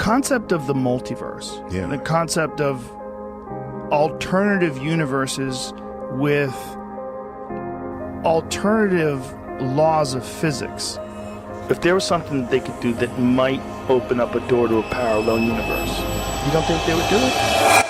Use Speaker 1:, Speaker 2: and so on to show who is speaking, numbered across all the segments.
Speaker 1: concept of the multiverse, the concept of alternative universes with alternative laws of physics. If there was something that they could do that might open up a door to a parallel universe, you don't think they would do it?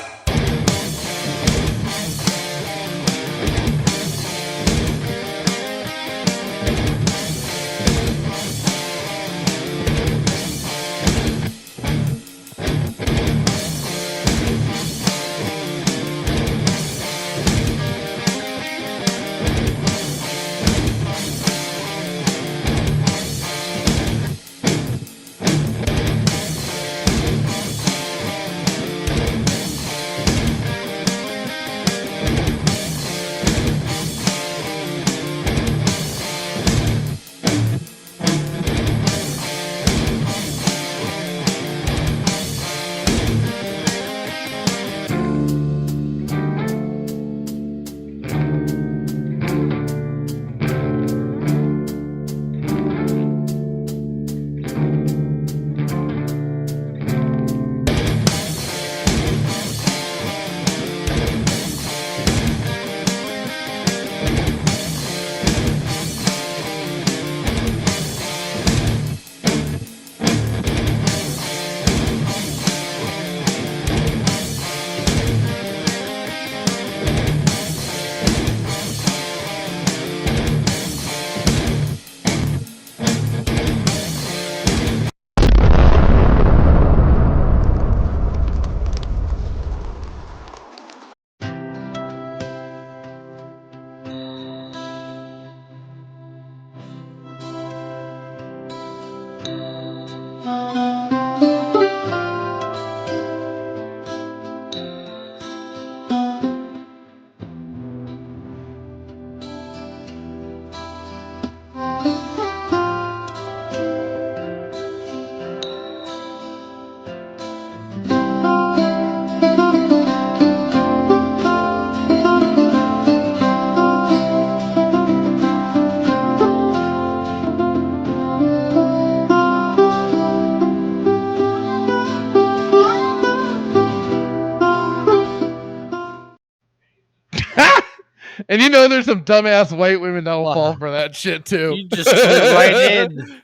Speaker 2: And you know there's some dumbass white women that'll fall for that shit too.
Speaker 3: You just slid right in.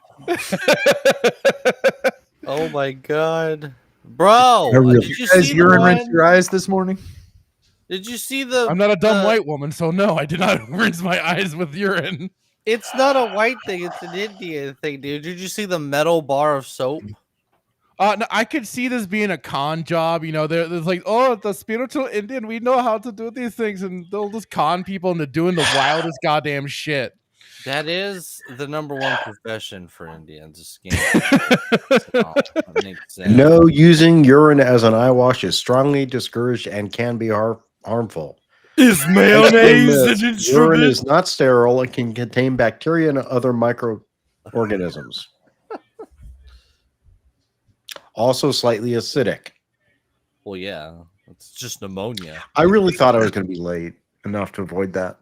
Speaker 3: Oh my god. Bro, did you see the
Speaker 4: urine
Speaker 3: one?
Speaker 4: rinse your eyes this morning?
Speaker 3: Did you see the
Speaker 2: I'm not a dumb white woman, so no, I did not rinse my eyes with urine.
Speaker 3: It's not a white thing, it's an Indian thing, dude. Did you see the metal bar of soap?
Speaker 2: No, I could see this being a con job. You know, there's like, oh, the spiritual Indian, we know how to do these things, and they'll just con people into doing the wildest goddamn shit.
Speaker 3: That is the number one profession for Indians. Is scam. That makes sense.
Speaker 5: No, using urine as an eye wash is strongly discouraged and can be harmful.
Speaker 3: Is mayonnaise an instrument?
Speaker 5: Urine is not sterile and can contain bacteria and other microorganisms. Also slightly acidic.
Speaker 3: Well, yeah, it's just pneumonia.
Speaker 5: I really thought I was going to be late enough to avoid that.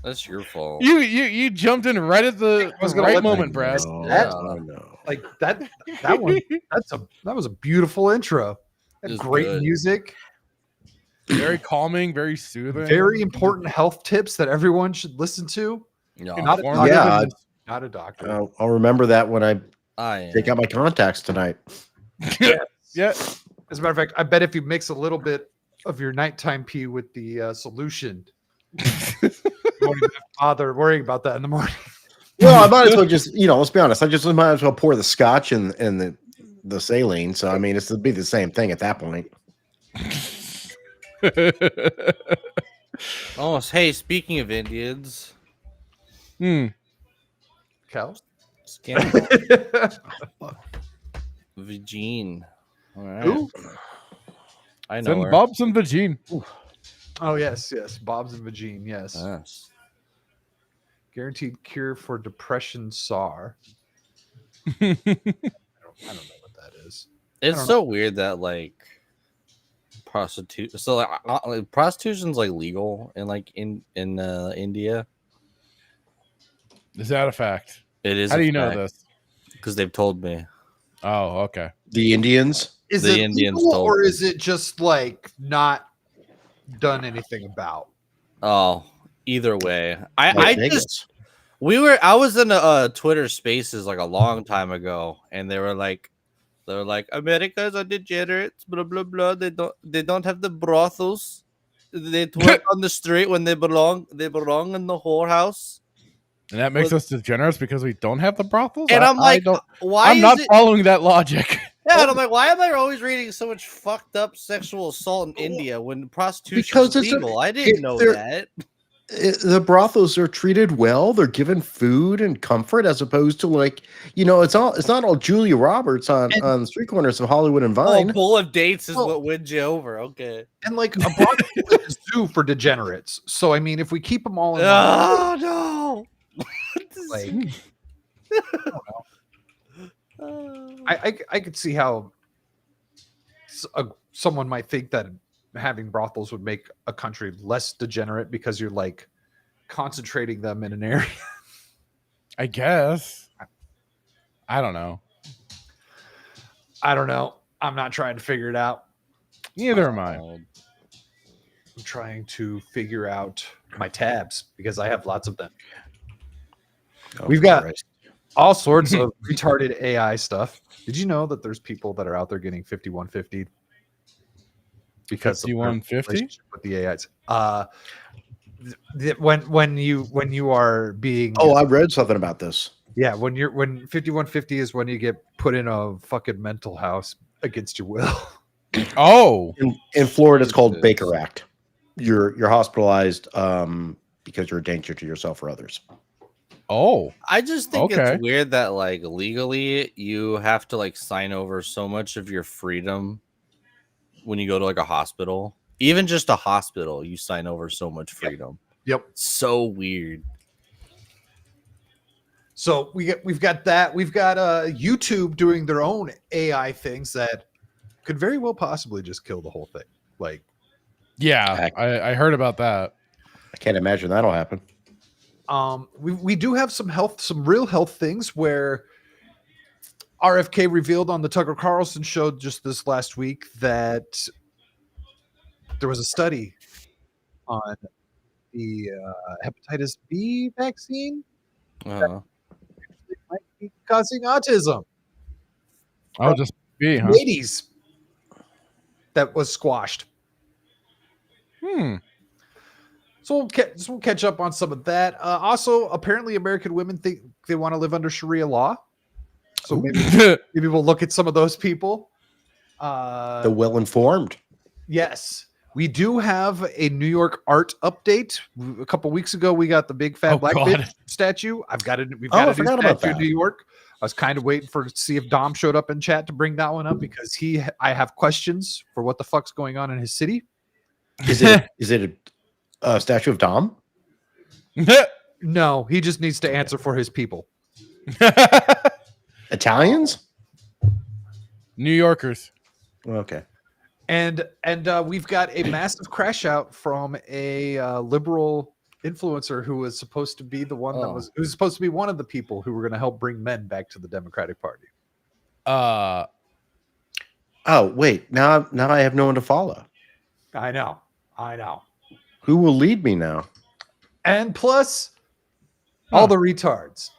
Speaker 3: That's your fault.
Speaker 2: You jumped in right at the right moment, Brad.
Speaker 4: Like that one. That was a beautiful intro. Great
Speaker 3: good.
Speaker 4: music.
Speaker 2: Very calming, very soothing.
Speaker 4: Very important health tips that everyone should listen to.
Speaker 3: No,
Speaker 4: Not a doctor.
Speaker 5: I'll remember that when I
Speaker 3: I
Speaker 5: take out my contacts tonight.
Speaker 2: Yeah.
Speaker 4: As a matter of fact, I bet if you mix a little bit of your nighttime pee with the solution, you won't even have to bother worrying about that in the morning.
Speaker 5: Well, I might as well just, let's be honest. I just might as well pour the scotch and the saline. So, I mean, it'll be the same thing at that point.
Speaker 3: Oh, hey, speaking of Indians.
Speaker 4: Cal?
Speaker 3: Scandal. Vagine. All right.
Speaker 4: Who?
Speaker 3: I know her.
Speaker 2: Bob's and Vagine.
Speaker 4: Oh, yes. Bob's and Vagine, yes.
Speaker 3: Yes.
Speaker 4: Guaranteed cure for depression SAR. I don't know what that is.
Speaker 3: It's so weird that like prostitution's like legal in India.
Speaker 2: Is that a fact?
Speaker 3: It is.
Speaker 2: How do you know this?
Speaker 3: Because they've told me.
Speaker 2: Oh, okay.
Speaker 5: The Indians.
Speaker 4: Is
Speaker 3: The
Speaker 4: it
Speaker 3: Indians
Speaker 4: legal,
Speaker 3: told
Speaker 4: or
Speaker 3: them.
Speaker 4: is it just like not done anything about?
Speaker 3: Oh, either way,
Speaker 5: Like
Speaker 3: I
Speaker 5: Vegas.
Speaker 3: just I was in a Twitter Spaces like a long time ago, and they were like Americans are degenerates, blah blah blah. They don't have the brothels. They twerk on the street when they belong in the whorehouse.
Speaker 2: And that makes us degenerates because we don't have the brothels.
Speaker 3: And I'm like, why
Speaker 2: I'm
Speaker 3: is
Speaker 2: not
Speaker 3: it?
Speaker 2: following that logic.
Speaker 3: Yeah, and I'm like, why am I always reading so much fucked up sexual assault in India when prostitution
Speaker 5: Because
Speaker 3: is
Speaker 5: it's a-
Speaker 3: legal? I didn't know
Speaker 5: they're-
Speaker 3: that.
Speaker 5: The brothels are treated well. They're given food and comfort, as opposed to like, it's not all Julia Roberts on the street corners of Hollywood and
Speaker 3: Oh,
Speaker 5: Vine.
Speaker 3: a bowl of dates is
Speaker 4: Well-
Speaker 3: what wins you over. Okay.
Speaker 4: And like a brothel is a zoo for degenerates. So I mean, if we keep them all in line,
Speaker 3: Oh no!
Speaker 4: like, I could see how someone might think that having brothels would make a country less degenerate because you're like concentrating them in an area.
Speaker 2: I guess. I don't know.
Speaker 4: I don't know. I'm not trying to figure it out.
Speaker 2: Neither am I.
Speaker 4: I'm trying to figure out my tabs because I have lots of them.
Speaker 5: Oh,
Speaker 4: We've got
Speaker 5: Christ.
Speaker 4: all sorts of retarded AI stuff. Did you know that there's people that are out there getting 5150 because of their
Speaker 2: 5150
Speaker 4: relationship with the AIs? When you are being
Speaker 5: Oh, I read something about this.
Speaker 4: yeah, when 5150 is when you get put in a fucking mental house against your will.
Speaker 2: Oh,
Speaker 5: In Florida, it's called
Speaker 3: Yes.
Speaker 5: Baker Act. You're hospitalized because you're a danger to yourself or others.
Speaker 2: oh,
Speaker 3: I just think
Speaker 2: Okay.
Speaker 3: it's weird that like legally you have to like sign over so much of your freedom when you go to like a hospital. Even just a hospital, you sign over so much freedom.
Speaker 4: Yep.
Speaker 3: So weird.
Speaker 4: So we've got that. We've got YouTube doing their own AI things that could very well possibly just kill the whole thing. Like
Speaker 2: yeah.
Speaker 5: Heck.
Speaker 2: I heard about that.
Speaker 5: I can't imagine that'll happen.
Speaker 4: we do have some real health things where RFK revealed on the Tucker Carlson show just this last week that there was a study on the hepatitis B vaccine that might be causing autism.
Speaker 2: I'll just be, huh?
Speaker 4: 80s that was squashed. So we'll catch up on some of that. Also, apparently, American women think they want to live under Sharia law. So maybe we'll look at some of those people.
Speaker 5: The well-informed.
Speaker 4: Yes, we do have a New York art update. A couple weeks ago, we got the big fat
Speaker 2: Oh,
Speaker 4: black
Speaker 2: God.
Speaker 4: bitch statue. We've got
Speaker 5: Oh,
Speaker 4: a
Speaker 5: I
Speaker 4: new
Speaker 5: forgot about
Speaker 4: statue in
Speaker 5: that.
Speaker 4: New York. I was kind of waiting to see if Dom showed up in chat to bring that one up because I have questions for what the fuck's going on in his city.
Speaker 5: Is it a statue of Dom?
Speaker 4: No, he just needs to answer for his people.
Speaker 5: Italians?
Speaker 2: New Yorkers.
Speaker 5: Okay.
Speaker 4: And we've got a massive crash out from a liberal influencer who was supposed to be the one who's supposed to be one of the people who were going to help bring men back to the Democratic Party.
Speaker 5: Oh, wait. Now I have no one to follow.
Speaker 4: I know.
Speaker 5: Who will lead me now?
Speaker 4: And plus, all the retards.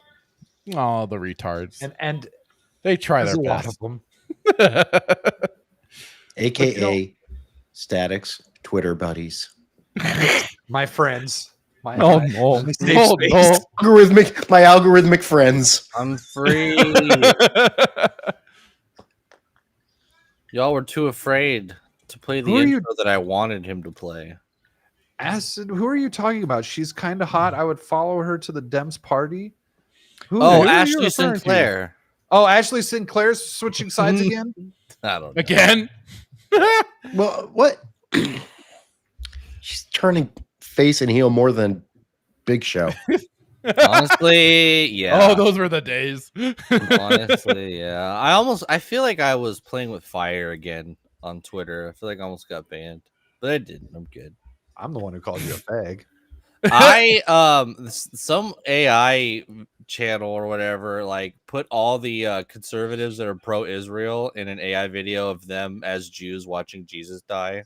Speaker 2: Oh, the retards.
Speaker 4: And
Speaker 2: They try
Speaker 4: there's
Speaker 2: their
Speaker 4: a lot
Speaker 2: best.
Speaker 4: of them.
Speaker 5: AKA Statics Twitter buddies.
Speaker 4: My friends. My
Speaker 2: Oh,
Speaker 4: my-
Speaker 2: no.
Speaker 4: my safe
Speaker 2: Oh,
Speaker 4: space.
Speaker 5: My algorithmic friends.
Speaker 3: I'm free. Y'all were too afraid to play the
Speaker 4: Who are you-
Speaker 3: intro that I wanted him to play.
Speaker 4: Acid, who are you talking about? She's kind of hot. I would follow her to the Dems party. Who
Speaker 3: Oh,
Speaker 2: are you
Speaker 3: Ashley
Speaker 2: referring to?
Speaker 3: Sinclair.
Speaker 4: Oh, Ashley Sinclair's switching sides again?
Speaker 3: I don't know.
Speaker 2: Again?
Speaker 5: Well, what? She's turning face and heel more than Big Show.
Speaker 3: Honestly, yeah.
Speaker 2: Oh, those were the days.
Speaker 3: Honestly, yeah. I feel like I was playing with fire again on Twitter. I feel like I almost got banned, but I didn't. I'm good.
Speaker 4: I'm the one who called you a fag.
Speaker 3: I some AI channel or whatever like put all the conservatives that are pro-Israel in an AI video of them as Jews watching Jesus die.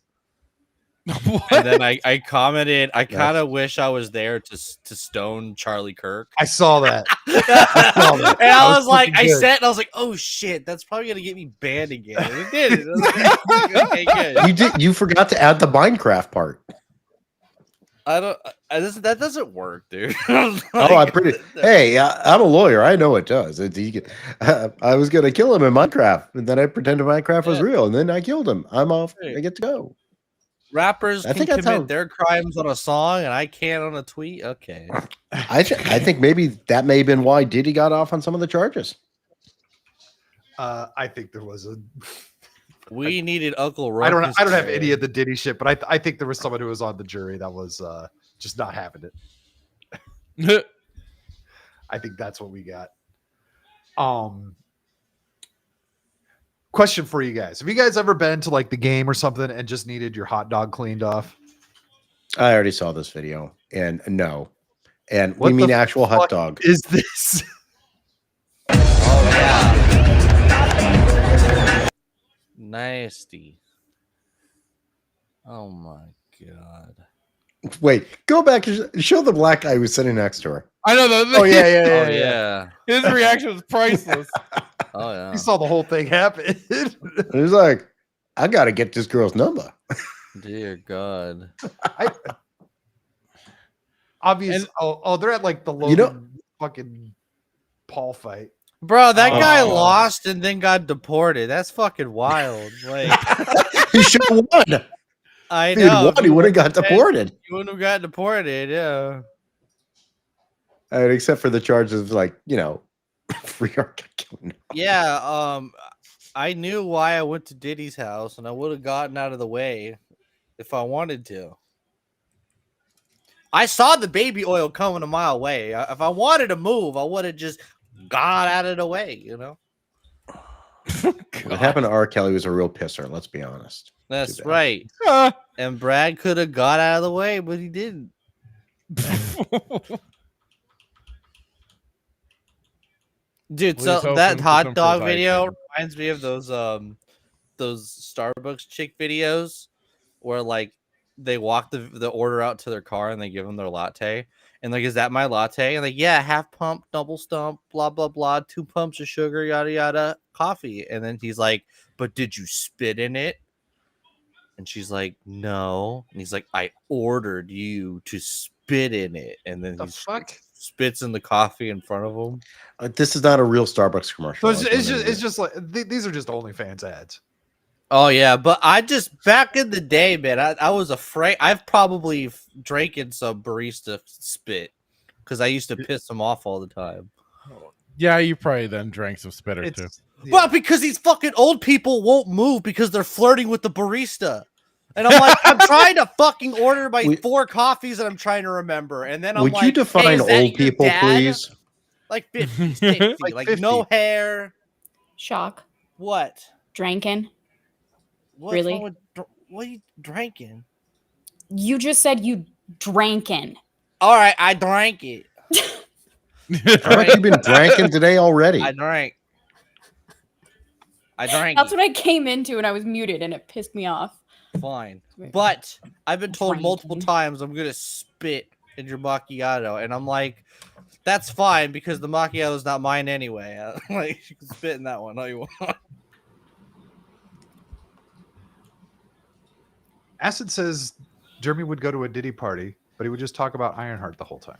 Speaker 3: And then I commented, I kind of wish I was there to stone Charlie Kirk.
Speaker 4: I saw that.
Speaker 3: And I was like, I said, and I was like, oh shit, that's probably gonna get me banned again. And it did. Okay, good.
Speaker 5: You forgot to add the Minecraft part.
Speaker 3: I don't. That doesn't work, dude.
Speaker 5: Hey, I'm a lawyer. I know it does. I was gonna kill him in Minecraft, and then I pretended Minecraft was real, and then I killed him. I'm off. I get to go.
Speaker 3: Rappers can commit their crimes on a song, and I can't on a tweet. Okay.
Speaker 5: I think maybe that may have been why Diddy got off on some of the charges.
Speaker 4: I think there was a.
Speaker 3: We needed Uncle Ruckus.
Speaker 4: I don't have any of the Diddy shit, but I think there was someone who was on the jury that was just not having it. I think that's what we got. Question for you guys: have you guys ever been to like the game or something and just needed your hot dog cleaned off?
Speaker 5: I already saw this video, and no, and what we mean actual hot dog.
Speaker 4: Is this?
Speaker 3: Oh yeah. Nasty. Oh my god.
Speaker 5: Wait, go back and show the black guy who's sitting next to her.
Speaker 2: I know that.
Speaker 3: Oh yeah.
Speaker 2: His reaction was priceless.
Speaker 3: Oh yeah.
Speaker 4: You saw the whole thing happen.
Speaker 5: He's like, I gotta get this girl's number.
Speaker 3: Dear God.
Speaker 4: Obviously, they're at like the Logan fucking Paul fight.
Speaker 3: Bro, that guy lost and then got deported. That's fucking wild. Like
Speaker 5: he should have won.
Speaker 3: I know.
Speaker 5: He would have got deported.
Speaker 3: He wouldn't have got deported, yeah.
Speaker 5: Except for the charges of like, free killing.
Speaker 3: Yeah, I knew why I went to Diddy's house and I would have gotten out of the way if I wanted to. I saw the baby oil coming a mile away. If I wanted to move, I would have just got out of the way,
Speaker 5: What happened to R. Kelly was a real pisser, let's be honest.
Speaker 3: That's right. And Brad could have got out of the way, but he didn't. Dude, so that hot dog video reminds me of those Starbucks chick videos where like they walk the order out to their car and they give them their latte. And like, is that my latte? And like, yeah, half pump, double stump, blah, blah, blah, 2 pumps of sugar, yada, yada, coffee. And then he's like, but did you spit in it? And she's like, no. And he's like, I ordered you to spit in it. And then he spits in the coffee in front of him.
Speaker 5: This is not a real Starbucks commercial.
Speaker 4: So it's just like, these are just OnlyFans ads.
Speaker 3: Oh yeah, but I just back in the day, man, I was afraid. I've probably drinking some barista spit because I used to piss them off all the time.
Speaker 2: Yeah, you probably then drank some spit or two.
Speaker 3: Yeah. Well, because these fucking old people won't move because they're flirting with the barista, and I'm like, I'm trying to fucking order my 4 coffees that I'm trying to remember, and then I'm like,
Speaker 5: would you define old people, please?
Speaker 3: Like 50, 60, like 50. No hair.
Speaker 6: Shock.
Speaker 3: What?
Speaker 6: Drinking.
Speaker 3: What,
Speaker 6: really?
Speaker 3: What are you drinking?
Speaker 6: You just said you drankin'.
Speaker 3: All right, I drank it.
Speaker 5: How much you been drinking today already?
Speaker 3: I drank.
Speaker 6: That's what I came into and I was muted and it pissed me off.
Speaker 3: Fine. But I've been told multiple times I'm going to spit in your macchiato. And I'm like, that's fine because the macchiato is not mine anyway. Like, you can spit in that one all you want.
Speaker 4: Acid says Jeremy would go to a Diddy party, but he would just talk about Ironheart the whole time.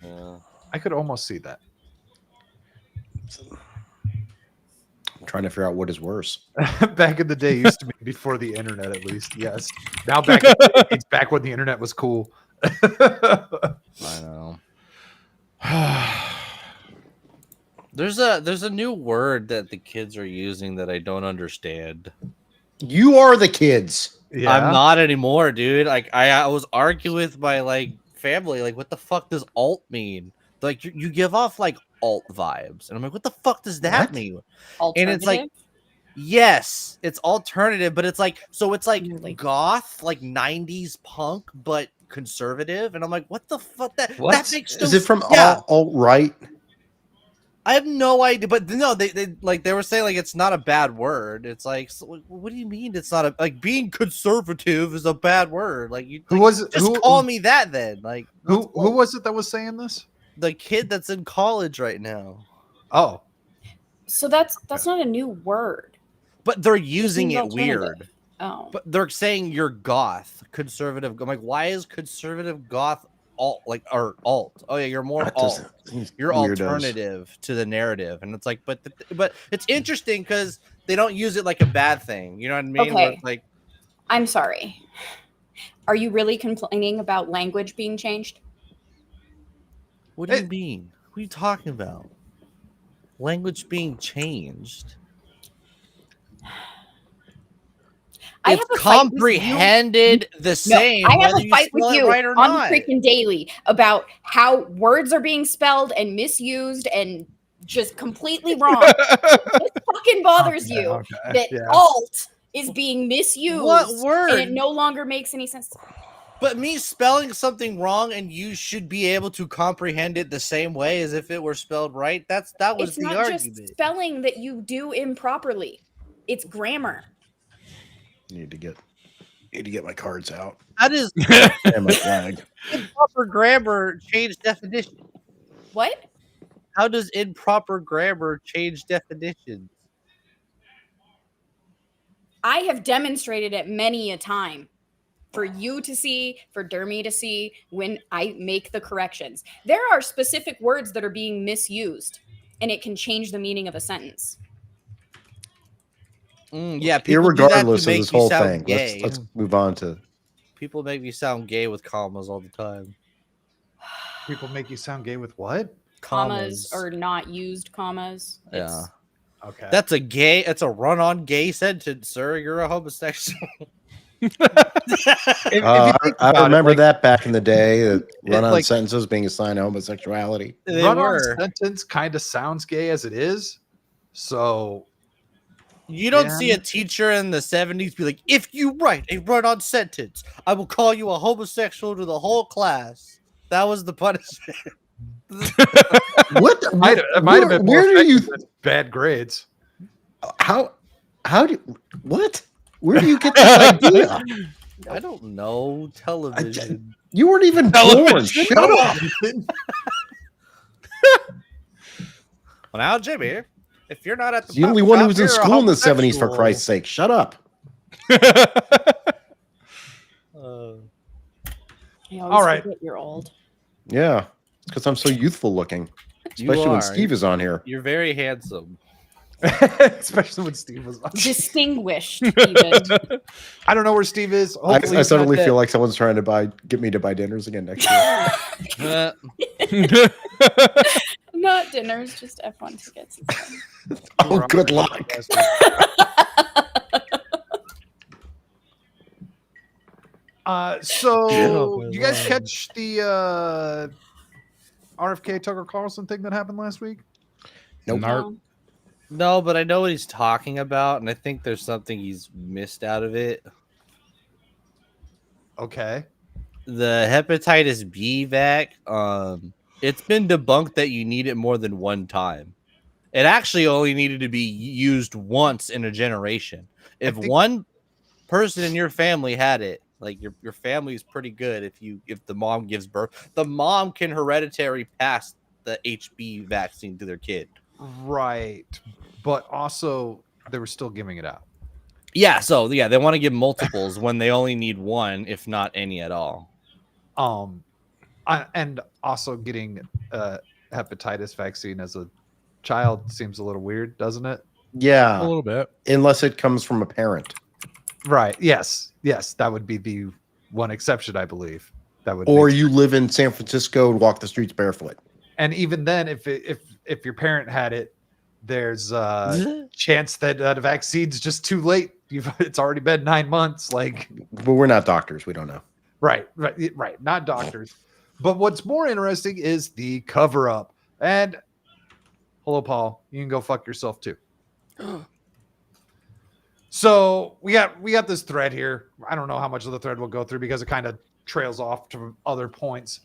Speaker 3: Yeah.
Speaker 4: I could almost see that.
Speaker 5: I'm trying to figure out what is worse.
Speaker 4: Back in the day, used to be before the internet, at least. Yes. Now back in the day, it's back when the internet was cool.
Speaker 3: I know. There's a new word that the kids are using that I don't understand.
Speaker 5: You are the kids.
Speaker 3: Yeah. I'm not anymore, dude. Like I was arguing with my like family, like what the fuck does alt mean? Like you give off like alt vibes, and I'm like, what the fuck does that mean? And it's like, Yes, it's alternative, but it's like it's like
Speaker 6: Really?
Speaker 3: goth, like 90s punk, but conservative. And I'm like, what the fuck? That
Speaker 4: What?
Speaker 3: makes no
Speaker 5: Is it from
Speaker 3: yeah.
Speaker 5: alt right?
Speaker 3: I have no idea, but no, they were saying like it's not a bad word. It's like, so, what do you mean it's not like being conservative is a bad word? Like you
Speaker 4: Who was it?
Speaker 3: just call me that then. Like
Speaker 4: Who was it that was saying this?
Speaker 3: the kid that's in college right now?
Speaker 4: Oh,
Speaker 6: So that's not a new word.
Speaker 3: But they're
Speaker 6: Just
Speaker 3: using
Speaker 6: means
Speaker 3: it
Speaker 6: alternative.
Speaker 3: weird.
Speaker 6: Oh.
Speaker 3: But they're saying you're goth, conservative. I'm like, why is conservative goth alt or alt? Oh yeah, you're more
Speaker 5: That
Speaker 3: alt.
Speaker 5: doesn't- these
Speaker 3: You're
Speaker 5: weirdos.
Speaker 3: alternative to the narrative, and it's like, but it's interesting because they don't use it like a bad thing. You know what I mean? Where
Speaker 6: Okay.
Speaker 3: it's like,
Speaker 6: I'm sorry. Are you really complaining about language being changed?
Speaker 3: what do you mean? What are you talking about? Language being changed.
Speaker 6: I
Speaker 3: It's
Speaker 6: have a fight with you.
Speaker 3: comprehended the same.
Speaker 6: I have
Speaker 3: whether
Speaker 6: a fight
Speaker 3: you spell
Speaker 6: with
Speaker 3: it
Speaker 6: you
Speaker 3: right or
Speaker 6: on
Speaker 3: not.
Speaker 6: freaking daily about how words are being spelled and misused and just completely wrong. This fucking bothers you
Speaker 4: okay,
Speaker 6: that
Speaker 4: yeah.
Speaker 6: alt is being misused
Speaker 3: What word?
Speaker 6: and it no longer makes any sense.
Speaker 3: But me spelling something wrong and you should be able to comprehend it the same way as if it were spelled right. That was
Speaker 6: It's
Speaker 3: the
Speaker 6: not
Speaker 3: argument.
Speaker 6: just spelling that you do improperly. It's grammar.
Speaker 5: Need to get my cards out
Speaker 3: How does
Speaker 5: and my flag.
Speaker 3: improper grammar change definition?
Speaker 6: What?
Speaker 3: How does improper grammar change definitions?
Speaker 6: I have demonstrated it many a time for you to see, for Dermy to see when I make the corrections. There are specific words that are being misused, and it can change the meaning of a sentence.
Speaker 3: Yeah, people do that
Speaker 5: Irregardless
Speaker 3: to
Speaker 5: of
Speaker 3: make
Speaker 5: this
Speaker 3: you
Speaker 5: whole
Speaker 3: sound
Speaker 5: thing,
Speaker 3: gay.
Speaker 5: let's move on to.
Speaker 3: People make me sound gay with commas all the time.
Speaker 4: People make you sound gay with what?
Speaker 6: Commas or not used commas.
Speaker 3: Yeah.
Speaker 4: Okay.
Speaker 3: That's a run-on gay sentence, sir. You're a homosexual.
Speaker 5: I remember that back in the day, that run-on
Speaker 4: like-
Speaker 5: sentences being assigned to homosexuality.
Speaker 3: They
Speaker 4: Run-on
Speaker 3: were.
Speaker 4: sentence kind of sounds gay as it is. So
Speaker 3: You don't
Speaker 4: Yeah.
Speaker 3: see a teacher in the 70s be like, if you write a run-on sentence, I will call you a homosexual to the whole class. That was the punishment.
Speaker 5: What?
Speaker 4: it might have been more
Speaker 5: Where do you?
Speaker 4: effective than bad grades.
Speaker 5: How do? What? Where do you get this idea?
Speaker 3: I don't know. Television.
Speaker 5: You weren't even born. Shut up.
Speaker 3: Well, now, Jimmy, if you're not at the
Speaker 5: The only
Speaker 3: pop
Speaker 5: one who
Speaker 3: shop,
Speaker 5: was in
Speaker 3: you're a
Speaker 5: school in the 70s, for
Speaker 3: homosexual.
Speaker 5: Christ's sake. Shut up.
Speaker 6: I always
Speaker 4: All right.
Speaker 6: forget you're old.
Speaker 5: Yeah. It's because I'm so youthful looking.
Speaker 3: You
Speaker 5: Especially when
Speaker 3: are.
Speaker 5: Steve is on here.
Speaker 3: You're very handsome.
Speaker 4: Especially when Steve was on.
Speaker 6: Distinguished, even.
Speaker 4: I don't know where Steve is.
Speaker 5: I
Speaker 4: Hopefully he's not
Speaker 5: suddenly
Speaker 4: dead.
Speaker 5: feel like someone's trying to get me to buy dinners again next year.
Speaker 6: Not dinners, just F1 tickets.
Speaker 5: Oh, good luck.
Speaker 4: So
Speaker 3: Oh, my
Speaker 4: you guys
Speaker 3: Lord.
Speaker 4: catch the RFK Tucker Carlson thing that happened last week?
Speaker 5: Nope.
Speaker 6: No.
Speaker 3: No, but I know what he's talking about, and I think there's something he's missed out of it.
Speaker 4: Okay.
Speaker 3: The hepatitis B vac, it's been debunked that you need it more than one time. It actually only needed to be used once in a generation. If
Speaker 4: think-
Speaker 3: one person in your family had it, like your family is pretty good. If the mom gives birth, the mom can hereditary pass the HB vaccine to their kid.
Speaker 4: Right. But also they were still giving it out.
Speaker 3: Yeah, so yeah, they want to give multiples when they only need one, if not any at all.
Speaker 4: And also getting hepatitis vaccine as a child seems a little weird, doesn't it?
Speaker 2: A
Speaker 5: Yeah.
Speaker 2: little bit.
Speaker 5: Unless it comes from a parent.
Speaker 4: Right. Yes. That would be the one exception, I believe. That would.
Speaker 5: Or
Speaker 4: make
Speaker 5: you live in San Francisco and walk the streets barefoot.
Speaker 4: And even then, if your parent had it, there's a chance that the vaccine's just too late. It's already been 9 months. Like,
Speaker 5: But we're not doctors. We don't know.
Speaker 4: right. Not doctors. But what's more interesting is the cover up. And hello, Paul. You can go fuck yourself too. So we got this thread here. I don't know how much of the thread we'll go through because it kind of trails off to other points.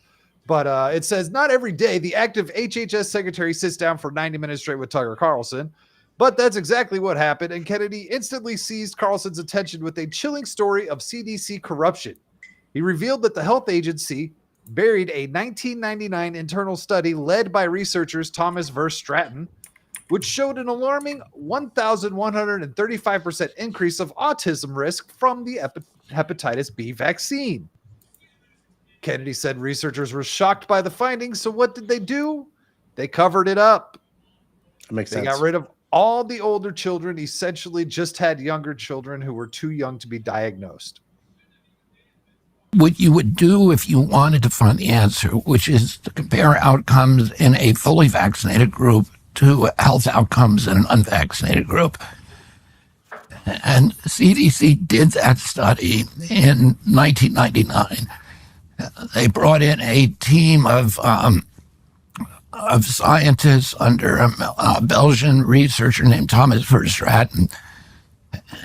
Speaker 4: But it says, not every day the active HHS secretary sits down for 90 minutes straight with Tucker Carlson. But that's exactly what happened. And Kennedy instantly seized Carlson's attention with a chilling story of CDC corruption. He revealed that the health agency buried a 1999 internal study led by researchers Thomas Verse Stratton, which showed an alarming 1,135% increase of autism risk from the hepatitis B vaccine. Kennedy said researchers were shocked by the findings, so what did they do? They covered it up.
Speaker 5: That makes
Speaker 4: They
Speaker 5: sense.
Speaker 4: got rid of all the older children, essentially just had younger children who were too young to be diagnosed.
Speaker 7: What you would do if you wanted to find the answer, which is to compare outcomes in a fully vaccinated group to health outcomes in an unvaccinated group. And CDC did that study in 1999. They brought in a team of scientists under a Belgian researcher named Thomas Verstraeten,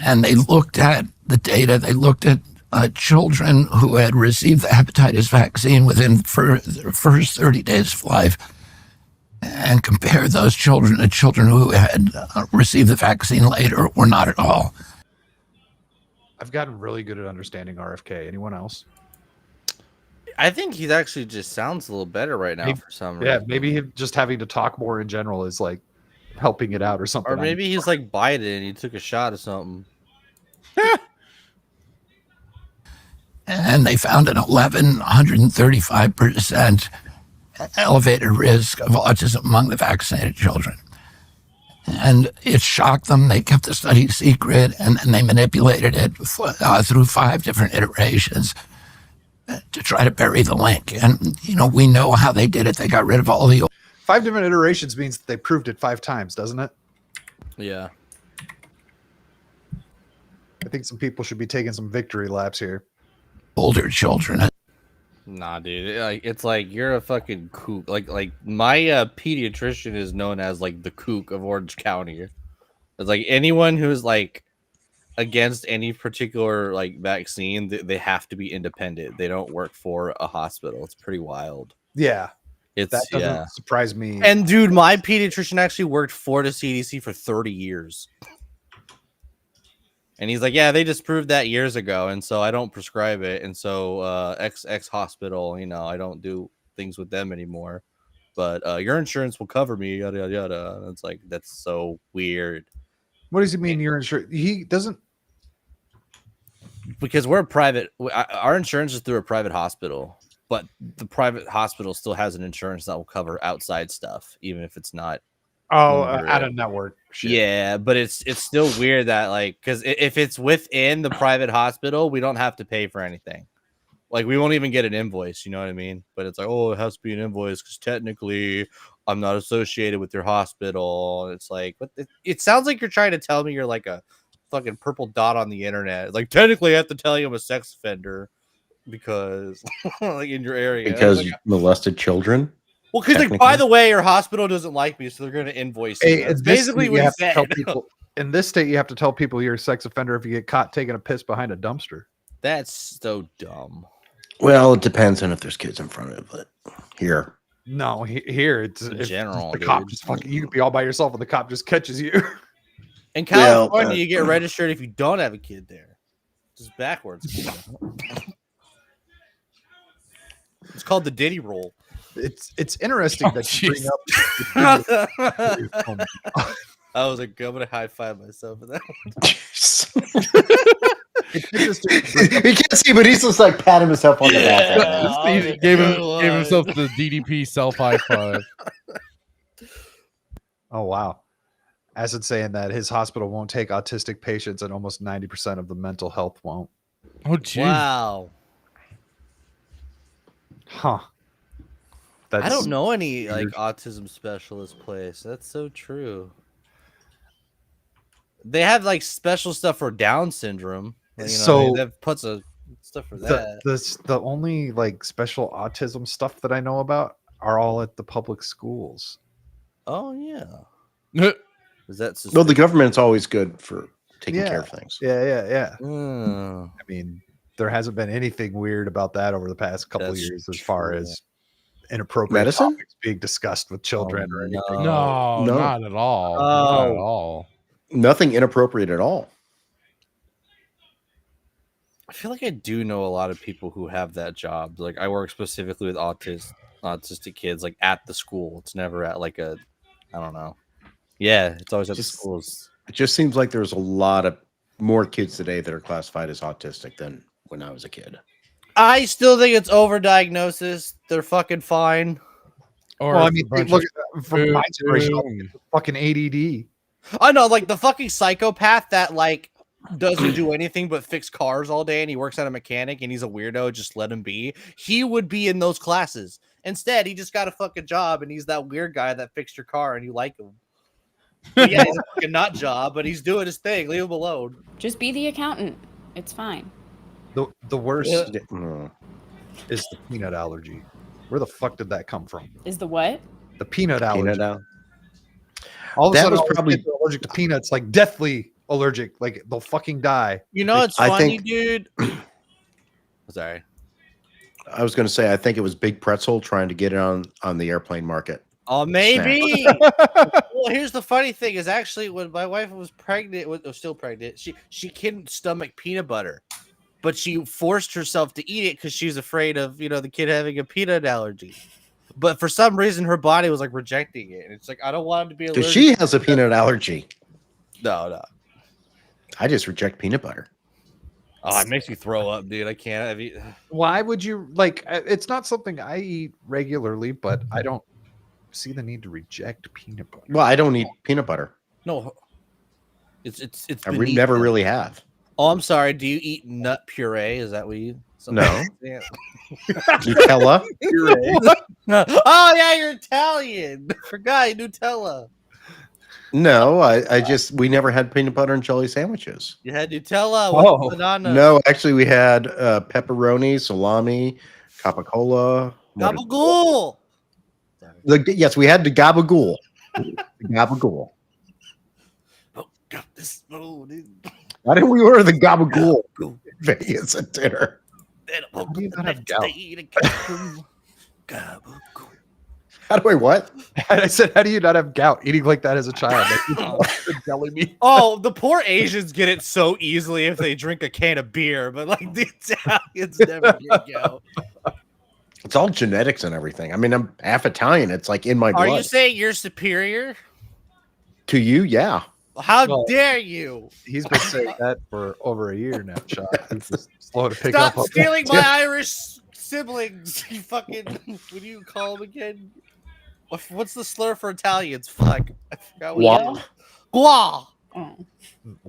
Speaker 7: and they looked at the data. They looked at children who had received the hepatitis vaccine within the first 30 days of life and compared those children to children who had received the vaccine later or not at all.
Speaker 4: I've gotten really good at understanding RFK. Anyone else?
Speaker 3: I think he actually just sounds a little better right now
Speaker 4: Maybe-
Speaker 3: for some
Speaker 4: Yeah,
Speaker 3: reason.
Speaker 4: maybe him just having to talk more in general is like helping it out or something.
Speaker 3: Or maybe he's like Biden and he took a shot of something.
Speaker 7: And they found an 1,135% elevated risk of autism among the vaccinated children. And it shocked them. They kept the study secret, and then they manipulated it through 5 different iterations to try to bury the link. And, we know how they did it. They got rid of all the
Speaker 4: 5 different iterations means that they proved it 5 times, doesn't it?
Speaker 3: Yeah.
Speaker 4: I think some people should be taking some victory laps here.
Speaker 7: older children.
Speaker 3: Nah, dude. It's like you're a fucking kook. Like my pediatrician is known as like the kook of Orange County. It's like anyone who's like against any particular like vaccine, they have to be independent. They don't work for a hospital. It's pretty wild.
Speaker 4: Yeah,
Speaker 3: It's
Speaker 4: that doesn't surprise me.
Speaker 3: And dude, my pediatrician actually worked for the CDC for 30 years. And he's like, yeah, they disproved that years ago, and so I don't prescribe it, and so X hospital, I don't do things with them anymore. But your insurance will cover me, yada yada yada. And it's like, that's so weird.
Speaker 4: What does he mean? Your insurance? He doesn't.
Speaker 3: Because we're a private, our insurance is through a private hospital, but the private hospital still has an insurance that will cover outside stuff, even if it's not.
Speaker 4: Out of network. Shit.
Speaker 3: Yeah, but it's still weird that like, because if it's within the private hospital, we don't have to pay for anything. Like we won't even get an invoice, you know what I mean? But it's like, oh, it has to be an invoice because technically I'm not associated with your hospital. And it's like, what? It sounds like you're trying to tell me you're like a fucking purple dot on the internet. Like technically, I have to tell you I'm a sex offender because like in your area
Speaker 5: Because
Speaker 3: like,
Speaker 5: you molested children.
Speaker 3: well, because like by the way, your hospital doesn't like me, so they're going to invoice you. That's basically what he said.
Speaker 4: In this state, you have to tell people you're a sex offender if you get caught taking a piss behind a dumpster.
Speaker 3: That's so dumb.
Speaker 5: Well, it depends on if there's kids in front of it. Here.
Speaker 4: No, here it's
Speaker 3: In
Speaker 4: if
Speaker 3: general,
Speaker 4: the cop
Speaker 3: dude.
Speaker 4: just fucking. You could be all by yourself, and the cop just catches you.
Speaker 3: In California,
Speaker 5: Well,
Speaker 3: you get registered if you don't have a kid there. Just backwards. It's called the Diddy roll.
Speaker 4: It's interesting
Speaker 2: Oh,
Speaker 4: that you bring
Speaker 3: I
Speaker 4: up.
Speaker 3: was like, I'm gonna high five myself for that one.
Speaker 4: It's interesting to bring up-
Speaker 5: He can't see, but he's just like patting himself on the back.
Speaker 3: Yeah.
Speaker 2: He gave himself the DDP self high five.
Speaker 4: Oh wow. Acid saying that his hospital won't take autistic patients, and almost 90% of the mental health won't.
Speaker 2: Oh, geez.
Speaker 3: Wow.
Speaker 4: Huh. That's,
Speaker 3: I don't know any like
Speaker 4: weird.
Speaker 3: autism specialist place. That's so true. They have like special stuff for Down syndrome.
Speaker 4: So-
Speaker 3: they have puts of stuff for
Speaker 4: The,
Speaker 3: that.
Speaker 4: the only like special autism stuff that I know about are all at the public schools.
Speaker 3: Oh yeah. Is that
Speaker 5: Well, the government's always good for taking care of things.
Speaker 4: Yeah.
Speaker 3: Mm.
Speaker 4: I mean, there hasn't been anything weird about that over the past couple of
Speaker 3: That's
Speaker 4: years as far
Speaker 3: true.
Speaker 4: as inappropriate
Speaker 5: Medicine?
Speaker 4: topics being discussed with children or anything.
Speaker 2: No,
Speaker 5: No.
Speaker 2: not at all. Not at
Speaker 3: Oh.
Speaker 2: all.
Speaker 5: Nothing inappropriate at all.
Speaker 3: I feel like I do know a lot of people who have that job. Like I work specifically with autistic kids, like at the school. It's never at like a, I don't know. Yeah, it's always at the
Speaker 5: Just-
Speaker 3: schools.
Speaker 5: It just seems like there's a lot of more kids today that are classified as autistic than when I was a kid.
Speaker 3: I still think it's overdiagnosis. They're fucking fine.
Speaker 2: Or
Speaker 4: Well, I
Speaker 2: it's a
Speaker 4: mean,
Speaker 2: bunch
Speaker 4: look
Speaker 2: of
Speaker 4: from my generation,
Speaker 2: boom.
Speaker 4: fucking ADD.
Speaker 3: I know, like the fucking psychopath that like doesn't do anything but fix cars all day, and he works at a mechanic, and he's a weirdo. Just let him be. He would be in those classes. Instead, he just got a fucking job, and he's that weird guy that fixed your car, and you like him. But yeah, he's a fucking nut job, but he's doing his thing. Leave him alone.
Speaker 6: Just be the accountant. It's fine.
Speaker 4: The worst
Speaker 5: Mm.
Speaker 4: is the peanut allergy. Where the fuck did that come from?
Speaker 6: Is the what?
Speaker 4: The peanut allergy.
Speaker 5: Peanut out.
Speaker 4: All of a
Speaker 5: That
Speaker 4: sudden,
Speaker 5: was
Speaker 4: all these
Speaker 5: probably-
Speaker 4: kids are allergic to peanuts, like deathly allergic. Like they'll fucking die.
Speaker 3: You know, it's
Speaker 5: I
Speaker 3: funny,
Speaker 5: think-
Speaker 3: dude. Sorry.
Speaker 5: I was going to say, I think it was Big Pretzel trying to get it on the airplane market.
Speaker 3: Oh, maybe. Well, here's the funny thing: is actually when my wife was pregnant, was still pregnant, she couldn't stomach peanut butter, but she forced herself to eat it because she was afraid of the kid having a peanut allergy. But for some reason, her body was like rejecting it, and it's like I don't want him to be allergic.
Speaker 5: Because she has a peanut allergy.
Speaker 3: No.
Speaker 5: I just reject peanut butter.
Speaker 3: Oh, it makes me throw up, dude. I can't.
Speaker 4: Why would you like? It's not something I eat regularly, but I don't see the need to reject peanut butter.
Speaker 5: Well, I don't eat peanut butter.
Speaker 3: No. It's
Speaker 5: I
Speaker 3: beneath
Speaker 5: never
Speaker 3: me.
Speaker 5: really have.
Speaker 3: Oh, I'm sorry. Do you eat nut puree? Is that what you?
Speaker 5: No.
Speaker 3: Yeah.
Speaker 5: Nutella.
Speaker 3: Oh yeah, you're Italian. Forgot Nutella.
Speaker 5: No, we never had peanut butter and jelly sandwiches.
Speaker 3: You had Nutella with
Speaker 4: Oh,
Speaker 3: banana.
Speaker 5: No, actually, we had pepperoni, salami, Coca-Cola.
Speaker 3: Gabagool.
Speaker 5: Yes, we had the gabagool. Gabagool.
Speaker 3: Oh, got this dude.
Speaker 5: Why didn't we order the gabagool in Vegas at dinner?
Speaker 4: How do you not have gout?
Speaker 3: Gabagool.
Speaker 5: How do I what?
Speaker 4: I said, how do you not have gout eating like that as a child? Like, jelly meat.
Speaker 3: Oh, the poor Asians get it so easily if they drink a can of beer, but like the Italians never get gout.
Speaker 5: It's all genetics and everything. I mean, I'm half Italian. It's like in my
Speaker 3: Are
Speaker 5: blood.
Speaker 3: you saying you're superior?
Speaker 5: To you, yeah.
Speaker 3: How
Speaker 4: Well,
Speaker 3: dare you?
Speaker 4: He's been saying that for over a year now, Sean. He's just slow to pick
Speaker 3: Stop
Speaker 4: up.
Speaker 3: stealing my Irish siblings. You fucking. What do you call them again? What's the slur for Italians? Fuck. I forgot what
Speaker 5: WOP.
Speaker 3: Gua.
Speaker 6: Oh.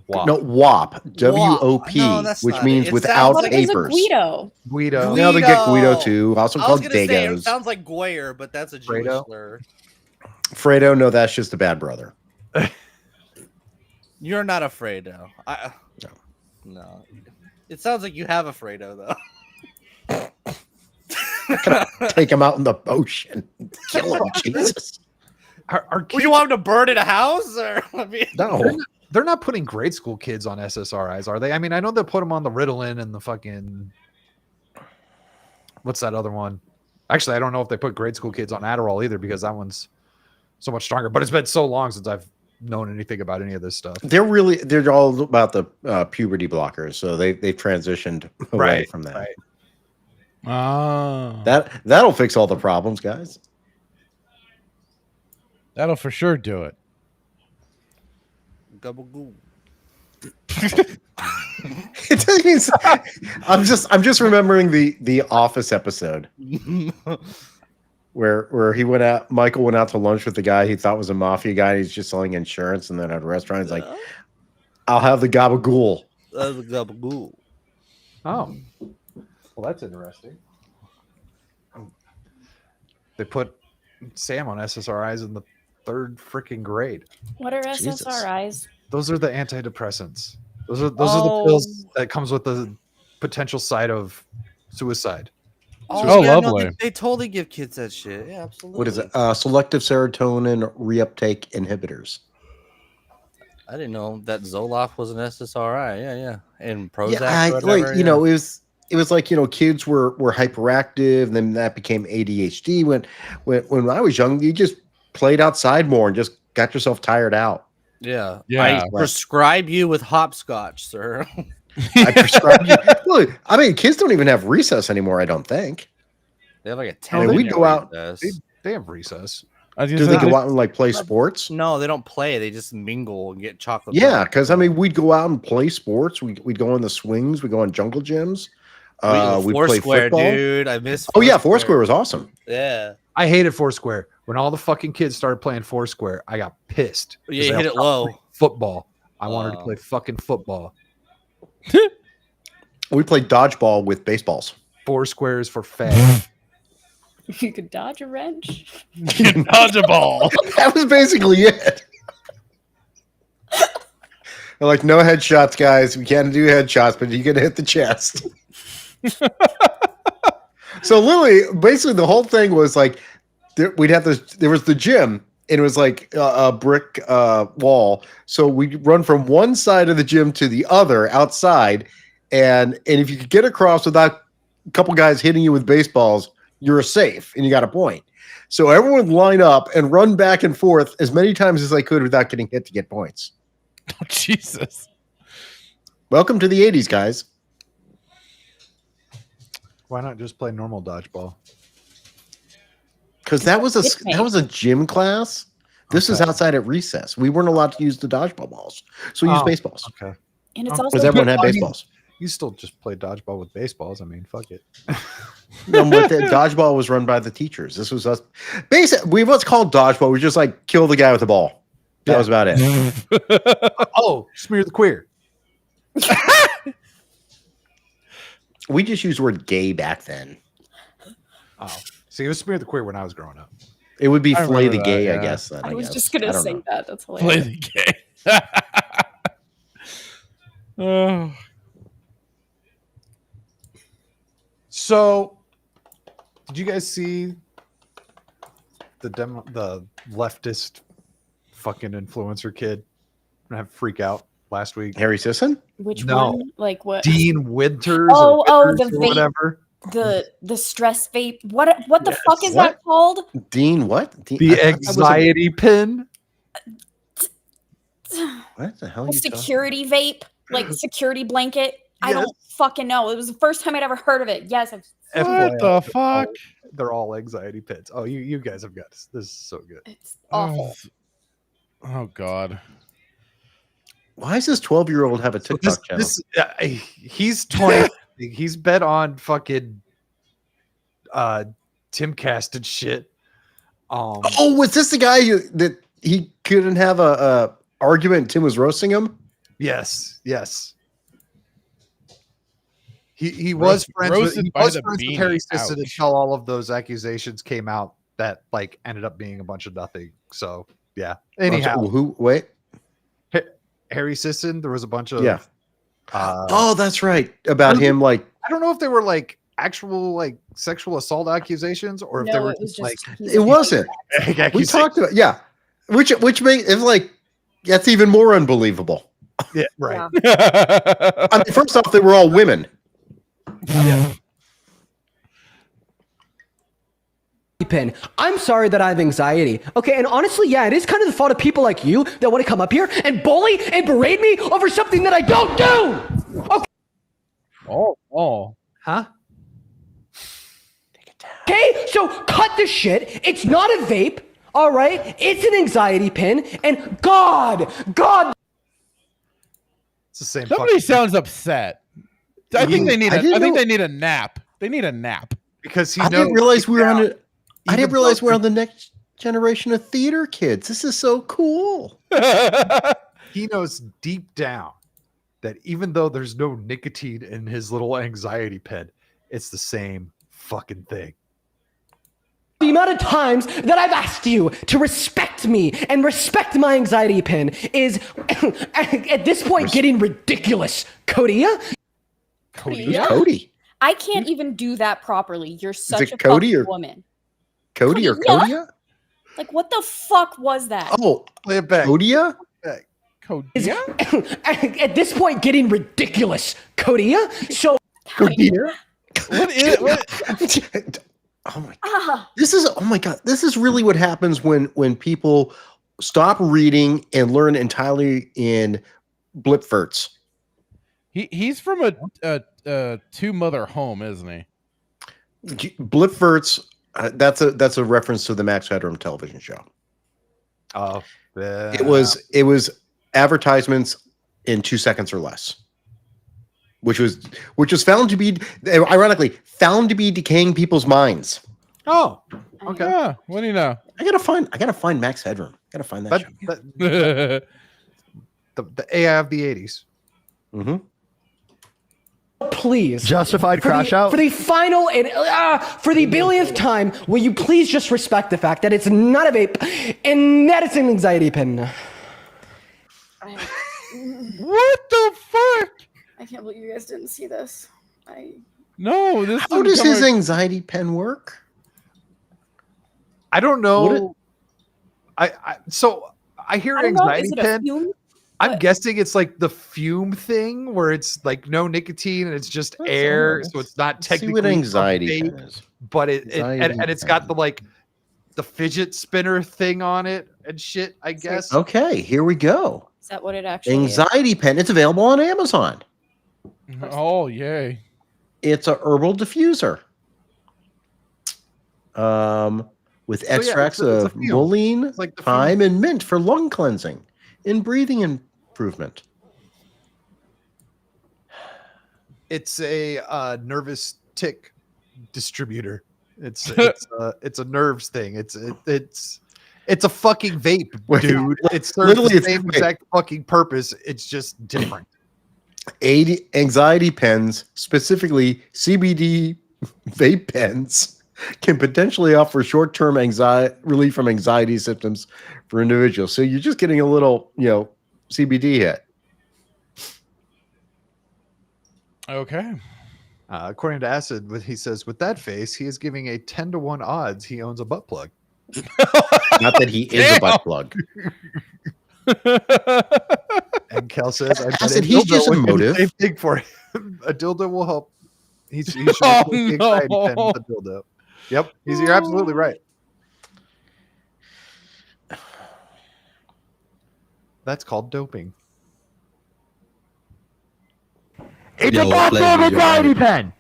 Speaker 4: Wow.
Speaker 5: No, WOP. W-O-P,
Speaker 3: No, that's
Speaker 5: which
Speaker 3: not
Speaker 5: means
Speaker 3: it. It
Speaker 5: without
Speaker 6: What is a
Speaker 5: papers.
Speaker 6: Guido?
Speaker 4: Guido.
Speaker 5: Now they get Guido
Speaker 3: Guido.
Speaker 5: too, also
Speaker 3: I was
Speaker 5: called
Speaker 3: gonna say it
Speaker 5: Dagos.
Speaker 3: sounds like Goyer, but that's a Jewish
Speaker 4: Fredo?
Speaker 3: slur.
Speaker 5: Fredo, no, that's just a bad brother.
Speaker 3: You're not a Fredo. No. It sounds like you have a Fredo though.
Speaker 5: Take him out in the ocean. Kill him, Jesus.
Speaker 4: Our
Speaker 3: Would
Speaker 4: kids,
Speaker 3: you want him to burn in a house, or I mean,
Speaker 5: No.
Speaker 4: they're not putting grade school kids on SSRIs, are they? I mean, I know they'll put them on the Ritalin and the fucking. What's that other one? Actually, I don't know if they put grade school kids on Adderall either because that one's so much stronger. But it's been so long since I've known anything about any of this stuff.
Speaker 5: They're all about the puberty blockers, so they've transitioned away
Speaker 4: Right,
Speaker 5: from that.
Speaker 4: right.
Speaker 2: Ah,
Speaker 5: That'll fix all the problems, guys.
Speaker 2: that'll for sure do it.
Speaker 3: Gabagool.
Speaker 5: It doesn't mean I'm just remembering the Office episode where he went out. Michael went out to lunch with the guy he thought was a mafia guy. He's just selling insurance, and then at a restaurant, he's like, "I'll have the gabagool."
Speaker 3: That's a gabagool.
Speaker 4: Oh, well, that's interesting. They put Sam on SSRIs in the 3rd freaking grade.
Speaker 6: What are
Speaker 5: Jesus.
Speaker 6: SSRIs?
Speaker 4: Those are the antidepressants. Those are the pills that comes with the potential side of suicide.
Speaker 2: Oh,
Speaker 3: yeah,
Speaker 2: lovely.
Speaker 3: No, they totally give kids that shit. Yeah, absolutely.
Speaker 5: What is it? Selective serotonin reuptake inhibitors.
Speaker 3: I didn't know that Zoloft was an SSRI. Yeah. And Prozac
Speaker 5: Yeah,
Speaker 3: or whatever.
Speaker 5: it was like, kids were hyperactive, and then that became ADHD. When I was young, you just played outside more and just got yourself tired out.
Speaker 3: Yeah.
Speaker 2: Yeah.
Speaker 3: I prescribe you with hopscotch, sir.
Speaker 5: I prescribe you. Look, I mean, kids don't even have recess anymore, I don't think.
Speaker 3: They have like a
Speaker 5: I
Speaker 3: 10
Speaker 5: mean, we'd go out.
Speaker 4: They have recess.
Speaker 5: Do they go out and like play sports?
Speaker 3: No, they don't play. They just mingle and get chocolate.
Speaker 5: Yeah, because I mean, we'd go out and play sports. We'd go on the swings. We'd go on jungle gyms. We'd play
Speaker 3: Foursquare,
Speaker 5: football.
Speaker 3: dude. I miss.
Speaker 5: Oh yeah, Foursquare was awesome.
Speaker 3: Yeah.
Speaker 4: I hated Foursquare. When all the fucking kids started playing Foursquare, I got pissed.
Speaker 3: Yeah, you hit it low.
Speaker 4: Football. I wanted to play fucking football.
Speaker 5: We played dodgeball with baseballs.
Speaker 4: Foursquare is for fat.
Speaker 6: You could dodge a wrench.
Speaker 2: Dodge a ball.
Speaker 5: That was basically it. They're like, no headshots, guys. We can't do headshots, but you can hit the chest. So literally, basically, the whole thing was like, there was the gym, and it was like a brick wall. So we'd run from one side of the gym to the other outside, and if you could get across without a couple guys hitting you with baseballs, you're safe and you got a point. So everyone would line up and run back and forth as many times as they could without getting hit to get points.
Speaker 2: Oh, Jesus.
Speaker 5: Welcome to the 80s, guys.
Speaker 4: Why not just play normal dodgeball?
Speaker 5: Because that was a gym class. This is outside at recess. We weren't allowed to use the dodgeball balls. So we used baseballs.
Speaker 4: Okay.
Speaker 6: And it's
Speaker 5: Because
Speaker 6: also
Speaker 5: everyone had baseballs.
Speaker 4: You still just play dodgeball with baseballs. I mean, fuck it.
Speaker 5: But the dodgeball was run by the teachers. This was us. Basically, what's called dodgeball. We just like kill the guy with the ball. That was about it.
Speaker 4: Oh, smear the queer.
Speaker 5: We just used the word gay back then.
Speaker 4: Oh, see, it was smear the queer when I was growing up.
Speaker 5: It would be
Speaker 2: I
Speaker 5: flay the
Speaker 2: remember
Speaker 5: gay,
Speaker 2: that,
Speaker 5: I
Speaker 2: yeah.
Speaker 5: guess.
Speaker 6: I was just gonna sing that. That's
Speaker 2: Play
Speaker 6: hilarious.
Speaker 2: the game. Oh.
Speaker 4: So, did you guys see the leftist fucking influencer kid have freak out last week?
Speaker 5: Harry Sisson?
Speaker 6: Which
Speaker 4: No.
Speaker 6: one? Like what?
Speaker 4: Dean Winters.
Speaker 6: Oh,
Speaker 4: or
Speaker 6: the
Speaker 4: Winters or
Speaker 6: vape.
Speaker 4: whatever.
Speaker 6: The stress vape. What the
Speaker 4: Yes.
Speaker 6: fuck is
Speaker 5: What?
Speaker 6: that called?
Speaker 5: Dean what? Dean,
Speaker 4: The
Speaker 5: I thought that was
Speaker 4: anxiety pin.
Speaker 5: what the hell are
Speaker 6: A
Speaker 5: you talking
Speaker 6: security vape, like security blanket. I
Speaker 4: Yes.
Speaker 6: don't fucking know. It was the first time I'd ever heard of it. Yes, I've
Speaker 2: What the fuck?
Speaker 4: They're all anxiety pits. Oh, you guys have got this. This is so good.
Speaker 6: it's awful.
Speaker 2: Oh, God.
Speaker 5: Why does this 12-year-old have a TikTok channel?
Speaker 4: He's 20. He's bet on fucking Timcast and shit.
Speaker 5: Oh, was this the guy that he couldn't have a argument and Tim was roasting him?
Speaker 4: Yes. He was friends with
Speaker 2: roasted by the
Speaker 4: Harry
Speaker 2: beanie.
Speaker 4: Sisson
Speaker 2: Ouch.
Speaker 4: until all of those accusations came out that like ended up being a bunch of nothing. So yeah. Anyhow,
Speaker 5: Who? Wait.
Speaker 4: Harry Sisson, there was a bunch of
Speaker 5: Yeah. Oh, that's right. About him, like,
Speaker 4: I don't know if they were like actual like sexual assault accusations or if they
Speaker 6: No,
Speaker 4: were
Speaker 6: it was
Speaker 4: just like
Speaker 6: just he's
Speaker 5: it
Speaker 6: a
Speaker 5: wasn't. We talked about, yeah. Which made it's like that's even more unbelievable.
Speaker 4: yeah, right.
Speaker 6: Yeah.
Speaker 5: I mean, first off, they were all women.
Speaker 8: Pin. I'm sorry that I have anxiety. Okay, and honestly, yeah, it is kind of the fault of people like you that want to come up here and bully and berate me over something that I don't do. Okay,
Speaker 2: Oh.
Speaker 4: Huh?
Speaker 8: so cut the shit. It's not a vape, all right? It's an anxiety pin, and God,
Speaker 4: It's the same
Speaker 2: Somebody
Speaker 4: fucking
Speaker 2: sounds upset. I think they need
Speaker 5: I didn't know-
Speaker 2: they need a nap. They need a nap.
Speaker 4: because he
Speaker 5: I
Speaker 4: knows
Speaker 5: didn't realize we were on it. I
Speaker 4: even
Speaker 5: didn't realize
Speaker 4: though-
Speaker 5: we're on the next generation of theater kids. This is so cool.
Speaker 4: he knows deep down that even though there's no nicotine in his little anxiety pen, it's the same fucking thing.
Speaker 8: the amount of times that I've asked you to respect me and respect my anxiety pin is, at this point, getting ridiculous. Kodia?
Speaker 6: Yeah.
Speaker 5: Cody.
Speaker 6: I can't even do that properly. You're such
Speaker 5: it
Speaker 6: a
Speaker 5: Cody
Speaker 6: fucking
Speaker 5: or-
Speaker 6: woman.
Speaker 5: Cody or
Speaker 6: Kodia?
Speaker 5: Kodia?
Speaker 6: Like, what the fuck was that?
Speaker 5: Oh,
Speaker 4: Play it back.
Speaker 5: Kodia?
Speaker 8: is
Speaker 2: Kodia?
Speaker 8: at this point getting ridiculous, Kodia. So
Speaker 2: What is what?
Speaker 5: Oh my god. This is This is really what happens when people stop reading and learn entirely in blipferts.
Speaker 2: He's from a two mother home, isn't he?
Speaker 5: Blipferts, that's a reference to the Max Headroom television show.
Speaker 4: Oh,
Speaker 5: It was advertisements in 2 seconds or less. Which was found to be, ironically, decaying people's minds.
Speaker 4: Oh, okay.
Speaker 2: Yeah, what do you know?
Speaker 5: I gotta find Max Headroom. Gotta find that show.
Speaker 4: The AI of the 80s.
Speaker 5: Mm-hmm.
Speaker 8: please,
Speaker 9: Justified crash out?
Speaker 8: for the final and for the billionth time, will you please just respect the fact that it's not a vape and that it's an anxiety pin?
Speaker 2: What the fuck?
Speaker 6: I can't believe you guys didn't see this.
Speaker 2: No, this
Speaker 5: How does his anxiety pen work?
Speaker 4: I don't know. I hear
Speaker 6: I don't know,
Speaker 4: anxiety
Speaker 6: is it a
Speaker 4: pen.
Speaker 6: fume?
Speaker 4: I'm
Speaker 6: What?
Speaker 4: guessing it's like the fume thing where it's like no nicotine and it's just air, so it's not
Speaker 5: See
Speaker 4: technically
Speaker 5: what anxiety
Speaker 4: vape,
Speaker 5: pen is.
Speaker 4: but
Speaker 5: Anxiety
Speaker 4: and it's got the fidget spinner thing on it and shit, I guess.
Speaker 5: Okay, here we go.
Speaker 6: Is that what it actually is?
Speaker 5: Anxiety pen. It's available on Amazon.
Speaker 2: Oh, yay.
Speaker 5: It's a herbal diffuser. With
Speaker 4: So, yeah,
Speaker 5: extracts
Speaker 4: it's a
Speaker 5: of
Speaker 4: fume.
Speaker 5: mullein,
Speaker 4: It's like the
Speaker 5: thyme, and mint for lung cleansing and breathing improvement.
Speaker 4: It's a nervous tick distributor. It's a nerves thing. It's a fucking vape,
Speaker 5: Wait,
Speaker 4: dude. It serves
Speaker 5: literally,
Speaker 4: the
Speaker 5: it's
Speaker 4: same
Speaker 5: wait.
Speaker 4: exact fucking purpose. It's just different.
Speaker 5: Anxiety pens, specifically CBD vape pens, can potentially offer short-term relief from anxiety symptoms for individuals. So you're just getting a little, CBD hit.
Speaker 2: Okay.
Speaker 4: According to Acid, he says, with that face, he is giving a 10-1 odds he owns a butt plug.
Speaker 5: Not that he is a butt plug.
Speaker 4: And Kel says, I bet
Speaker 5: Acid,
Speaker 4: a
Speaker 5: he's
Speaker 4: dildo
Speaker 5: just
Speaker 4: would do the
Speaker 5: emotive.
Speaker 4: same thing for him. A dildo will help. He should
Speaker 2: Oh,
Speaker 4: take the anxiety pen
Speaker 2: no.
Speaker 4: with a dildo. Yep, you're absolutely right. That's called doping.
Speaker 9: It's
Speaker 10: Yo,
Speaker 9: a
Speaker 10: what flavor
Speaker 9: goddamn
Speaker 10: is your
Speaker 9: anxiety
Speaker 10: vape?
Speaker 9: pen.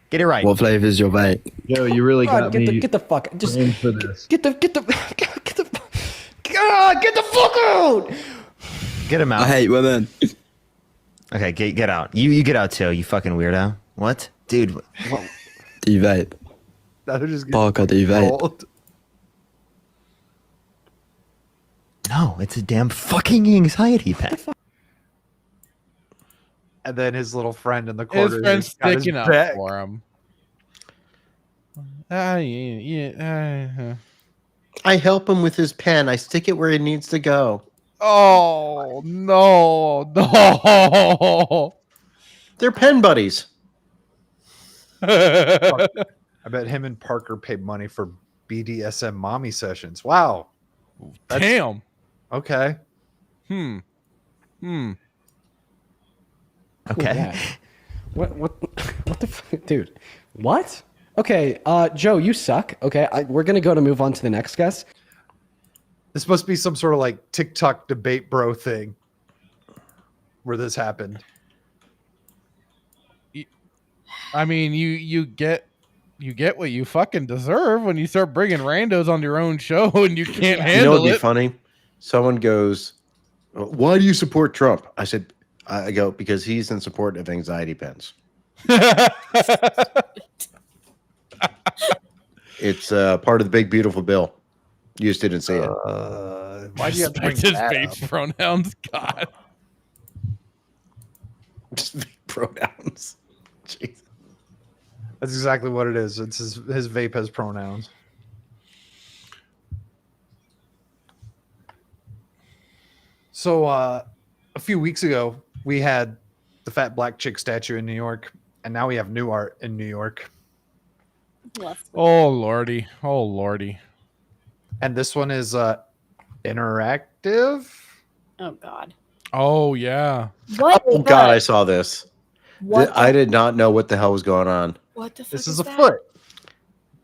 Speaker 9: Get it right.
Speaker 10: What flavor is your vape?
Speaker 11: Yo, you really
Speaker 8: God,
Speaker 11: got me
Speaker 8: get the fuck, just
Speaker 11: in for this.
Speaker 8: get the fuck out.
Speaker 9: Get him
Speaker 10: I
Speaker 9: out.
Speaker 10: hate women.
Speaker 9: Okay, get out. You get out too, you fucking weirdo. What? Dude, what?
Speaker 10: Do you vape?
Speaker 4: Now they're just
Speaker 10: Parker, do you vape?
Speaker 4: old.
Speaker 9: No, it's a damn fucking anxiety pen.
Speaker 4: And then his little friend in the corner.
Speaker 2: His friend's
Speaker 4: has got his
Speaker 2: sticking up
Speaker 4: back.
Speaker 2: for him.
Speaker 5: I help him with his pen. I stick it where it needs to go.
Speaker 2: Oh, no.
Speaker 5: They're pen buddies.
Speaker 4: I bet him and Parker paid money for BDSM mommy sessions. Wow. That's-
Speaker 2: Damn.
Speaker 4: Okay.
Speaker 9: Okay.
Speaker 8: Yeah. What the fuck, dude? What? Okay, Joe, you suck. Okay, we're gonna move on to the next guest.
Speaker 4: This must be some sort of like TikTok debate bro thing where this happened.
Speaker 2: I mean, you get what you fucking deserve when you start bringing randos on your own show and you can't
Speaker 5: You know
Speaker 2: handle
Speaker 5: what'd be
Speaker 2: it.
Speaker 5: funny? Someone goes, "Why do you support Trump?" I said, "I go because he's in support of anxiety pens. It's part of the big beautiful bill. You just didn't say it.
Speaker 4: Why do you have to bring
Speaker 2: Respect his
Speaker 4: that up?
Speaker 2: vape pronouns. God.
Speaker 5: Just pronouns. Jeez.
Speaker 4: That's exactly what it is. It's his vape has pronouns. So a few weeks ago, we had the fat black chick statue in New York, and now we have new art in New York.
Speaker 2: Oh lordy. Oh lordy.
Speaker 4: And this one is interactive.
Speaker 6: Oh God.
Speaker 2: Oh yeah.
Speaker 6: What?
Speaker 5: Oh God, I saw this.
Speaker 6: What?
Speaker 5: I did not know what the hell was going on.
Speaker 6: What the fuck
Speaker 4: This
Speaker 6: is
Speaker 4: is a
Speaker 6: that?
Speaker 4: foot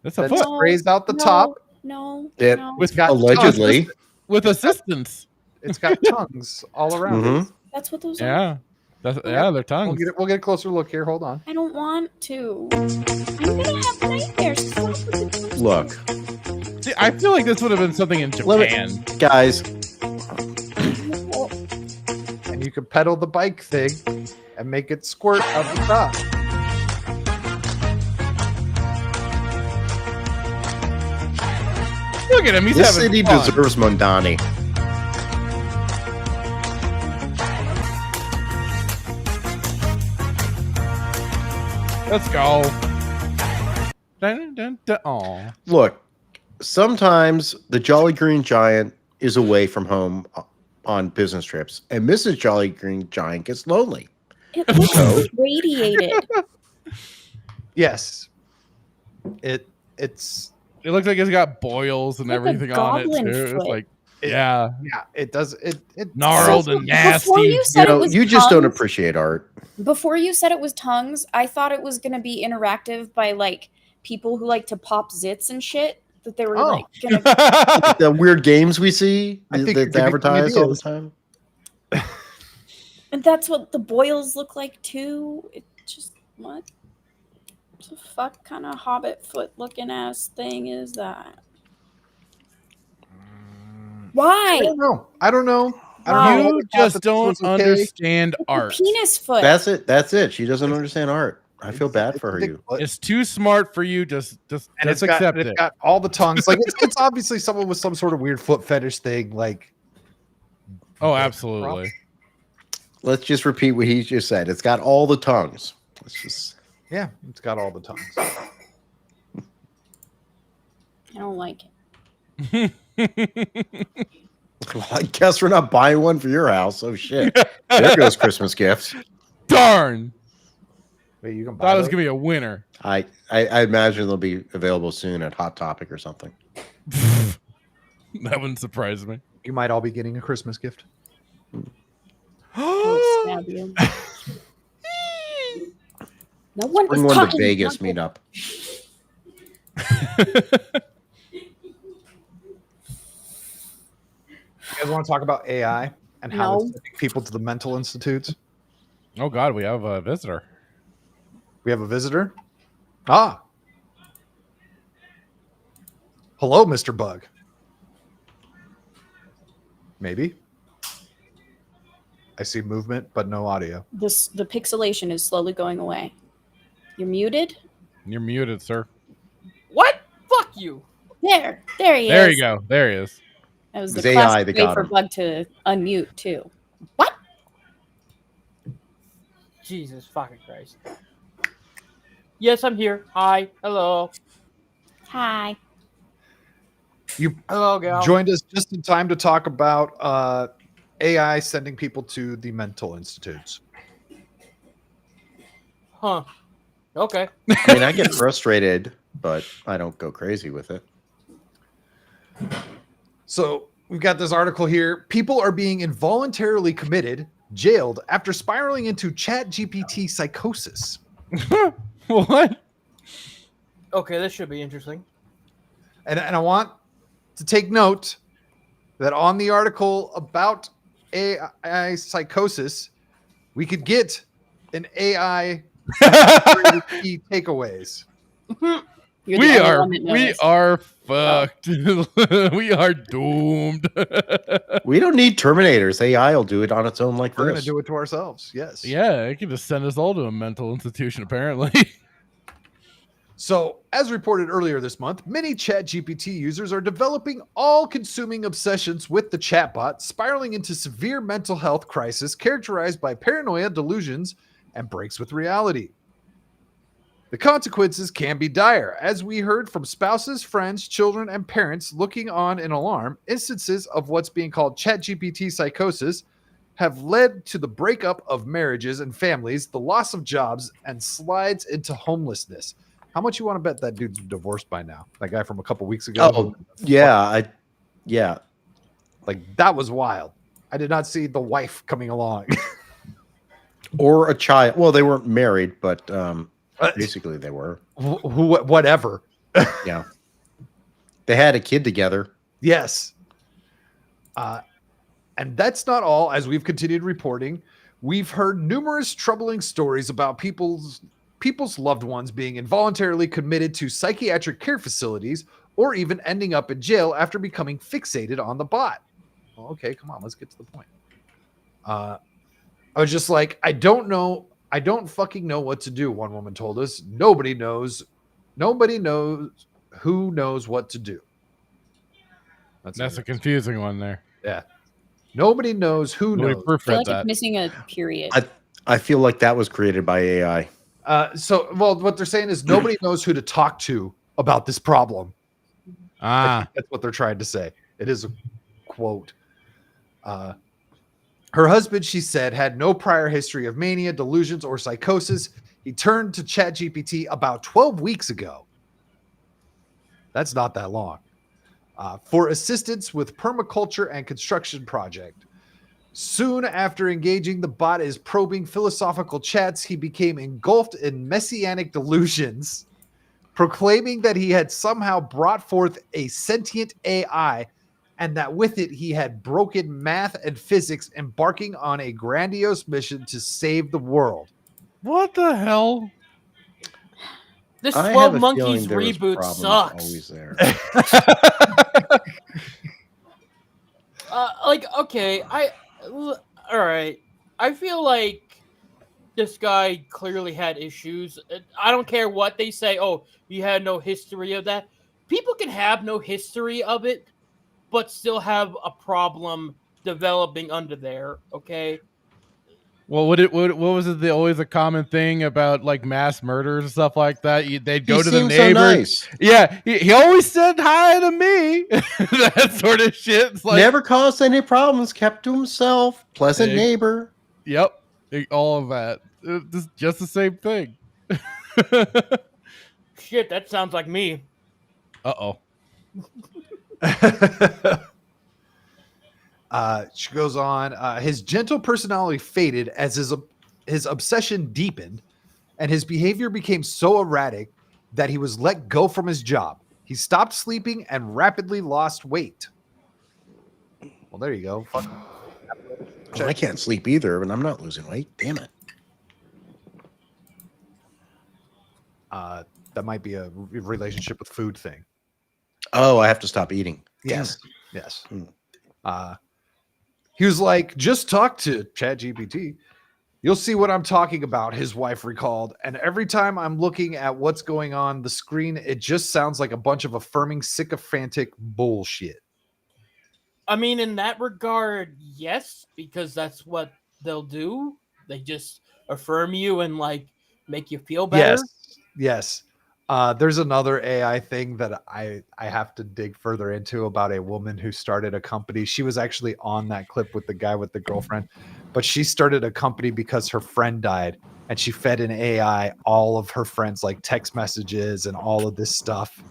Speaker 2: That's a
Speaker 4: that
Speaker 2: foot
Speaker 4: sprays out the
Speaker 6: No,
Speaker 4: top.
Speaker 6: No.
Speaker 5: It
Speaker 6: no.
Speaker 4: It's got
Speaker 5: allegedly.
Speaker 4: tongues.
Speaker 2: with assistance.
Speaker 4: It's got tongues all around it.
Speaker 5: Mhm.
Speaker 6: That's what those are.
Speaker 2: Yeah. They're
Speaker 4: We'll
Speaker 2: tongues.
Speaker 4: we'll get a closer look here. Hold on.
Speaker 6: I don't want to. I'm gonna have nightmares. Stop with the tongues.
Speaker 5: Look,
Speaker 2: See, I feel like this would have been something in
Speaker 5: Let me-
Speaker 2: Japan.
Speaker 5: guys.
Speaker 4: And you can pedal the bike thing and make it squirt out the top.
Speaker 2: Look at him. He's
Speaker 5: This
Speaker 2: having
Speaker 5: city
Speaker 2: fun.
Speaker 5: deserves Mondani.
Speaker 2: Let's go. Dun, dun, dun. Aw.
Speaker 5: Look, sometimes the Jolly Green Giant is away from home on business trips, and Mrs. Jolly Green Giant gets lonely.
Speaker 6: It looks radiated.
Speaker 4: Yes. It's
Speaker 2: It looks like it's got boils and
Speaker 6: Like a
Speaker 2: everything on it
Speaker 6: goblin
Speaker 2: too. It's
Speaker 6: foot.
Speaker 2: like,
Speaker 4: It-
Speaker 2: yeah,
Speaker 4: yeah, it does it
Speaker 2: gnarled
Speaker 6: So
Speaker 2: and
Speaker 6: before
Speaker 2: nasty.
Speaker 6: you said
Speaker 5: You know,
Speaker 6: it was
Speaker 5: you just don't
Speaker 6: tongues-
Speaker 5: appreciate art.
Speaker 6: Before you said it was tongues, I thought it was gonna be interactive by like people who like to pop zits and shit. That they were
Speaker 4: Oh.
Speaker 6: like gonna.
Speaker 5: The weird games we see
Speaker 4: I think
Speaker 5: that
Speaker 4: you're giving me
Speaker 5: advertise all the
Speaker 4: ideas.
Speaker 5: time.
Speaker 6: And that's what the boils look like too. It just what the fuck kind of hobbit foot looking ass thing is that?
Speaker 4: I
Speaker 6: Why?
Speaker 4: don't know. I don't know. I
Speaker 6: Wow.
Speaker 4: don't know.
Speaker 2: You just don't understand
Speaker 6: It's a
Speaker 2: art.
Speaker 6: penis foot.
Speaker 5: That's it. That's it. She doesn't understand art. I feel bad for her. You.
Speaker 2: It's too smart for you. Just
Speaker 4: And it's
Speaker 2: accept
Speaker 4: got,
Speaker 2: it.
Speaker 4: it's got all the tongues. Like it's obviously someone with some sort of weird foot fetish thing. Like
Speaker 2: Oh, absolutely.
Speaker 5: Let's just repeat what he just said. It's got all the tongues. Let's just.
Speaker 4: yeah, it's got all the tongues.
Speaker 6: I don't like it.
Speaker 5: Well, I guess we're not buying one for your house. Oh shit! There goes Christmas gifts.
Speaker 2: Darn.
Speaker 4: Wait, you can buy
Speaker 2: Thought it was
Speaker 4: those?
Speaker 2: gonna be a winner.
Speaker 5: I imagine they'll be available soon at Hot Topic or something.
Speaker 2: That wouldn't surprise me.
Speaker 4: You might all be getting a Christmas gift.
Speaker 6: I'll stab you. No one
Speaker 5: Bring
Speaker 6: is
Speaker 5: one to
Speaker 6: talking.
Speaker 5: Vegas meetup.
Speaker 4: You guys want to talk about AI and how
Speaker 6: No.
Speaker 4: it's sending people to the mental institutes?
Speaker 2: Oh God, we have a visitor.
Speaker 4: We have a visitor. Ah. Hello, Mr. Bug. Maybe. I see movement, but no audio.
Speaker 6: The pixelation is slowly going away. You're muted.
Speaker 2: You're muted, sir.
Speaker 11: What? Fuck you.
Speaker 6: There he is.
Speaker 2: There you go. There he is.
Speaker 6: That was
Speaker 5: It's
Speaker 6: the
Speaker 5: AI
Speaker 6: classic
Speaker 5: that
Speaker 6: way
Speaker 5: got
Speaker 6: for
Speaker 5: him.
Speaker 6: Bug to unmute too. What?
Speaker 11: Jesus fucking Christ. Yes, I'm here. Hi. Hello.
Speaker 6: Hi.
Speaker 4: You
Speaker 11: Hello, gal.
Speaker 4: joined us just in time to talk about AI sending people to the mental institutes.
Speaker 11: Huh. Okay.
Speaker 5: I mean, I get frustrated, but I don't go crazy with it.
Speaker 4: So we've got this article here. People are being involuntarily committed, jailed after spiraling into ChatGPT psychosis.
Speaker 2: What?
Speaker 11: Okay, this should be interesting.
Speaker 4: And I want to take note that on the article about AI psychosis, we could get an AI key takeaways.
Speaker 6: You're the
Speaker 2: We
Speaker 6: only
Speaker 2: are
Speaker 6: one that
Speaker 2: we
Speaker 6: knows.
Speaker 2: are fucked. We are doomed.
Speaker 5: We don't need Terminators. AI will do it on its own like
Speaker 4: We're going to
Speaker 5: this.
Speaker 4: do it to ourselves. Yes.
Speaker 2: Yeah, it can just send us all to a mental institution, apparently.
Speaker 4: So, as reported earlier this month, many ChatGPT users are developing all-consuming obsessions with the chatbot, spiraling into severe mental health crisis characterized by paranoia, delusions, and breaks with reality. The consequences can be dire. As we heard from spouses, friends, children, and parents looking on in alarm, instances of what's being called ChatGPT psychosis have led to the breakup of marriages and families, the loss of jobs, and slides into homelessness. How much you want to bet that dude's divorced by now? That guy from a couple weeks ago.
Speaker 5: Oh, yeah. Yeah.
Speaker 4: Like, that was wild. I did not see the wife coming along.
Speaker 5: Or a child. Well, they weren't married, but basically they were.
Speaker 4: Whatever.
Speaker 5: Yeah. They had a kid together.
Speaker 4: Yes. And that's not all. As we've continued reporting, we've heard numerous troubling stories about people's loved ones being involuntarily committed to psychiatric care facilities or even ending up in jail after becoming fixated on the bot. Well, okay, come on, let's get to the point. I was just like, I don't fucking know what to do, one woman told us. Nobody knows who knows what to do.
Speaker 2: That's a confusing one there.
Speaker 4: Yeah. Nobody knows who
Speaker 2: Nobody
Speaker 4: knows.
Speaker 6: I feel
Speaker 2: proofread
Speaker 6: like
Speaker 2: that.
Speaker 6: it's missing a period.
Speaker 5: I feel like that was created by AI.
Speaker 4: What they're saying is nobody knows who to talk to about this problem. I think that's what they're trying to say. It is a quote. Her husband, she said, had no prior history of mania, delusions, or psychosis. He turned to ChatGPT about 12 weeks ago. That's not that long. For assistance with permaculture and construction project. Soon after engaging the bot as probing philosophical chats, he became engulfed in messianic delusions, proclaiming that he had somehow brought forth a sentient AI and that with it he had broken math and physics, embarking on a grandiose mission to save the world.
Speaker 2: What the hell?
Speaker 11: This
Speaker 5: I
Speaker 11: 12
Speaker 5: have a
Speaker 11: Monkeys
Speaker 5: feeling there was
Speaker 11: reboot
Speaker 5: problems
Speaker 11: sucks.
Speaker 5: always there.
Speaker 11: Okay, all right. I feel like this guy clearly had issues. I don't care what they say. Oh, you had no history of that. People can have no history of it, but still have a problem developing under there. Okay.
Speaker 2: Well, what was it? Always a common thing about like mass murders and stuff like that. They'd go to the
Speaker 5: seems so
Speaker 2: neighbors.
Speaker 5: nice.
Speaker 2: Yeah, he always said hi to me. That sort of shit. It's like,
Speaker 5: Never caused any problems, kept to himself, pleasant neighbor.
Speaker 2: Yep, all of that. Just the same thing.
Speaker 11: Shit, that sounds like me.
Speaker 2: Uh-oh.
Speaker 4: She goes on. His gentle personality faded as his obsession deepened, and his behavior became so erratic that he was let go from his job. He stopped sleeping and rapidly lost weight. Well, there you go. Fuck.
Speaker 5: Well, I can't sleep either, but I'm not losing weight. Damn it.
Speaker 4: That might be a relationship with food thing.
Speaker 5: Oh, I have to stop eating.
Speaker 4: Yes. Yes. He was like, just talk to ChatGPT. You'll see what I'm talking about, his wife recalled. And every time I'm looking at what's going on the screen, it just sounds like a bunch of affirming sycophantic bullshit.
Speaker 11: I mean, in that regard, yes, because that's what they'll do. They just affirm you and like make you feel better.
Speaker 4: Yes. There's another AI thing that I have to dig further into about a woman who started a company. She was actually on that clip with the guy with the girlfriend, but she started a company because her friend died, and she fed an AI all of her friends' like text messages and all of this stuff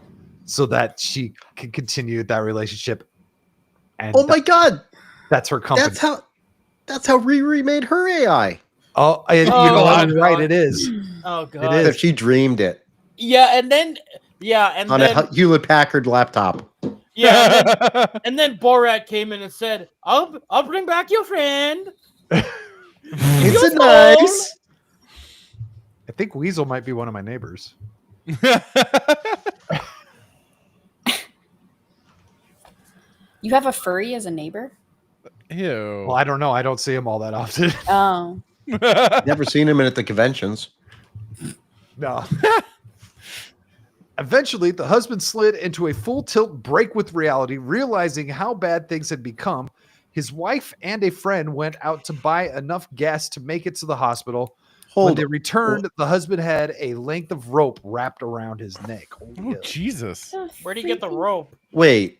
Speaker 4: so that she can continue that relationship. And
Speaker 5: oh my God,
Speaker 4: that's her company.
Speaker 5: That's how Riri made her AI.
Speaker 4: Oh, you know what? Right, it is.
Speaker 11: Oh God,
Speaker 4: it is.
Speaker 5: If she dreamed it.
Speaker 11: And then
Speaker 5: on a Hewlett Packard laptop.
Speaker 11: And then Borat came in and said, "I'll bring back your friend."
Speaker 5: It's nice.
Speaker 4: I think Weasel might be one of my neighbors.
Speaker 6: You have a furry as a neighbor?
Speaker 2: Ew.
Speaker 4: Well, I don't know. I don't see him all that often.
Speaker 6: Oh.
Speaker 5: Never seen him at the conventions.
Speaker 4: No. Eventually, the husband slid into a full tilt break with reality, realizing how bad things had become. His wife and a friend went out to buy enough gas to make it to the hospital. When they returned, the husband had a length of rope wrapped around his neck.
Speaker 2: Oh, Jesus.
Speaker 11: Where'd he get the rope?
Speaker 5: Wait.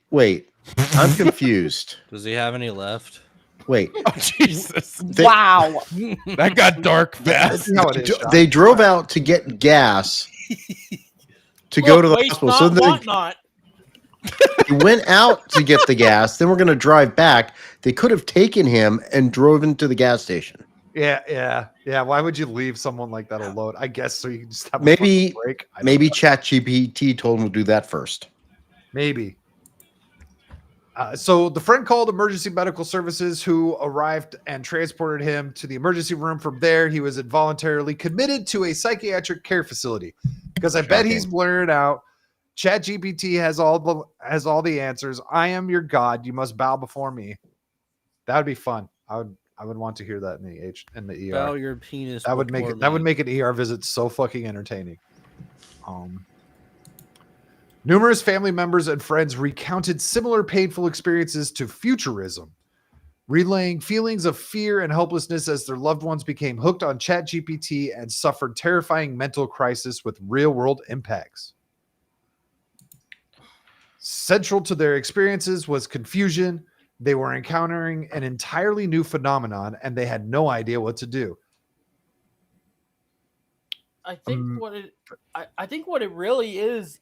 Speaker 5: I'm confused.
Speaker 3: Does he have any left?
Speaker 5: Wait.
Speaker 2: Oh, Jesus.
Speaker 6: Wow.
Speaker 2: That got dark fast.
Speaker 5: They drove out to get gas to go to the hospital. So
Speaker 11: not.
Speaker 5: He went out to get the gas. Then we're going to drive back. They could have taken him and drove him to the gas station.
Speaker 4: Yeah. Why would you leave someone like that alone? I guess so you can just have a
Speaker 5: Maybe
Speaker 4: fucking break. I don't
Speaker 5: maybe
Speaker 4: know.
Speaker 5: ChatGPT told him to do that first.
Speaker 4: Maybe. So the friend called emergency medical services, who arrived and transported him to the emergency room. From there, he was involuntarily committed to a psychiatric care facility because I bet he's
Speaker 5: Shocking.
Speaker 4: blurring out. ChatGPT has all the answers. I am your god. You must bow before me. That would be fun. I would want to hear that in the ER.
Speaker 3: Bow your penis.
Speaker 4: That would make
Speaker 3: before
Speaker 4: it. That would
Speaker 3: me.
Speaker 4: make an ER visit so fucking entertaining. Numerous family members and friends recounted similar painful experiences to Futurism, relaying feelings of fear and helplessness as their loved ones became hooked on ChatGPT and suffered terrifying mental crisis with real-world impacts. Central to their experiences was confusion. They were encountering an entirely new phenomenon, and they had no idea what to do.
Speaker 11: I think I think what it really is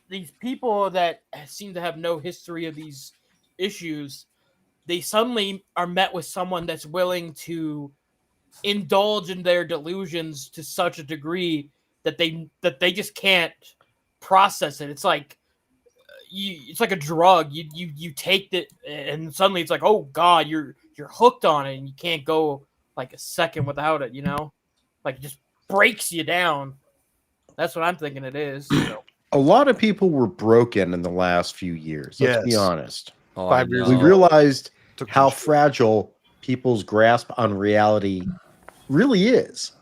Speaker 11: these people that seem to have no history of these issues, they suddenly are met with someone that's willing to indulge in their delusions to such a degree that they just can't process it. It's like it's like a drug. You take it and suddenly it's like, oh God, you're hooked on it and you can't go like a second without it, you know? Like it just breaks you down. That's what I'm thinking it is.
Speaker 5: A lot of people were broken in the last few years. Let's be
Speaker 4: Yes.
Speaker 5: honest.
Speaker 4: 5 years
Speaker 5: We
Speaker 4: ago.
Speaker 5: realized
Speaker 4: Took
Speaker 5: how
Speaker 4: some shit.
Speaker 5: fragile people's grasp on reality really is.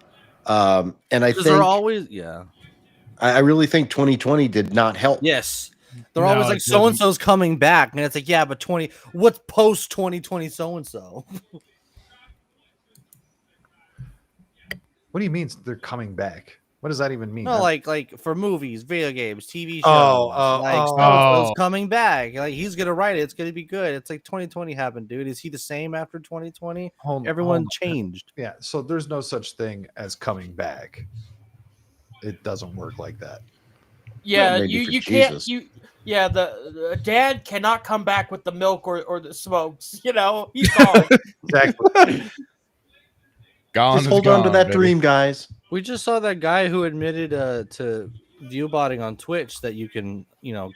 Speaker 5: And I
Speaker 3: Because
Speaker 5: think
Speaker 3: they're always
Speaker 5: I really think 2020 did not help.
Speaker 3: yes. They're
Speaker 2: No,
Speaker 3: always
Speaker 2: it
Speaker 3: like so and so's coming back, and it's like yeah, but what's post 2020 so and so?
Speaker 4: What do you mean they're coming back? What does that even mean?
Speaker 3: No, like for movies, video games, TV shows.
Speaker 4: Oh.
Speaker 3: So-and-so's coming back. Like he's gonna write it. It's gonna be good. It's like 2020 happened, dude. Is he the same after 2020? Everyone changed.
Speaker 4: Yeah, so there's no such thing as coming back. It doesn't work like that.
Speaker 11: Yeah,
Speaker 5: Maybe
Speaker 11: you
Speaker 5: for
Speaker 11: can't
Speaker 5: Jesus.
Speaker 11: the dad cannot come back with the milk or the smokes, you know. He's gone.
Speaker 4: Exactly.
Speaker 2: Gone.
Speaker 5: Just
Speaker 2: is
Speaker 5: hold on to
Speaker 2: gone,
Speaker 5: that
Speaker 2: baby.
Speaker 5: dream, guys.
Speaker 3: We just saw that guy who admitted to viewbotting on Twitch that you can,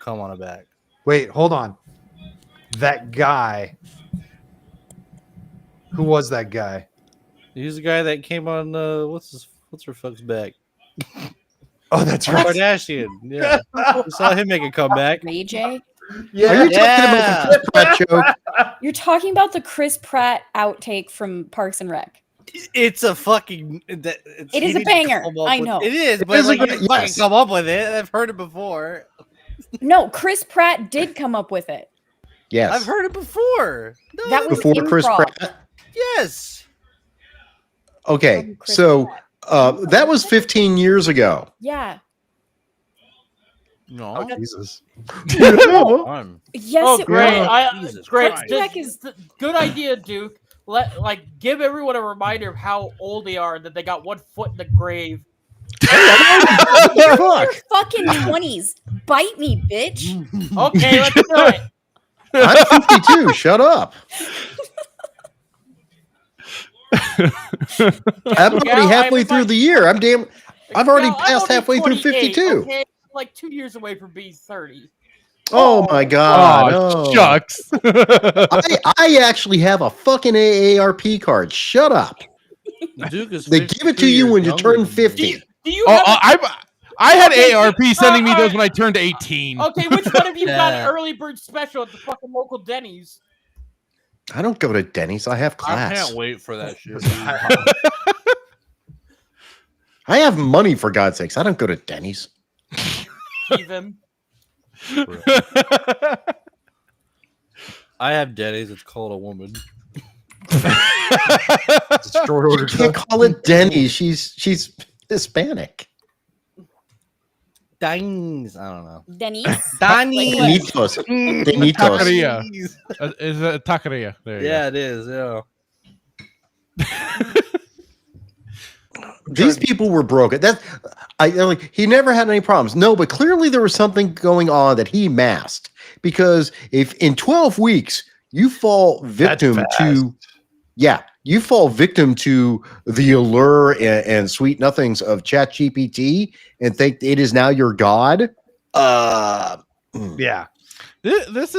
Speaker 3: come on a back.
Speaker 4: Wait, hold on. That guy. Who was that guy?
Speaker 3: He's the guy that came on what's her fuck's back?
Speaker 4: Oh, that's right.
Speaker 3: Kardashian. Yeah. We saw him make a comeback.
Speaker 6: Ray J?
Speaker 4: Yeah.
Speaker 5: Are you talking about the Chris Pratt joke?
Speaker 6: You're talking about the Chris Pratt outtake from Parks and Rec.
Speaker 3: It's a fucking.
Speaker 6: It is a banger. I know.
Speaker 3: It is,
Speaker 5: It
Speaker 3: but
Speaker 5: is a
Speaker 3: like you
Speaker 5: great-
Speaker 3: didn't fucking
Speaker 5: yes.
Speaker 3: come up with it. I've heard it before.
Speaker 6: No, Chris Pratt did come up with it.
Speaker 5: Yes.
Speaker 3: I've heard it before. No,
Speaker 6: That was
Speaker 5: Before Chris
Speaker 6: improv.
Speaker 5: Pratt.
Speaker 3: yes.
Speaker 5: Okay,
Speaker 6: From Chris
Speaker 5: so
Speaker 6: Pratt.
Speaker 5: that was 15 years ago.
Speaker 6: Yeah.
Speaker 3: No.
Speaker 4: Oh, Jesus.
Speaker 3: Fun.
Speaker 6: Yes,
Speaker 11: Oh,
Speaker 6: it
Speaker 11: great!
Speaker 6: was.
Speaker 3: Jesus
Speaker 11: Great.
Speaker 3: Christ.
Speaker 6: Jack is-
Speaker 11: Good idea, Duke. Give everyone a reminder of how old they are. That they got 1 foot in the grave.
Speaker 6: Your
Speaker 5: Fuck.
Speaker 6: fucking 20s. Bite me, bitch.
Speaker 11: Okay, let's do it.
Speaker 5: I'm 52. Shut up. I'm already
Speaker 11: Gal,
Speaker 5: halfway
Speaker 11: I'm
Speaker 5: through
Speaker 11: like-
Speaker 5: the year. I've already
Speaker 11: Now, I'm
Speaker 5: passed
Speaker 11: only
Speaker 5: halfway through
Speaker 11: 28,
Speaker 5: 52.
Speaker 11: Okay? I'm like 2 years away from being 30.
Speaker 5: Oh my god.
Speaker 2: Oh,
Speaker 5: no.
Speaker 2: shucks.
Speaker 5: I actually have a fucking AARP card. Shut up.
Speaker 3: Duke is
Speaker 5: They give it to you when you turn 50.
Speaker 11: Do you
Speaker 2: Oh,
Speaker 11: have
Speaker 2: I had
Speaker 11: Okay,
Speaker 2: ARP sending me those
Speaker 11: alright.
Speaker 2: when I turned 18.
Speaker 11: Okay, which one of you got an
Speaker 3: Yeah.
Speaker 11: early bird special at the fucking local Denny's?
Speaker 5: I don't go to Denny's. I have
Speaker 3: I
Speaker 5: class.
Speaker 3: can't wait for that shit.
Speaker 5: I have money, for God's sakes. I don't go to Denny's.
Speaker 11: Even.
Speaker 3: I have Denny's. It's called a woman.
Speaker 4: It's a short order.
Speaker 5: You can't call it Denny's. She's Hispanic.
Speaker 3: Denny's. I don't know.
Speaker 6: Denise?
Speaker 3: Denny's.
Speaker 5: Denitos. Denitos.
Speaker 2: Taqueria. Is a taqueria. There you
Speaker 3: Yeah, it is. Yeah.
Speaker 5: These people were broken. Like he never had any problems. No, but clearly there was something going on that he masked. Because if in 12 weeks you fall victim to, you fall victim to the allure and sweet nothings of ChatGPT and think it is now your god.
Speaker 4: Yeah.
Speaker 2: This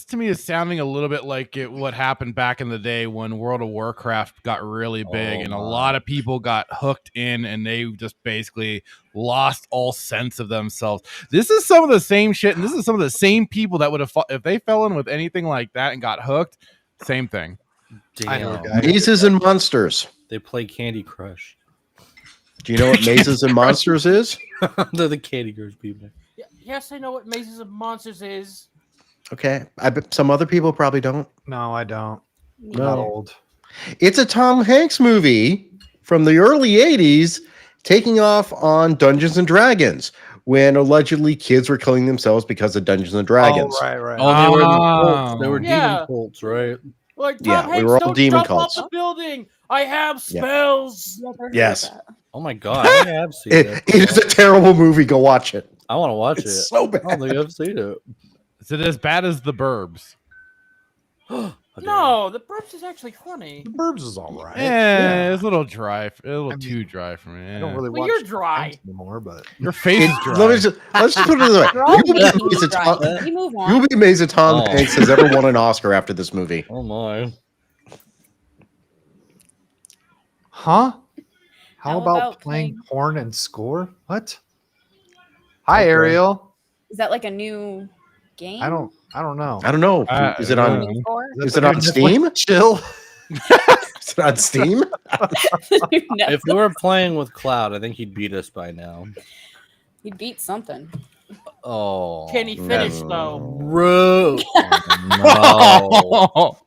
Speaker 2: to me is sounding a little bit like what happened back in the day when World of Warcraft got really big and a lot of people got hooked in and they just basically lost all sense of themselves. This is some of the same shit, and this is some of the same people that would have if they fell in with anything like that and got hooked. Same thing.
Speaker 3: Damn.
Speaker 5: Mazes and Monsters.
Speaker 3: They play Candy Crush.
Speaker 5: Do you know what Mazes and Monsters is?
Speaker 3: They're the Candy Crush people.
Speaker 11: Yes, I know what Mazes of Monsters is.
Speaker 5: Okay, I bet some other people probably don't.
Speaker 4: No, I don't.
Speaker 5: No.
Speaker 4: Not old.
Speaker 5: It's a Tom Hanks movie from the early 80s taking off on Dungeons and Dragons when allegedly kids were killing themselves because of Dungeons and Dragons.
Speaker 4: Oh, right.
Speaker 3: Oh, they were cults. They were demon cults, right?
Speaker 11: Like, Tom
Speaker 5: Yeah,
Speaker 11: Hanks,
Speaker 5: we were all
Speaker 11: don't
Speaker 5: demon
Speaker 11: jump
Speaker 5: cults.
Speaker 11: off the building. I have spells.
Speaker 5: Yes.
Speaker 3: Oh my god, I have seen it.
Speaker 5: It is a terrible movie. Go watch it.
Speaker 3: I want to watch it.
Speaker 5: It's so bad.
Speaker 3: I don't think I've seen it.
Speaker 2: Is it as bad as The Burbs?
Speaker 11: No, The Burbs is actually funny.
Speaker 4: The Burbs is all right.
Speaker 2: Yeah, it's a little dry, a little too dry for me.
Speaker 4: I don't really
Speaker 11: Well,
Speaker 4: watch
Speaker 11: you're dry.
Speaker 4: anymore, but
Speaker 2: Your face is dry.
Speaker 5: Let's just put it this way.
Speaker 6: We're all
Speaker 5: You'll be
Speaker 6: making
Speaker 5: amazed
Speaker 6: you
Speaker 5: at
Speaker 6: dry.
Speaker 5: Tom-
Speaker 6: Can you move on?
Speaker 5: You'll be amazed that Tom
Speaker 3: Oh.
Speaker 5: Hanks has ever won an Oscar after this movie.
Speaker 3: Oh my.
Speaker 4: huh? How
Speaker 6: How
Speaker 4: about
Speaker 6: about
Speaker 4: playing
Speaker 6: playing-
Speaker 4: porn and score? What? Hi, Ariel.
Speaker 6: Is that like a new game?
Speaker 4: I don't know.
Speaker 5: I don't know. Is it on? Is it on Steam?
Speaker 4: Chill.
Speaker 5: Is it on Steam?
Speaker 3: If we were playing with Cloud, I think he'd beat us by now.
Speaker 6: He'd beat something.
Speaker 3: Oh.
Speaker 11: Can he finish though?
Speaker 3: Bro. No.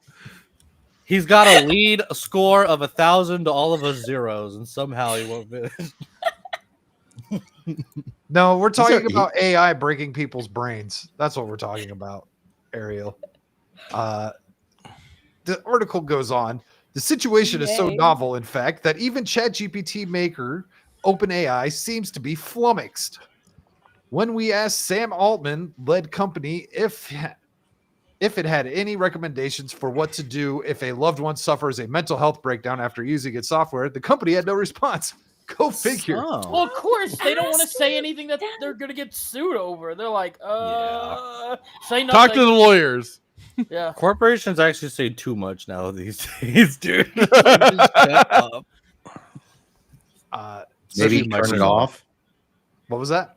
Speaker 3: He's got a lead score of 1,000 to all of us zeros, and somehow he won't finish.
Speaker 4: No, we're talking
Speaker 5: there-
Speaker 4: about AI breaking people's brains. That's what we're talking about, Ariel. The article goes on. The situation is so
Speaker 6: Yay.
Speaker 4: novel, in fact, that even ChatGPT maker OpenAI seems to be flummoxed. When we asked Sam Altman-led company if it had any recommendations for what to do if a loved one suffers a mental health breakdown after using its software, the company had no response. Go figure.
Speaker 11: Well, of course they don't want to say anything that they're gonna get sued over. They're like, say nothing.
Speaker 2: Talk to the lawyers.
Speaker 11: Yeah.
Speaker 3: Corporations actually say too much now these days, dude. Just shut up.
Speaker 5: Maybe
Speaker 3: Especially
Speaker 5: turn it
Speaker 3: Microsoft.
Speaker 5: off.
Speaker 4: What was that?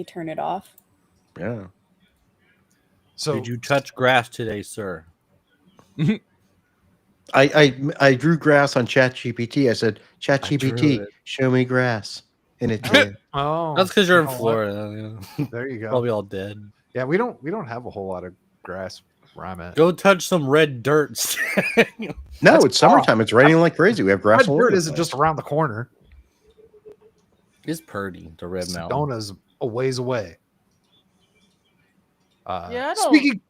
Speaker 6: Turn it off.
Speaker 5: Yeah.
Speaker 4: So
Speaker 3: Did you touch grass today, sir?
Speaker 5: I drew grass on ChatGPT. I said,
Speaker 3: drew
Speaker 5: ChatGPT,
Speaker 3: it.
Speaker 5: show me grass. And it did.
Speaker 4: Oh,
Speaker 3: That's because you're in
Speaker 4: you know what?
Speaker 3: Florida.
Speaker 4: There you go.
Speaker 3: Probably all dead.
Speaker 4: Yeah, we don't have a whole lot of grass where I'm at.
Speaker 3: Go touch some red dirt.
Speaker 5: No,
Speaker 4: That's
Speaker 5: it's summertime. It's raining like crazy. We have grass
Speaker 4: Red
Speaker 5: all over
Speaker 4: dirt
Speaker 5: the
Speaker 4: isn't
Speaker 5: place.
Speaker 4: just around the corner.
Speaker 3: It's purdy, the red mountain.
Speaker 4: Sedona's a ways away.
Speaker 11: Yeah, I don't.
Speaker 4: Speaking,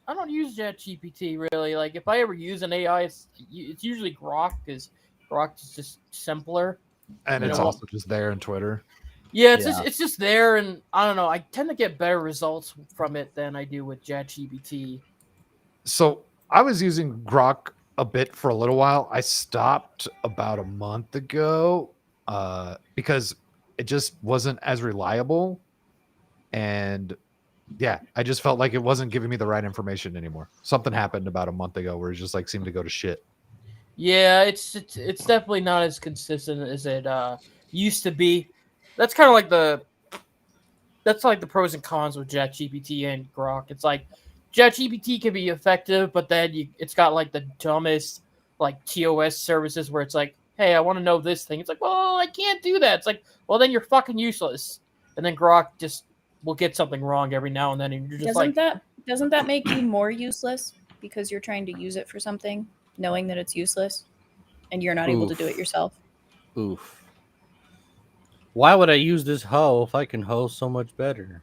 Speaker 11: I don't use ChatGPT really. Like, if I ever use an AI, it's usually Grok because Grok is just simpler.
Speaker 4: and
Speaker 11: You
Speaker 4: it's
Speaker 11: know what?
Speaker 4: also just there in Twitter.
Speaker 11: Yeah, it's
Speaker 3: Yeah.
Speaker 11: just there, and I don't know. I tend to get better results from it than I do with ChatGPT.
Speaker 4: So I was using Grok a bit for a little while. I stopped about a month ago because it just wasn't as reliable. And yeah, I just felt like it wasn't giving me the right information anymore. Something happened about a month ago where it just like seemed to go to shit.
Speaker 11: Yeah, it's definitely not as consistent as it used to be. That's kind of like the pros and cons with ChatGPT and Grok. It's like ChatGPT can be effective, but then it's got like the dumbest like TOS services where it's like, hey, I want to know this thing. It's like, well, I can't do that. It's like, well, then you're fucking useless. And then Grok just will get something wrong every now and then, and you're just
Speaker 6: Doesn't that make you more useless because you're trying to use it for something, knowing that it's useless, and you're not able to do it yourself?
Speaker 3: Oof. Why would I use this hoe if I can hoe so much better?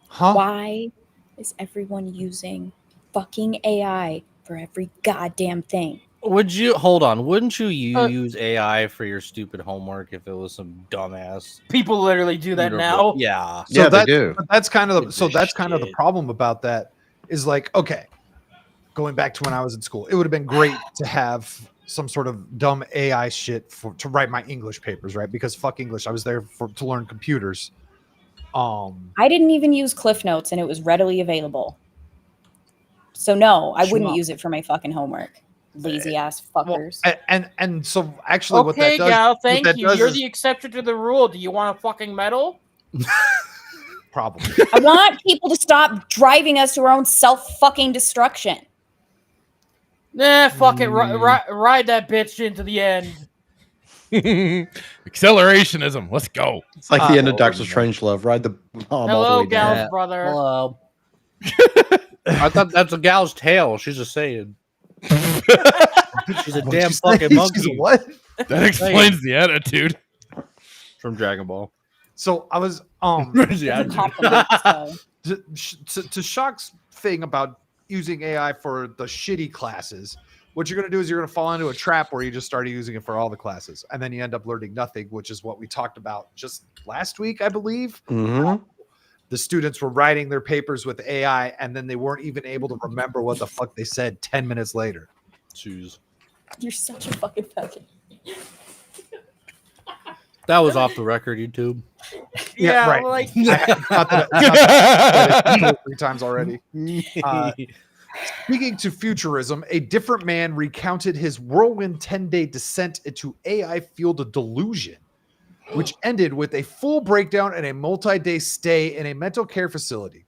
Speaker 4: Huh?
Speaker 6: Why is everyone using fucking AI for every goddamn thing?
Speaker 3: Would you hold on? Wouldn't you use AI for your stupid homework if it was some dumbass?
Speaker 11: People literally do that now.
Speaker 3: Yeah.
Speaker 4: So
Speaker 5: Yeah, they do.
Speaker 4: But that's kind of
Speaker 3: It's
Speaker 4: the
Speaker 3: shit.
Speaker 4: problem about that is like, okay, going back to when I was in school, it would have been great to have some sort of dumb AI shit to write my English papers, right? Because fuck English, I was there to learn computers.
Speaker 6: I didn't even use Cliff Notes, and it was readily available. So no, I wouldn't use it for my fucking homework. Lazy ass fuckers.
Speaker 4: Well, and so actually, what that
Speaker 11: Okay,
Speaker 4: does,
Speaker 11: Gal,
Speaker 4: what
Speaker 11: thank
Speaker 4: that
Speaker 11: you.
Speaker 4: does
Speaker 11: You're
Speaker 4: is-
Speaker 11: the exception to the rule. Do you want a fucking medal?
Speaker 4: Probably.
Speaker 6: I want people to stop driving us to our own self-fucking destruction.
Speaker 11: Nah, fuck it. Ride that bitch into the end.
Speaker 2: Accelerationism. Let's go.
Speaker 5: It's like the end of Doctor Strangelove. Ride the bomb all the
Speaker 11: Hello,
Speaker 5: way down.
Speaker 11: Gal's brother.
Speaker 3: Hello. I thought that's a gal's tail. She's just saying. She's a damn fucking monkey.
Speaker 4: She's a what?
Speaker 2: That explains the attitude.
Speaker 3: From Dragon Ball.
Speaker 4: So I was
Speaker 3: Yeah,
Speaker 6: Compliment, so.
Speaker 4: to Shock's thing about using AI for the shitty classes. What you're going to do is you're going to fall into a trap where you just started using it for all the classes, and then you end up learning nothing, which is what we talked about just last week, I believe.
Speaker 5: Mm-hmm.
Speaker 4: The students were writing their papers with AI, and then they weren't even able to remember what the fuck they said 10 minutes later.
Speaker 3: Choose.
Speaker 6: You're such a fucking faggot.
Speaker 3: That was off the record, YouTube.
Speaker 11: Yeah,
Speaker 4: right.
Speaker 11: like
Speaker 4: Not that 3 times already. Speaking to futurism, a different man recounted his whirlwind 10-day descent into AI-fueled delusion, which ended with a full breakdown and a multi-day stay in a mental care facility.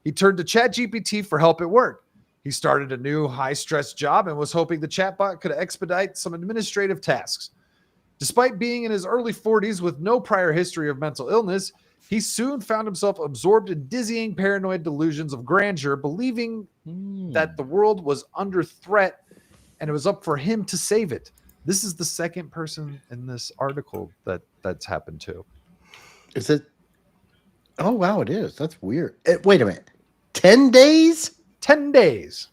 Speaker 4: He turned to ChatGPT for help at work. He started a new high-stress job and was hoping the chatbot could expedite some administrative tasks. Despite being in his early 40s with no prior history of mental illness, he soon found himself absorbed in dizzying paranoid delusions of grandeur, believing that the world was under threat and it was up for him to save it. This is the second person in this article that's happened to.
Speaker 5: Is it? Oh, wow, it is. That's weird. Wait a minute. 10 days?
Speaker 4: 10 days.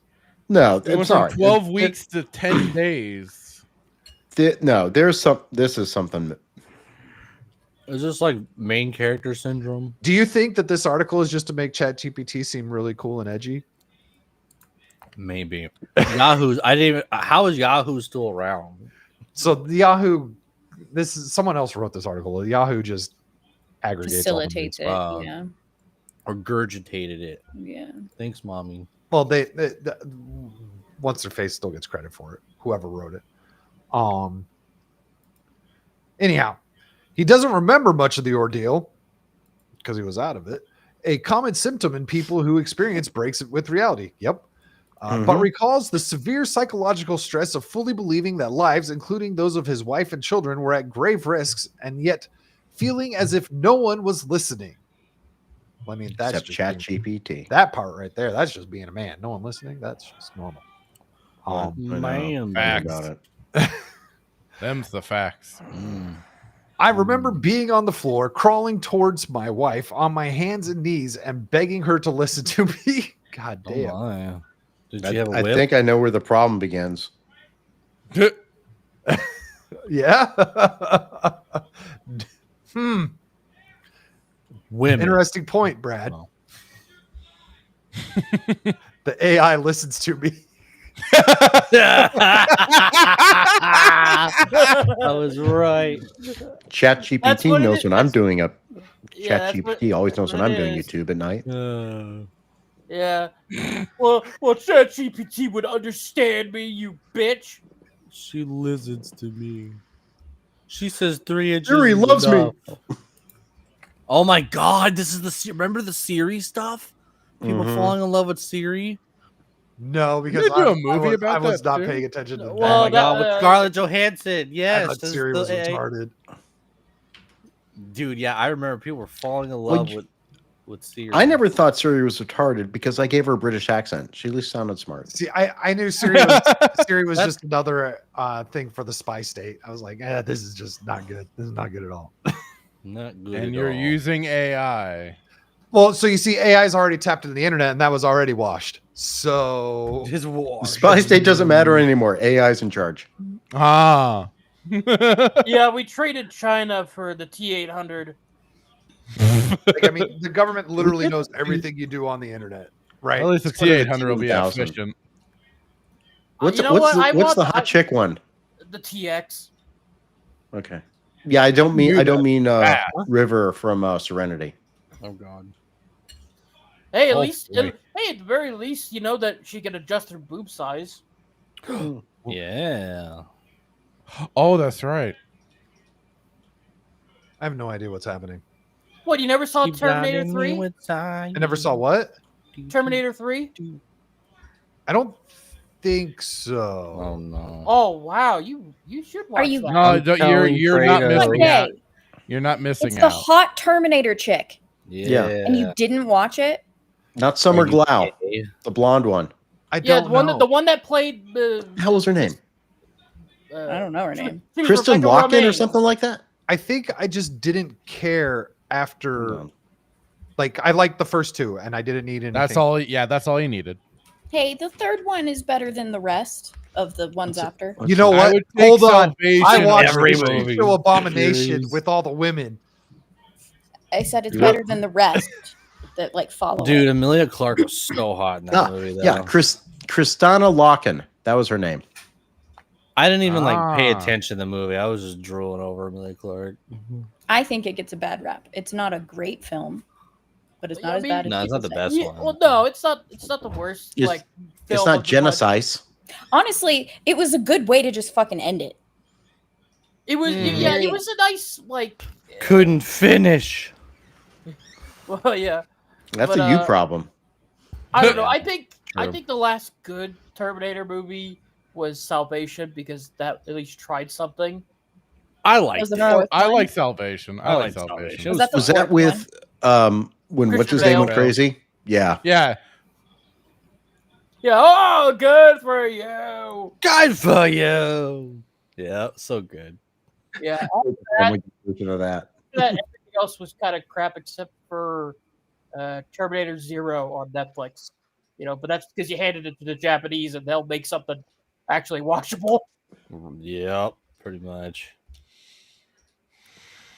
Speaker 5: No,
Speaker 2: It was from 12 weeks to 10 days.
Speaker 5: No, there's some. This is something.
Speaker 3: Is this like main character syndrome?
Speaker 4: Do you think that this article is just to make ChatGPT seem really cool and edgy?
Speaker 3: Maybe. Yahoo's. I didn't even. How is Yahoo still around?
Speaker 4: So the Yahoo, this is someone else wrote this article. Yahoo just aggregates all the
Speaker 6: Facilitates it.
Speaker 3: news.
Speaker 6: Yeah.
Speaker 3: Regurgitated it.
Speaker 6: Yeah.
Speaker 3: Thanks, mommy.
Speaker 4: Well, they once their face still gets credit for it. Whoever wrote it. Anyhow, he doesn't remember much of the ordeal because he was out of it. A common symptom in people who experience breaks with reality. Yep. But recalls the severe psychological stress of fully believing that lives, including those of his wife and children, were at grave risks, and yet feeling as if no one was listening. Well, I mean, that's
Speaker 5: Except
Speaker 4: just
Speaker 5: ChatGPT.
Speaker 4: that part right there. That's just being a man. No one listening. That's just normal.
Speaker 3: Man,
Speaker 2: Facts.
Speaker 5: About it.
Speaker 2: Them's the facts.
Speaker 4: I remember being on the floor, crawling towards my wife on my hands and knees and begging her to listen to me. God damn.
Speaker 3: Oh my. Did she have a
Speaker 5: I
Speaker 3: whip?
Speaker 5: think I know where the problem begins.
Speaker 4: Yeah.
Speaker 3: Women.
Speaker 4: Interesting point, Brad.
Speaker 3: Oh.
Speaker 4: The AI listens to me.
Speaker 3: I was right.
Speaker 11: That's
Speaker 5: ChatGPT
Speaker 11: what it
Speaker 5: knows
Speaker 11: is.
Speaker 5: when I'm doing a.
Speaker 11: Yeah, that's
Speaker 5: ChatGPT always knows when
Speaker 11: what
Speaker 5: I'm
Speaker 11: it
Speaker 5: doing
Speaker 11: is.
Speaker 5: YouTube at night.
Speaker 11: Yeah. Well, ChatGPT would understand me, you bitch.
Speaker 3: She listens to me. She says 3 inches.
Speaker 5: Siri
Speaker 3: is
Speaker 5: loves me.
Speaker 3: enough. Oh my god! This is remember the Siri stuff? People falling in love with Siri.
Speaker 4: No, because
Speaker 2: Did you do a movie about
Speaker 4: I was
Speaker 2: that,
Speaker 4: not
Speaker 2: too?
Speaker 4: paying attention to
Speaker 3: Oh
Speaker 11: Well,
Speaker 3: my
Speaker 4: that.
Speaker 3: god! With Scarlett Johansson.
Speaker 4: I
Speaker 3: Yes.
Speaker 4: thought
Speaker 3: this is
Speaker 4: Siri was
Speaker 3: the-
Speaker 4: retarded.
Speaker 3: Dude, yeah, I remember people were falling in love with Siri.
Speaker 5: I never thought Siri was retarded because I gave her a British accent. She at least sounded smart.
Speaker 4: See, I knew Siri was just another thing for the spy state. I was like, this is just not good. This is not good at all.
Speaker 3: Not good.
Speaker 2: And
Speaker 3: at
Speaker 2: you're
Speaker 3: all.
Speaker 2: using AI.
Speaker 4: Well, so you see, AI's already tapped into the internet, and that was already washed. So
Speaker 3: His war.
Speaker 5: The spy state doesn't matter anymore. AI's in charge.
Speaker 2: Ah.
Speaker 11: Yeah, we traded China for the T-800.
Speaker 4: like, I mean, the government literally knows everything you do on the internet, right?
Speaker 2: At least the
Speaker 5: Let's go to the
Speaker 2: T800 will be
Speaker 5: 1000.
Speaker 2: efficient.
Speaker 5: What's
Speaker 11: You know what? I
Speaker 5: what's
Speaker 11: want
Speaker 5: the hot chick one?
Speaker 11: The TX.
Speaker 5: Okay. Yeah, I don't mean
Speaker 2: Ah.
Speaker 5: River from Serenity.
Speaker 3: Oh God.
Speaker 11: Hey, at
Speaker 2: Hopefully.
Speaker 11: at the very least, you know that she can adjust her boob size.
Speaker 3: Yeah.
Speaker 2: Oh, that's right.
Speaker 4: I have no idea what's happening.
Speaker 11: What, you never saw Terminator 3?
Speaker 4: I never saw what?
Speaker 11: Terminator 3?
Speaker 4: I don't think so.
Speaker 3: Oh no.
Speaker 11: Oh wow, you should watch
Speaker 6: you-
Speaker 11: that.
Speaker 2: No, you're not
Speaker 3: Kratos.
Speaker 2: missing out.
Speaker 6: Okay,
Speaker 2: You're not missing
Speaker 6: it's the
Speaker 2: out.
Speaker 6: hot Terminator chick,
Speaker 3: Yeah.
Speaker 6: and you didn't watch it.
Speaker 5: Not Summer Glau, the blonde one.
Speaker 4: I
Speaker 11: Yeah,
Speaker 4: don't know.
Speaker 11: the one that played
Speaker 5: How was her name?
Speaker 6: I don't know her name.
Speaker 11: she was
Speaker 5: Kristen
Speaker 11: Rebecca
Speaker 5: Walken or
Speaker 11: Romaine.
Speaker 5: something like that?
Speaker 4: I think I just didn't care after.
Speaker 5: Hold on.
Speaker 4: Like, I liked the first two, and I didn't need anything.
Speaker 2: That's all. Yeah, that's all you needed.
Speaker 6: Hey, the third one is better than the rest of the ones after.
Speaker 4: You know
Speaker 2: I
Speaker 4: what?
Speaker 2: would take
Speaker 4: Hold on.
Speaker 2: Salvation
Speaker 4: I watched
Speaker 3: every
Speaker 4: the
Speaker 3: movie.
Speaker 4: show Abomination
Speaker 3: Series.
Speaker 4: with all the women.
Speaker 6: I said it's better than the rest that like follow.
Speaker 3: Dude,
Speaker 6: it.
Speaker 3: Amelia Clark was so hot in that movie. Though.
Speaker 5: Yeah, Kristana Loken. That was her name.
Speaker 3: I didn't even like pay
Speaker 2: Ah.
Speaker 3: attention to the movie. I was just drooling over Amelia Clark.
Speaker 6: I think it gets a bad rap. It's not a great film, but it's not
Speaker 11: I
Speaker 6: as
Speaker 11: mean-
Speaker 6: bad as
Speaker 3: No, it's not
Speaker 6: people
Speaker 3: the
Speaker 6: say.
Speaker 3: best
Speaker 11: Yeah,
Speaker 3: one.
Speaker 11: well, no, it's not. It's not the worst.
Speaker 5: It's-
Speaker 11: Like,
Speaker 5: It's
Speaker 11: film
Speaker 5: not
Speaker 11: of the bunch.
Speaker 5: genocide.
Speaker 6: Honestly, it was a good way to just fucking end it.
Speaker 11: It was. Yeah, it was a nice like.
Speaker 3: Couldn't finish.
Speaker 11: Well, yeah.
Speaker 5: That's
Speaker 11: But,
Speaker 5: a you problem.
Speaker 11: I don't know. I think
Speaker 3: True.
Speaker 11: the last good Terminator movie was Salvation because that at least tried something.
Speaker 3: I
Speaker 6: Was
Speaker 3: liked
Speaker 6: the
Speaker 3: it.
Speaker 6: fourth
Speaker 2: I
Speaker 6: one?
Speaker 2: like Salvation. I like
Speaker 3: liked Salvation.
Speaker 2: Salvation.
Speaker 6: Was that the
Speaker 5: Was that
Speaker 6: fourth
Speaker 5: with
Speaker 6: one?
Speaker 5: when what's
Speaker 11: Christian
Speaker 5: his name went
Speaker 3: Bale.
Speaker 5: crazy? Yeah.
Speaker 2: Yeah.
Speaker 11: Yeah. Oh, good for you.
Speaker 3: Good for you. Yeah, so good.
Speaker 11: Yeah.
Speaker 5: Version of that.
Speaker 11: Everything else was kind of crap except for Terminator Zero on Netflix. You know, but that's because you handed it to the Japanese and they'll make something actually watchable.
Speaker 3: Yep, pretty much.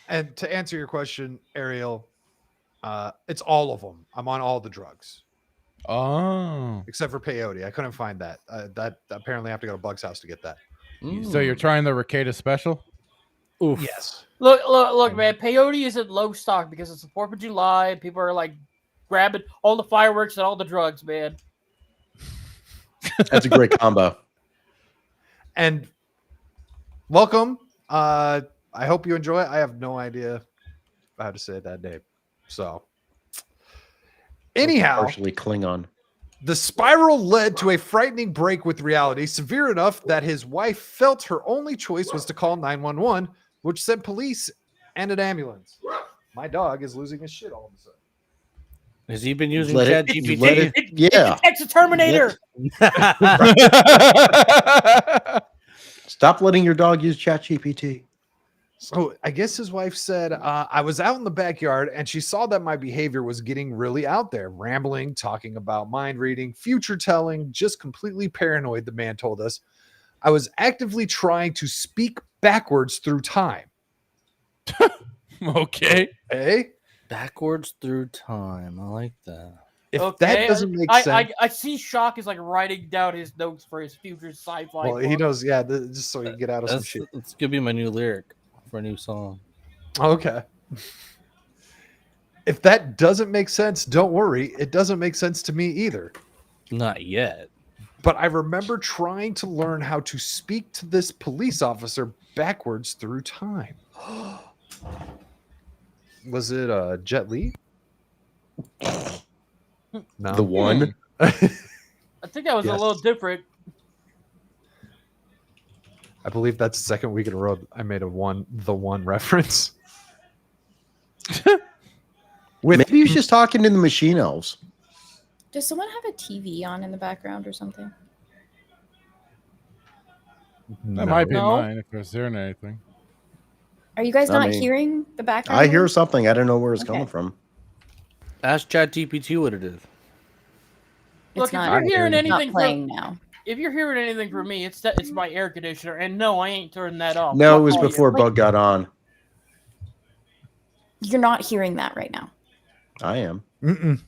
Speaker 4: And to answer your question, Ariel, it's all of them. I'm on all the drugs
Speaker 2: Oh.
Speaker 4: except for peyote. I couldn't find that. That apparently I have to go to Bug's house to get that.
Speaker 2: So you're trying the Ricada special?
Speaker 3: Oof.
Speaker 4: Yes.
Speaker 11: Look, man. Peyote is in low stock because it's the 4th of July. People are like grabbing all the fireworks and all the drugs, man.
Speaker 5: That's a great combo.
Speaker 4: And welcome. I hope you enjoy it. I have no idea how to say that name. So, anyhow,
Speaker 5: Partially Klingon.
Speaker 4: the spiral led to a frightening break with reality, severe enough that his wife felt her only choice was to call 911, which sent police and an ambulance. My dog is losing his shit all of a sudden.
Speaker 3: Has he been using
Speaker 5: Let it-
Speaker 3: ChatGPT?
Speaker 5: let it- Yeah.
Speaker 11: It's a Terminator.
Speaker 5: Stop letting your dog use ChatGPT.
Speaker 4: So I guess his wife said, I was out in the backyard and she saw that my behavior was getting really out there, rambling, talking about mind reading, future telling, just completely paranoid, the man told us. I was actively trying to speak backwards through time.
Speaker 2: Okay.
Speaker 4: Hey,
Speaker 3: Backwards through time. I like that.
Speaker 4: if
Speaker 11: Okay,
Speaker 4: that doesn't make sense.
Speaker 11: I see Shock is like writing down his notes for his future sci-fi.
Speaker 4: Well, he
Speaker 11: book.
Speaker 4: knows, yeah, just so he can get out of some shit.
Speaker 3: That's gonna be my new lyric for a new song.
Speaker 4: Okay. If that doesn't make sense, don't worry. It doesn't make sense to me either.
Speaker 3: Not yet.
Speaker 4: But I remember trying to learn how to speak to this police officer backwards through time. Was it Jet Li? No.
Speaker 5: The one.
Speaker 11: I think that was a
Speaker 4: Yes.
Speaker 11: little different.
Speaker 4: I believe that's the second week in a row I made the one reference.
Speaker 5: Maybe he's just talking to the machine elves.
Speaker 6: Does someone have a TV on in the background or something?
Speaker 2: That might be
Speaker 11: No.
Speaker 2: mine if there's hearing anything.
Speaker 6: Are you guys
Speaker 5: I
Speaker 6: not
Speaker 5: mean,
Speaker 6: hearing the background?
Speaker 5: I hear
Speaker 6: noise?
Speaker 5: something. I don't know where it's
Speaker 6: Okay.
Speaker 5: coming from.
Speaker 3: Ask ChatGPT what it is.
Speaker 11: Look,
Speaker 6: not-
Speaker 11: if you're hearing
Speaker 6: it's not
Speaker 11: anything
Speaker 6: playing now.
Speaker 11: if you're hearing anything from me, it's my air conditioner, and no, I ain't turning that off.
Speaker 5: No,
Speaker 11: Fuck
Speaker 5: it was
Speaker 11: all you.
Speaker 5: before Bug got on.
Speaker 6: You're not hearing that right now.
Speaker 5: I am.
Speaker 4: Mm-mm.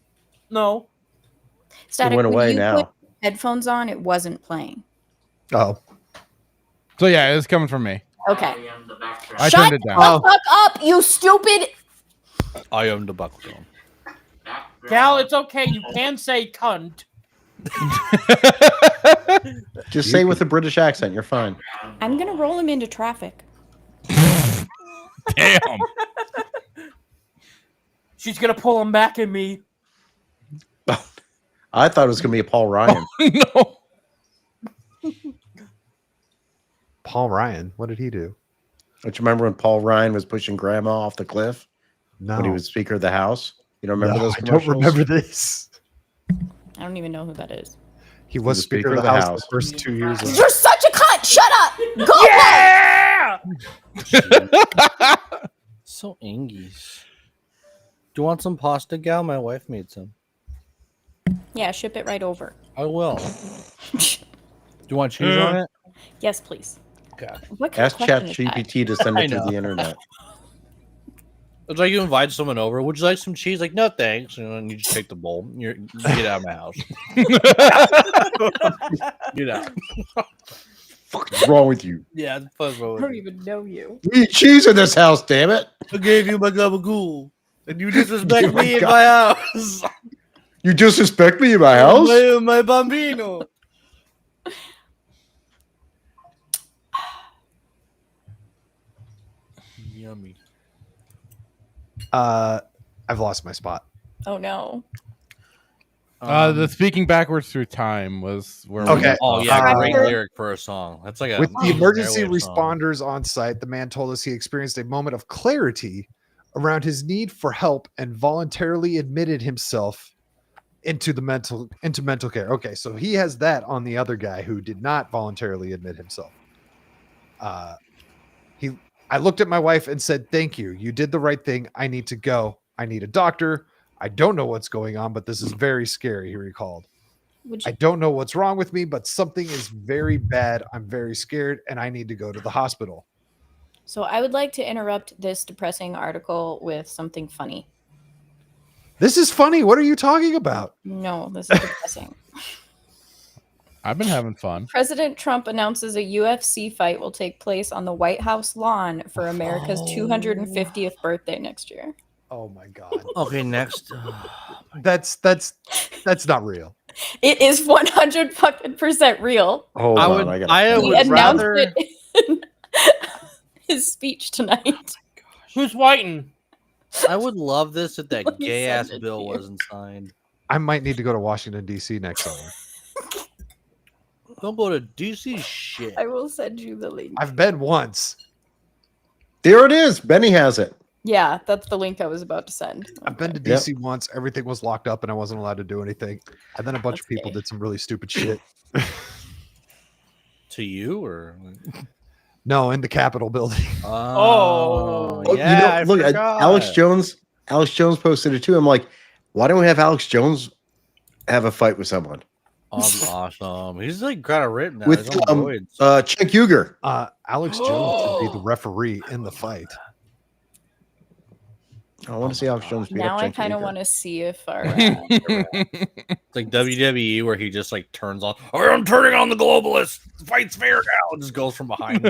Speaker 11: No.
Speaker 6: Static,
Speaker 5: went
Speaker 6: when
Speaker 5: away
Speaker 6: you
Speaker 5: now.
Speaker 6: put headphones on, it wasn't playing.
Speaker 4: Oh.
Speaker 2: So yeah, it's coming from me.
Speaker 6: Okay.
Speaker 2: I
Speaker 6: Shut
Speaker 2: turned it
Speaker 6: the
Speaker 2: down.
Speaker 6: fuck up, you stupid.
Speaker 3: I am the buckle.
Speaker 11: Cal, it's okay. You can say cunt.
Speaker 5: Just say with a British accent. You're fine.
Speaker 6: I'm gonna roll him into traffic.
Speaker 2: Damn.
Speaker 11: She's gonna pull him back at me.
Speaker 5: I thought it was going to be a Paul Ryan.
Speaker 2: No.
Speaker 4: Paul Ryan. What did he do?
Speaker 5: Don't you remember when Paul Ryan was pushing Grandma off the cliff
Speaker 4: No.
Speaker 5: when he was Speaker of the House? You don't remember
Speaker 4: No,
Speaker 5: those
Speaker 4: I don't
Speaker 5: commercials?
Speaker 4: remember this.
Speaker 6: I don't even know who that is.
Speaker 4: He was Speaker of the House the first 2 years. Of
Speaker 6: You're such a cunt. Shut up. Go
Speaker 11: Yeah!
Speaker 3: So Angies. Do you want some pasta, Gal? My wife made some.
Speaker 6: Yeah, ship it right over.
Speaker 3: I will. Do you want cheese on it?
Speaker 6: Yes, please.
Speaker 3: Okay.
Speaker 6: What kind
Speaker 5: Ask
Speaker 6: of question is that?
Speaker 5: ChatGPT to send
Speaker 3: I
Speaker 5: it through
Speaker 3: know.
Speaker 5: the internet.
Speaker 3: It's like you invite someone over. Would you like some cheese? Like, no, thanks. And then you just take the bowl. You get out of my house. Get out.
Speaker 5: What's wrong with you?
Speaker 3: Yeah, the fuck's wrong
Speaker 6: I
Speaker 3: with
Speaker 6: don't
Speaker 3: you?
Speaker 6: even know you.
Speaker 5: We eat cheese in this house, damn it.
Speaker 3: I gave you my gabagool, and you disrespect
Speaker 5: Oh my
Speaker 3: me in
Speaker 5: God.
Speaker 3: my house.
Speaker 5: You disrespect me in my house?
Speaker 3: My bambino. Yummy.
Speaker 4: I've lost my spot.
Speaker 6: Oh no.
Speaker 2: The speaking backwards through time was where. we
Speaker 4: Okay.
Speaker 2: left
Speaker 3: Oh
Speaker 2: off.
Speaker 3: yeah,
Speaker 6: Uh,
Speaker 3: great lyric for a song. That's like a
Speaker 4: With the emergency
Speaker 3: airwave song.
Speaker 4: responders on site, the man told us he experienced a moment of clarity around his need for help and voluntarily admitted himself into mental care. Okay, so he has that on the other guy who did not voluntarily admit himself. I looked at my wife and said, "Thank you. You did the right thing. I need to go. I need a doctor. I don't know what's going on, but this is very scary," he recalled.
Speaker 6: Would
Speaker 4: I
Speaker 6: you,
Speaker 4: don't know what's wrong with me, but something is very bad. I'm very scared and I need to go to the hospital.
Speaker 6: so I would like to interrupt this depressing article with something funny.
Speaker 4: This is funny. What are you talking about?
Speaker 6: No, this is depressing.
Speaker 2: I've been having fun.
Speaker 6: President Trump announces a UFC fight will take place on the White House lawn for America's 250th birthday next year.
Speaker 4: Oh my god.
Speaker 3: Okay, next.
Speaker 4: That's not real.
Speaker 6: It is 100% real.
Speaker 5: Hold
Speaker 3: I
Speaker 5: on,
Speaker 3: would.
Speaker 5: gotta
Speaker 3: I
Speaker 5: find
Speaker 6: He
Speaker 3: would
Speaker 5: this.
Speaker 6: announced
Speaker 3: rather.
Speaker 6: it in his speech tonight.
Speaker 11: Who's whiting?
Speaker 3: I would love this if that
Speaker 6: Let me
Speaker 3: gay ass
Speaker 6: send it
Speaker 3: bill
Speaker 6: to you.
Speaker 3: wasn't signed.
Speaker 4: I might need to go to Washington D.C. next summer.
Speaker 3: Don't go to DC shit.
Speaker 6: I will send you the link.
Speaker 4: I've been once.
Speaker 5: There it is. Benny has it.
Speaker 6: Yeah, that's the link I was about to send.
Speaker 4: I've been to
Speaker 5: Yep.
Speaker 4: DC once. Everything was locked up and I wasn't allowed to do anything. And then a bunch of
Speaker 6: That's
Speaker 4: people
Speaker 6: gay.
Speaker 4: did some really stupid shit.
Speaker 3: To you or?
Speaker 4: No, in the Capitol building.
Speaker 11: Oh,
Speaker 5: Oh,
Speaker 3: yeah.
Speaker 5: look, Alex Jones posted it too. I'm like, why don't we have Alex Jones have a fight with someone?
Speaker 3: Awesome. He's like got it written now.
Speaker 5: With
Speaker 3: He's on roids.
Speaker 5: Chuck Uger.
Speaker 4: Alex Jones should be the referee in the fight.
Speaker 5: I want to see Alex Jones beat
Speaker 6: Now
Speaker 5: up
Speaker 6: I
Speaker 5: Chuck
Speaker 6: kind of
Speaker 5: Uger.
Speaker 6: want to see if our
Speaker 3: It's like WWE where he just like turns on. Oh, I'm turning on the globalists. The fight's fair now. And just goes from behind.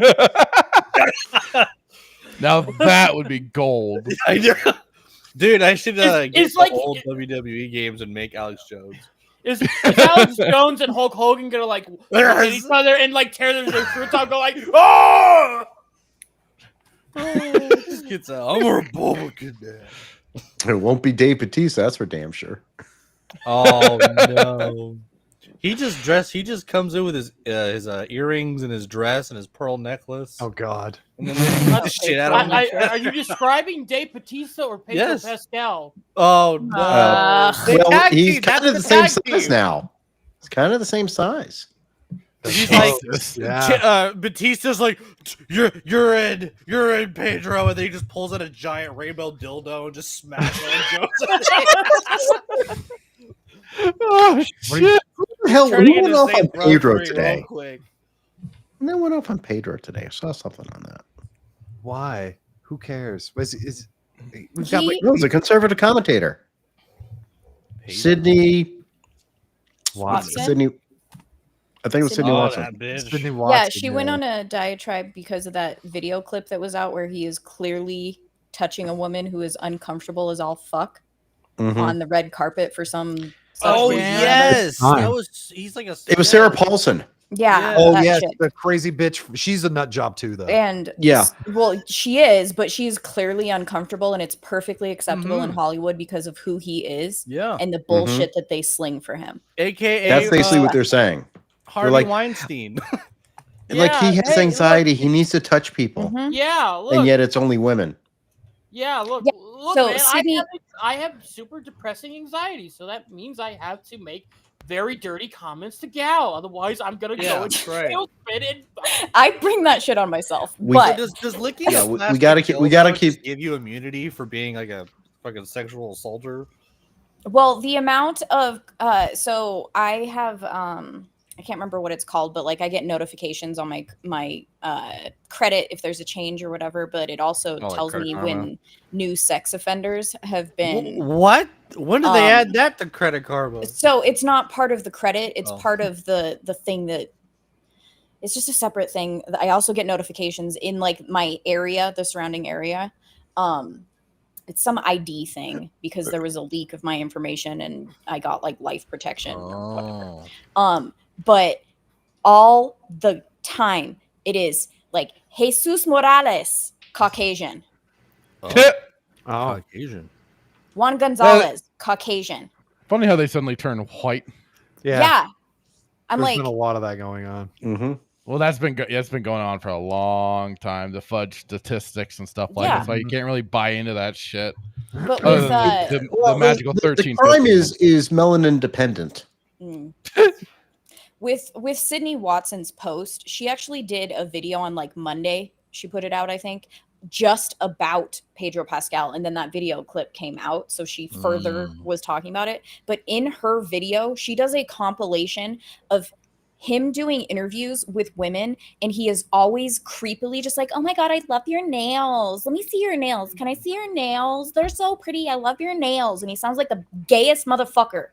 Speaker 2: Now that would be gold.
Speaker 3: I know. Dude, I should get
Speaker 11: it's
Speaker 3: the
Speaker 11: like-
Speaker 3: old WWE games and make Alex Jones.
Speaker 11: Is Alex Jones and Hulk Hogan gonna like look at each other and like tear their shirts off? Go like, oh!
Speaker 3: This kid's I'm a Republican man.
Speaker 5: It won't be Dave Bautista, that's for damn sure.
Speaker 3: Oh no. He just comes in with his earrings and his dress and his pearl necklace.
Speaker 4: Oh God.
Speaker 3: And then they beat the shit out of him.
Speaker 11: Are you describing Dave Bautista or Pedro
Speaker 3: Yes.
Speaker 11: Pascal?
Speaker 3: Oh no.
Speaker 6: Uh,
Speaker 3: They
Speaker 5: Well,
Speaker 3: tag
Speaker 5: he's
Speaker 3: team.
Speaker 5: kind
Speaker 3: That's
Speaker 5: of the same
Speaker 3: tag
Speaker 5: size
Speaker 3: team.
Speaker 5: now. It's kind of the same size.
Speaker 3: He's like,
Speaker 4: Yeah.
Speaker 3: Batista's like, you're in, Pedro, and then he just pulls out a giant rainbow dildo and just smashes on Joe's.
Speaker 2: Oh shit!
Speaker 5: Hell,
Speaker 3: Turning
Speaker 5: who went
Speaker 3: into
Speaker 5: off on
Speaker 3: Saint
Speaker 5: Pedro
Speaker 3: Rosary
Speaker 5: today?
Speaker 3: real quick.
Speaker 5: No went off on Pedro today. I saw something on that.
Speaker 4: Why? Who cares? We've got like
Speaker 5: No, it was a conservative commentator. Sydney.
Speaker 6: Watson?
Speaker 5: Sydney. I think it was Sydney
Speaker 3: Oh,
Speaker 5: Watson.
Speaker 3: that bitch.
Speaker 4: Sydney Watson.
Speaker 6: Yeah, she went on a diatribe because of that video clip that was out where he is clearly touching a woman who is uncomfortable as all fuck
Speaker 5: Mhm.
Speaker 6: on the red carpet for some.
Speaker 3: Oh
Speaker 6: reason or other.
Speaker 3: yes,
Speaker 10: Time.
Speaker 3: that was. He's like a.
Speaker 5: It was Sarah Paulson.
Speaker 6: Yeah.
Speaker 4: Oh
Speaker 6: that
Speaker 4: yes,
Speaker 6: chick.
Speaker 4: the crazy bitch. She's a nut job too, though.
Speaker 6: And
Speaker 5: Yeah.
Speaker 6: well, she is, but she's clearly uncomfortable, and it's perfectly acceptable in Hollywood because of who he is
Speaker 3: Yeah.
Speaker 6: and the bullshit that they sling for him.
Speaker 3: AKA.
Speaker 5: That's basically what they're saying.
Speaker 3: Harvey
Speaker 5: like-
Speaker 3: Weinstein.
Speaker 5: Like he has
Speaker 11: hey,
Speaker 5: anxiety. He needs to touch people,
Speaker 6: Mhm.
Speaker 11: Yeah, look.
Speaker 5: and yet it's only women.
Speaker 11: Yeah, look,
Speaker 6: Yeah,
Speaker 11: look,
Speaker 6: so
Speaker 11: man.
Speaker 6: Sydney-
Speaker 11: I have super depressing anxiety, so that means I have to make very dirty comments to Gal. Otherwise, I'm gonna
Speaker 3: Yeah,
Speaker 11: go and
Speaker 3: that's right.
Speaker 11: spit and
Speaker 6: I bring that shit on myself,
Speaker 5: We-
Speaker 6: but
Speaker 3: Does licking
Speaker 5: Yeah,
Speaker 3: a
Speaker 5: we
Speaker 3: plastic
Speaker 5: gotta keep- we gotta
Speaker 3: dildo just
Speaker 5: keep-
Speaker 3: give you immunity for being like a fucking sexual assaulter.
Speaker 6: well, the amount of so I have I can't remember what it's called, but like I get notifications on my credit if there's a change or whatever, but it also
Speaker 3: like
Speaker 6: tells
Speaker 3: Credit
Speaker 6: me
Speaker 3: Karma?
Speaker 6: when new sex offenders have been.
Speaker 3: What? When did they
Speaker 6: Um,
Speaker 3: add that to Credit Karma?
Speaker 6: So it's not part of the credit, it's
Speaker 3: Oh.
Speaker 6: part of the thing that it's just a separate thing. I also get notifications in like my area, the surrounding area. It's some ID thing because there was a leak of my information and I got like life protection or whatever.
Speaker 3: Oh.
Speaker 6: But all the time it is like Jesus Morales, Caucasian.
Speaker 4: Oh,
Speaker 3: Caucasian.
Speaker 6: Juan Gonzalez, Caucasian.
Speaker 2: Funny how they suddenly turn white.
Speaker 6: Yeah. I'm
Speaker 4: There's
Speaker 6: like,
Speaker 4: been a lot of that going on.
Speaker 5: Mm-hmm.
Speaker 2: Well, that's been going on for a long time. The fudge statistics and stuff like
Speaker 6: Yeah.
Speaker 2: that. So you can't really buy into that shit.
Speaker 6: but
Speaker 2: Other
Speaker 6: with
Speaker 2: than the magical
Speaker 5: the
Speaker 2: 13.
Speaker 5: crime is melanin dependent.
Speaker 6: Mm. with Sydney Watson's post, she actually did a video on like Monday. She put it out, I think, just about Pedro Pascal, and then that video clip came out, so she further was talking about it. But in her video, she does a compilation of him doing interviews with women, and he is always creepily just like, oh my god, I love your nails, let me see your nails, can I see your nails, they're so pretty, I love your nails. And he sounds like the gayest motherfucker.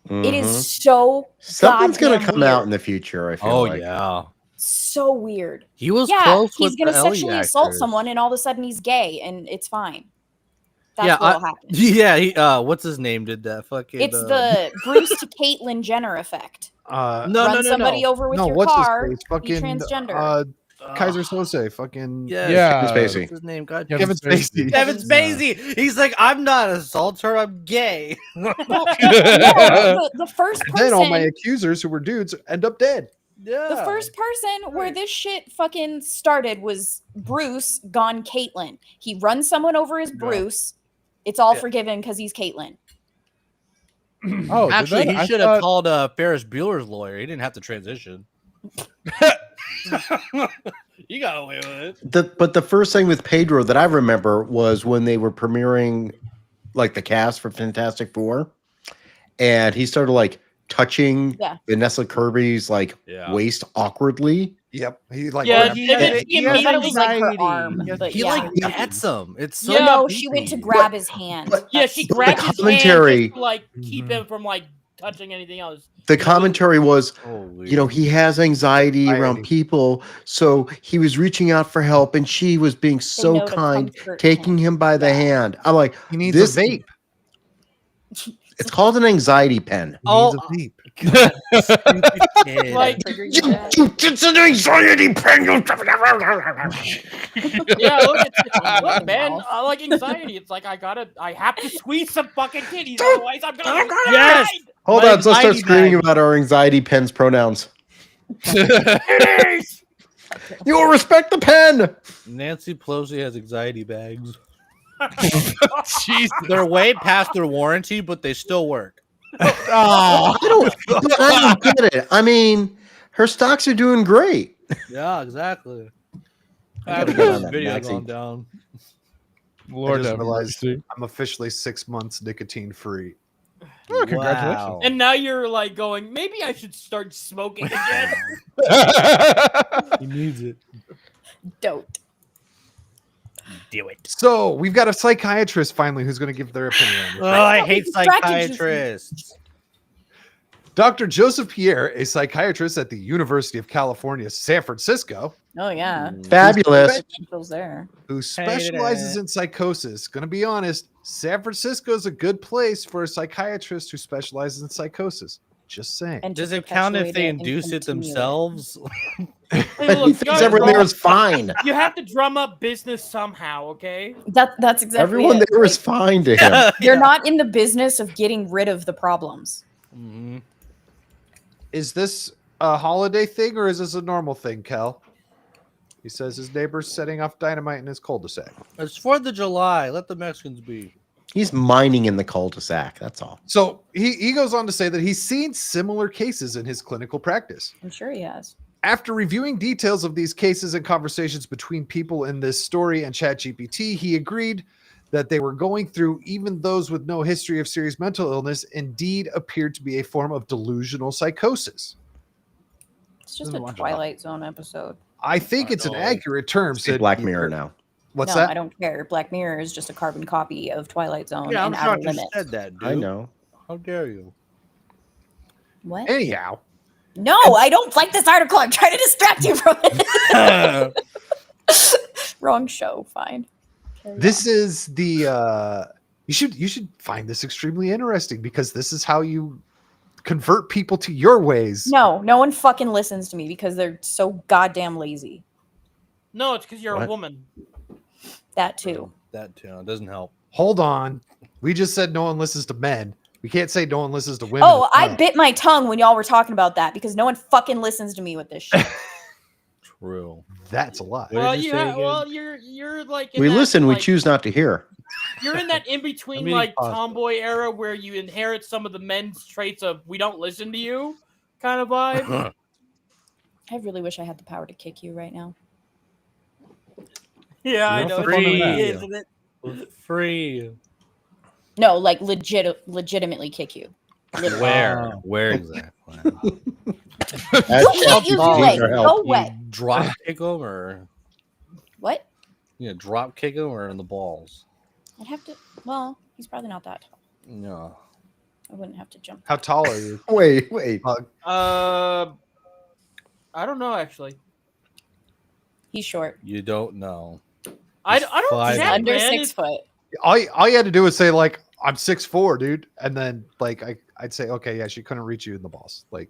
Speaker 6: It is so
Speaker 5: Something's gonna
Speaker 6: goddamn
Speaker 5: come
Speaker 6: weird.
Speaker 5: out in the future. I feel
Speaker 3: Oh
Speaker 5: like.
Speaker 3: yeah.
Speaker 6: So weird.
Speaker 3: He was
Speaker 6: Yeah,
Speaker 3: close
Speaker 6: he's
Speaker 3: with
Speaker 6: gonna
Speaker 3: the Ellie
Speaker 6: sexually assault
Speaker 3: actors.
Speaker 6: someone, and all of a sudden he's gay, and it's fine. That's
Speaker 3: Yeah,
Speaker 6: what'll happen.
Speaker 3: Yeah, he what's his name did that fucking
Speaker 6: It's the Bruce to Caitlyn Jenner effect.
Speaker 3: no,
Speaker 6: Run somebody over with
Speaker 4: No,
Speaker 6: your
Speaker 4: what's his
Speaker 6: car.
Speaker 4: face?
Speaker 6: Be
Speaker 4: Fucking
Speaker 6: transgender.
Speaker 4: Kaiser Sose. Fucking
Speaker 2: Yeah.
Speaker 5: Kevin Spacey.
Speaker 3: What's his name? God,
Speaker 4: Kevin Spacey.
Speaker 3: Kevin Spacey. He's like, I'm not an assaulter, I'm gay.
Speaker 6: No, the first
Speaker 4: And then all my
Speaker 6: person.
Speaker 4: accusers who were dudes end up dead.
Speaker 3: Yeah.
Speaker 6: The first person where this shit fucking started was Bruce gone Caitlyn. He runs someone over as Bruce. It's all forgiven because he's Caitlyn.
Speaker 2: Oh, did
Speaker 3: Actually,
Speaker 2: that?
Speaker 3: he
Speaker 2: I
Speaker 3: should have
Speaker 2: thought-
Speaker 3: called Ferris Bueller's lawyer. He didn't have to transition. You got away with it.
Speaker 5: But the first thing with Pedro that I remember was when they were premiering like the cast for Fantastic Four, and he started like touching
Speaker 6: Yeah.
Speaker 5: Vanessa Kirby's like
Speaker 3: Yeah.
Speaker 5: waist awkwardly.
Speaker 4: Yep. He like
Speaker 11: Yeah,
Speaker 4: grabbed-
Speaker 11: he
Speaker 6: I
Speaker 11: has
Speaker 6: thought it was like her
Speaker 11: anxiety.
Speaker 6: arm. But
Speaker 3: He
Speaker 6: yeah.
Speaker 3: like gets him. It's so
Speaker 11: Yeah.
Speaker 6: No, she went to
Speaker 3: creepy.
Speaker 6: grab his hand.
Speaker 5: but-
Speaker 11: Yeah, she
Speaker 5: But the
Speaker 11: grabbed his
Speaker 5: commentary-
Speaker 11: hand just to, like keep him from like touching anything else.
Speaker 5: The commentary was,
Speaker 3: Holy.
Speaker 5: you know, he has anxiety around people, so he was reaching out for help, and she was being so
Speaker 6: know to
Speaker 5: kind,
Speaker 6: comfort
Speaker 5: taking him by the hand. I'm like,
Speaker 4: He needs
Speaker 5: this
Speaker 4: a vape.
Speaker 5: It's called an anxiety pen.
Speaker 4: He needs a vape.
Speaker 11: Like,
Speaker 5: It's an anxiety pen.
Speaker 11: yeah, look, man, I like anxiety. It's like I have to squeeze some fucking titties, otherwise I'm gonna
Speaker 3: Yes!
Speaker 5: Hold
Speaker 3: My
Speaker 5: on, let's start
Speaker 3: anxiety
Speaker 5: screaming
Speaker 3: bag.
Speaker 5: about our anxiety pen's pronouns. You will respect the pen.
Speaker 3: Nancy Pelosi has anxiety bags.
Speaker 2: Jeez.
Speaker 3: They're way past their warranty, but they still work.
Speaker 2: Oh.
Speaker 5: I don't get it. I mean, Her stocks are doing great.
Speaker 3: Yeah, exactly.
Speaker 5: I
Speaker 3: After
Speaker 5: gotta get on
Speaker 3: this
Speaker 5: that
Speaker 3: video
Speaker 5: Maxi.
Speaker 3: gone down.
Speaker 2: Lord
Speaker 4: I just
Speaker 2: have
Speaker 4: realized
Speaker 2: mercy.
Speaker 4: I'm officially 6 months nicotine free.
Speaker 2: Oh, congratulations.
Speaker 3: Wow.
Speaker 11: And now you're like going, maybe I should start smoking again.
Speaker 3: He needs it.
Speaker 6: Don't.
Speaker 3: Do it.
Speaker 4: So we've got a psychiatrist finally who's going to give their opinion on this.
Speaker 3: Oh, I
Speaker 6: know,
Speaker 3: hate
Speaker 6: he distracted you.
Speaker 3: psychiatrists.
Speaker 4: Dr. Joseph Pierre, a psychiatrist at the University of California, San Francisco,
Speaker 12: Oh yeah,
Speaker 5: Fabulous.
Speaker 12: potential's there.
Speaker 4: who specializes in psychosis. Going to be honest, San Francisco is a good place for a psychiatrist who specializes in psychosis. Just saying.
Speaker 12: And to
Speaker 3: Does it count if
Speaker 12: perpetuate
Speaker 3: they
Speaker 12: it and
Speaker 3: induce it
Speaker 12: continue
Speaker 3: themselves?
Speaker 11: Hey,
Speaker 5: He
Speaker 11: look, you
Speaker 5: thinks
Speaker 11: gotta
Speaker 5: everyone there
Speaker 11: drum-
Speaker 5: is fine.
Speaker 11: you have to drum up business somehow, okay?
Speaker 6: That's exactly
Speaker 5: Everyone
Speaker 6: it.
Speaker 5: there is fine to him.
Speaker 6: They're not in the business of getting rid of the problems.
Speaker 3: Mhm.
Speaker 4: Is this a holiday thing or is this a normal thing, Kel? He says his neighbor's setting off dynamite in his cul-de-sac.
Speaker 3: It's 4th of July. Let the Mexicans be.
Speaker 5: He's mining in the cul-de-sac. That's all.
Speaker 4: So he goes on to say that he's seen similar cases in his clinical practice.
Speaker 12: I'm sure he has.
Speaker 4: After reviewing details of these cases and conversations between people in this story and ChatGPT, he agreed that they were going through, even those with no history of serious mental illness, indeed appeared to be a form of delusional psychosis.
Speaker 12: It's just a
Speaker 2: Doesn't watch it.
Speaker 12: Twilight Zone episode.
Speaker 4: I think it's an accurate term.
Speaker 5: Say
Speaker 4: said
Speaker 5: Black
Speaker 4: Peter.
Speaker 5: Mirror now.
Speaker 4: What's
Speaker 12: no,
Speaker 4: that?
Speaker 12: I don't care. Black Mirror is just a carbon copy of Twilight Zone
Speaker 3: Yeah, I'm
Speaker 12: and Outer
Speaker 3: shocked you
Speaker 12: Limits.
Speaker 3: said that, dude.
Speaker 5: I know.
Speaker 3: How dare you?
Speaker 12: What?
Speaker 4: Anyhow,
Speaker 12: No, I don't like this article. I'm trying to distract you from it. Wrong show. Fine. Carry
Speaker 4: this is the you should find this extremely interesting because this is how you convert people to your ways.
Speaker 12: No one fucking listens to me because they're so goddamn lazy.
Speaker 11: No, it's because you're a
Speaker 3: What?
Speaker 11: woman.
Speaker 12: That too.
Speaker 3: That too. It doesn't help.
Speaker 4: Hold on. We just said no one listens to men. We can't say no one listens to women.
Speaker 12: Oh, I
Speaker 4: No.
Speaker 12: bit my tongue when y'all were talking about that because no one fucking listens to me with this shit.
Speaker 3: True.
Speaker 4: That's a lot.
Speaker 3: What
Speaker 11: Well,
Speaker 3: did you say again?
Speaker 11: you're like in
Speaker 5: We
Speaker 11: that,
Speaker 5: listen, we
Speaker 11: like,
Speaker 5: choose not to hear.
Speaker 11: You're in that in between
Speaker 3: I mean,
Speaker 11: like
Speaker 3: pause.
Speaker 11: tomboy era where you inherit some of the men's traits of we don't listen to you kind of vibe.
Speaker 12: I really wish I had the power to kick you right now.
Speaker 11: Yeah, I
Speaker 3: You're
Speaker 11: know.
Speaker 3: free.
Speaker 11: Isn't it?
Speaker 3: Free.
Speaker 12: No, like legitimately kick you. Literally.
Speaker 3: Where? Where exactly?
Speaker 5: As
Speaker 12: You can't use your
Speaker 5: ChatGPT
Speaker 12: leg.
Speaker 5: or
Speaker 12: Go
Speaker 5: help.
Speaker 12: away.
Speaker 3: You drop kick them or
Speaker 12: What?
Speaker 3: drop kick them or in the balls?
Speaker 12: I'd have to. Well, he's probably not that tall.
Speaker 3: No.
Speaker 12: I wouldn't have to jump.
Speaker 4: How tall are you?
Speaker 5: Wait.
Speaker 11: I don't know actually.
Speaker 12: He's short.
Speaker 3: You don't know.
Speaker 11: I
Speaker 3: He's
Speaker 11: don't
Speaker 3: five.
Speaker 11: check,
Speaker 12: Under
Speaker 11: man.
Speaker 12: 6 foot.
Speaker 4: All you had to do was say like I'm 6'4", dude, and then like I'd say okay, yeah, she couldn't reach you in the balls. Like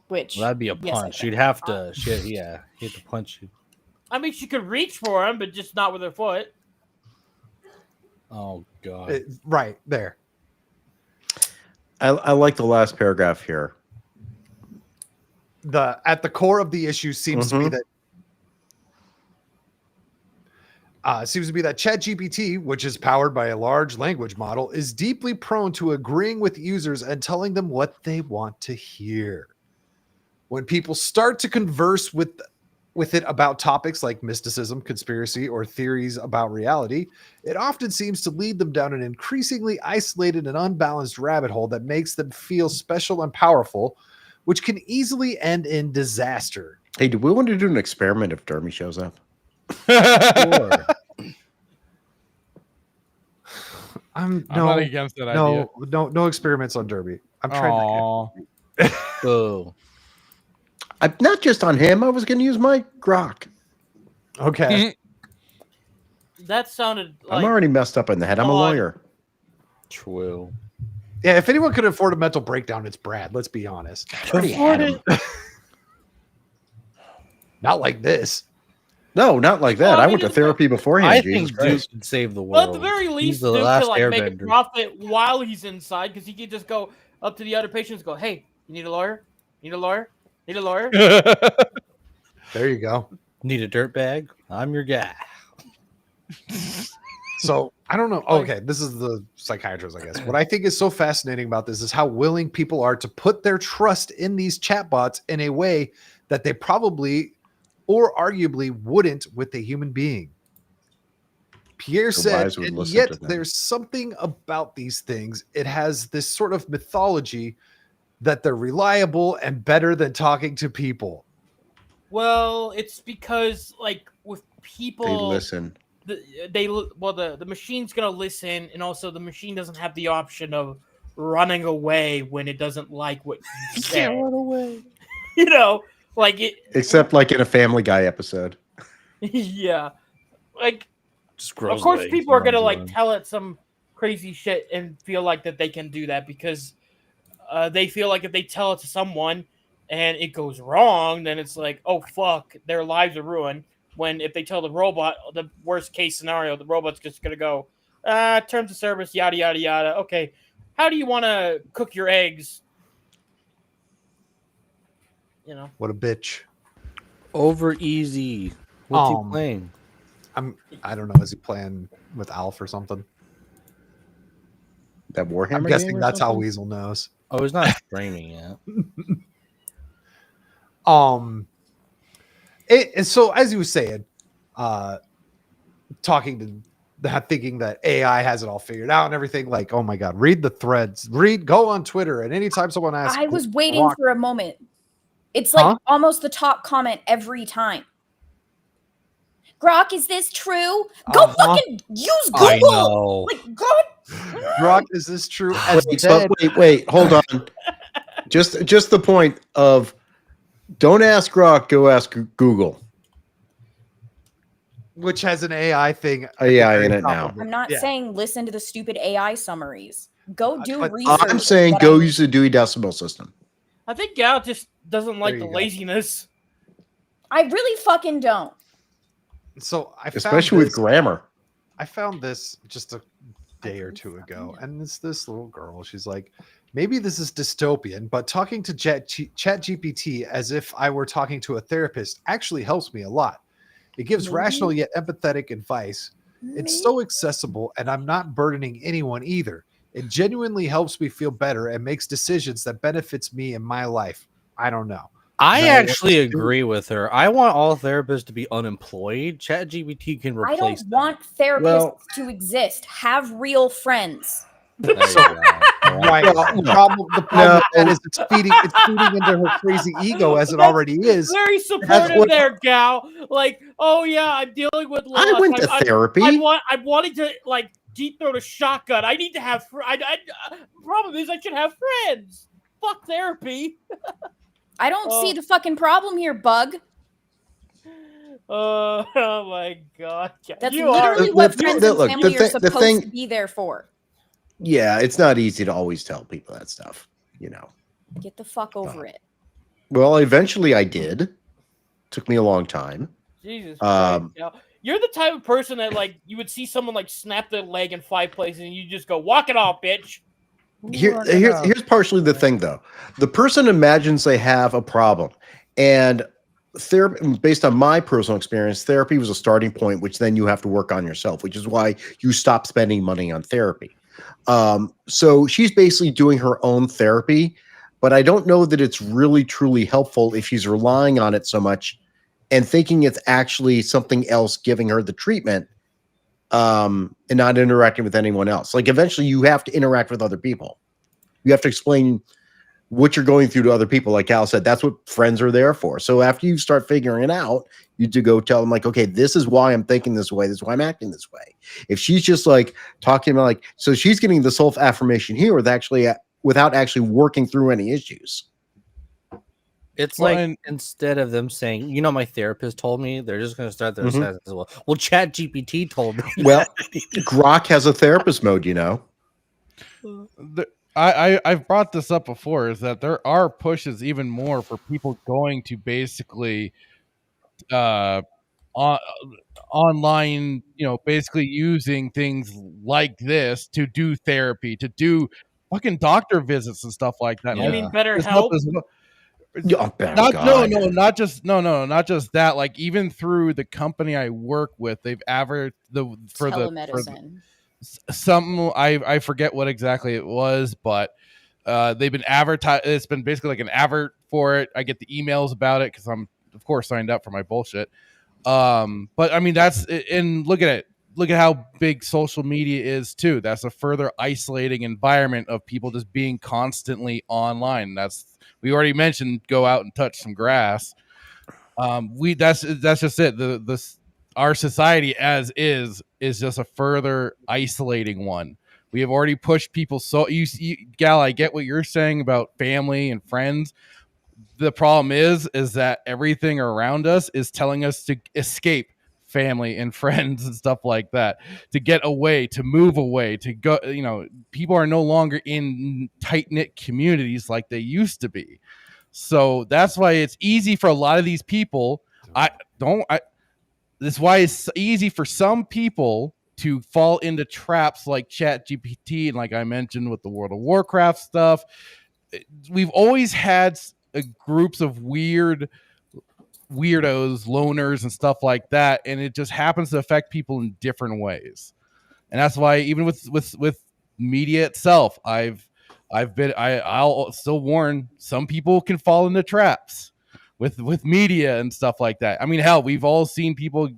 Speaker 12: Which
Speaker 3: Well, that'd be a
Speaker 12: yes, I
Speaker 3: punch.
Speaker 12: can.
Speaker 3: You'd have to. He'd have to punch you.
Speaker 11: I mean, she could reach for him, but just not with her foot.
Speaker 3: Oh god.
Speaker 4: right there.
Speaker 5: I like the last paragraph here.
Speaker 4: At the core of the issue seems to be that ChatGPT, which is powered by a large language model, is deeply prone to agreeing with users and telling them what they want to hear. When people start to converse with it about topics like mysticism, conspiracy, or theories about reality, it often seems to lead them down an increasingly isolated and unbalanced rabbit hole that makes them feel special and powerful, which can easily end in disaster.
Speaker 5: Hey, do we want to do an experiment if Dermy shows up?
Speaker 3: Sure.
Speaker 2: I'm not against that idea.
Speaker 4: No experiments on Derby. I'm trying
Speaker 2: Aw.
Speaker 3: Oh.
Speaker 5: Not just on him. I was going to use my grok.
Speaker 4: to. Okay.
Speaker 11: That sounded like
Speaker 5: I'm already messed up in the head. I'm a
Speaker 11: odd.
Speaker 5: lawyer.
Speaker 3: True.
Speaker 4: Yeah, if anyone could afford a mental breakdown, it's Brad. Let's be honest.
Speaker 5: Already had him.
Speaker 4: Not like this.
Speaker 5: No, not like that.
Speaker 11: Well, I
Speaker 5: I
Speaker 11: mean,
Speaker 5: went to
Speaker 11: it's
Speaker 5: therapy beforehand.
Speaker 3: I
Speaker 5: Jesus
Speaker 3: think
Speaker 5: Christ.
Speaker 3: Duke could save the world.
Speaker 11: Well, at the very
Speaker 3: He's
Speaker 11: least,
Speaker 3: the
Speaker 11: Duke
Speaker 3: last
Speaker 11: could like make a
Speaker 3: airbender.
Speaker 11: profit while he's inside because he could just go up to the other patients and go, "Hey, you need a lawyer? Need a lawyer? Need a lawyer?"
Speaker 4: There you go.
Speaker 3: Need a dirt bag? I'm your guy.
Speaker 4: So I don't know. Okay, this is the psychiatrist, I guess. What I think is so fascinating about this is how willing people are to put their trust in these chatbots in a way that they probably or arguably wouldn't with a human being. Pierre
Speaker 5: The
Speaker 4: said,
Speaker 5: wise would
Speaker 4: and
Speaker 5: listen
Speaker 4: yet
Speaker 5: to them.
Speaker 4: there's something about these things. It has this sort of mythology that they're reliable and better than talking to people.
Speaker 11: Well, it's because like with
Speaker 5: They
Speaker 11: people,
Speaker 5: listen.
Speaker 11: the machine's gonna listen, and also the machine doesn't have the option of running away when it doesn't like what you say.
Speaker 3: run away.
Speaker 11: You know, like it.
Speaker 5: Except like in a Family Guy episode.
Speaker 11: Yeah, like
Speaker 3: Just
Speaker 11: of
Speaker 3: grows
Speaker 11: course
Speaker 3: legs
Speaker 11: people are
Speaker 3: and
Speaker 11: gonna
Speaker 3: runs
Speaker 11: like
Speaker 3: around.
Speaker 11: tell it some crazy shit and feel like that they can do that because they feel like if they tell it to someone and it goes wrong, then it's like, oh fuck, their lives are ruined. When if they tell the robot the worst case scenario, the robot's just gonna go, terms of service, yada yada yada. Okay, how do you want to cook your eggs? You know,
Speaker 4: What a bitch.
Speaker 3: Over easy. What's he playing?
Speaker 4: I don't know. Is he playing with Alf or something?
Speaker 5: That Warhammer
Speaker 4: I'm
Speaker 5: game
Speaker 4: guessing
Speaker 5: or
Speaker 4: that's how
Speaker 5: something?
Speaker 4: Weasel knows.
Speaker 3: Oh, he's not streaming yet.
Speaker 4: So as you were saying, talking to that, thinking that AI has it all figured out and everything, like, oh my god, read the threads, go on Twitter, and anytime someone asks,
Speaker 6: I was waiting
Speaker 4: Grok-
Speaker 6: for a moment. It's like
Speaker 4: Huh?
Speaker 6: almost the top comment every time. Grok, is this true? Go fucking use Google.
Speaker 3: I know.
Speaker 6: Like, God.
Speaker 4: Grok, is this true? As
Speaker 5: Wait, hold on. just the point of don't ask Grok, go ask Google.
Speaker 4: Which has an AI thing.
Speaker 5: AI in it now.
Speaker 6: I'm not
Speaker 4: Yeah.
Speaker 6: saying listen to the stupid AI summaries. Go do
Speaker 4: but
Speaker 6: research.
Speaker 5: I'm
Speaker 6: is
Speaker 5: saying
Speaker 6: what
Speaker 5: go
Speaker 6: I mean.
Speaker 5: use the Dewey Decimal System.
Speaker 11: I think Gal just doesn't like
Speaker 4: There
Speaker 11: the
Speaker 4: you go.
Speaker 11: laziness.
Speaker 6: I really fucking don't.
Speaker 4: So I
Speaker 5: Especially
Speaker 4: found
Speaker 5: with grammar.
Speaker 4: I found this just a day or two ago, and it's this little girl. She's like, maybe this is dystopian, but talking to ChatGPT as if I were talking to a therapist actually helps me a lot. It gives rational yet empathetic advice. It's so accessible, and I'm not burdening anyone either. It genuinely helps me feel better and makes decisions that benefits me in my life. I don't know.
Speaker 3: I
Speaker 4: No,
Speaker 3: actually
Speaker 4: it's-
Speaker 3: agree with her. I want all therapists to be unemployed. ChatGPT can
Speaker 6: I
Speaker 3: replace
Speaker 6: don't
Speaker 3: them.
Speaker 6: want therapists
Speaker 5: Well-
Speaker 6: to exist. Have real friends.
Speaker 3: There you go.
Speaker 4: Right. The problem with that is it's feeding into her crazy ego as it already is.
Speaker 11: Very supportive there, Gal. Like, oh yeah, I'm dealing with loss.
Speaker 5: I went to therapy.
Speaker 11: I'm wanting to like deep throat a shotgun. I need to have. Problem is, I should have friends. Fuck therapy.
Speaker 6: I don't see the fucking problem here, Bug.
Speaker 11: Oh my god.
Speaker 6: That's
Speaker 11: You
Speaker 6: literally
Speaker 5: The
Speaker 6: what
Speaker 5: thing
Speaker 6: friends
Speaker 5: that-
Speaker 6: and
Speaker 5: look,
Speaker 6: family
Speaker 5: the
Speaker 6: are
Speaker 5: thing- the
Speaker 6: supposed
Speaker 5: thing-
Speaker 6: to be there for.
Speaker 5: Yeah, it's not easy to always tell people that stuff, you know.
Speaker 6: Get the fuck over it.
Speaker 5: Well, eventually I did. Took me a long time.
Speaker 11: Jesus Christ,
Speaker 5: Um,
Speaker 11: Gal. You're the type of person that like you would see someone like snap their leg in 5 places and you just go, walk it off, bitch.
Speaker 5: Here's partially the thing, though. The person imagines they have a problem, and therapy, based on my personal experience, therapy was a starting point, which then you have to work on yourself, which is why you stop spending money on therapy. So she's basically doing her own therapy, but I don't know that it's really truly helpful if she's relying on it so much and thinking it's actually something else giving her the treatment, and not interacting with anyone else. Like eventually you have to interact with other people. You have to explain what you're going through to other people. Like Al said, that's what friends are there for. So after you start figuring it out, you do go tell them like, okay, this is why I'm thinking this way. This is why I'm acting this way. If she's just like talking about like, so she's getting the self-affirmation here without actually working through any issues.
Speaker 3: It's
Speaker 2: Well,
Speaker 3: like
Speaker 2: and-
Speaker 3: instead of them saying, you know, my therapist told me, they're just going to start their
Speaker 5: Mhm.
Speaker 3: sentence as well. Well, ChatGPT told me.
Speaker 5: Well, Grok has a therapist mode, you know.
Speaker 2: I've brought this up before, is that there are pushes even more for people going to basically online, you know, basically using things like this to do therapy, to do fucking doctor visits and stuff like that.
Speaker 11: You
Speaker 2: Like,
Speaker 11: mean better
Speaker 2: this
Speaker 11: help?
Speaker 2: as well. not just that. Like even through the company I work with, they've averaged for
Speaker 6: Telemedicine.
Speaker 2: something I forget what exactly it was, but they've been advertised. It's been basically like an advert for it. I get the emails about it because I'm of course signed up for my bullshit. But I mean that's and look at it. Look at how big social media is too. That's a further isolating environment of people just being constantly online. We already mentioned go out and touch some grass. That's just it. Our society as is just a further isolating one. We have already pushed people. So Gal, I get what you're saying about family and friends. The problem is that everything around us is telling us to escape family and friends and stuff like that, to get away, to move away, to go. People are no longer in tight-knit communities like they used to be. So that's why it's easy for a lot of these people. That's why it's easy for some people to fall into traps like ChatGPT and like I mentioned with the World of Warcraft stuff. We've always had groups of weirdos, loners, and stuff like that, and it just happens to affect people in different ways. And that's why even with media itself, I'll still warn some people can fall into traps with media and stuff like that. I mean, hell, we've all seen people,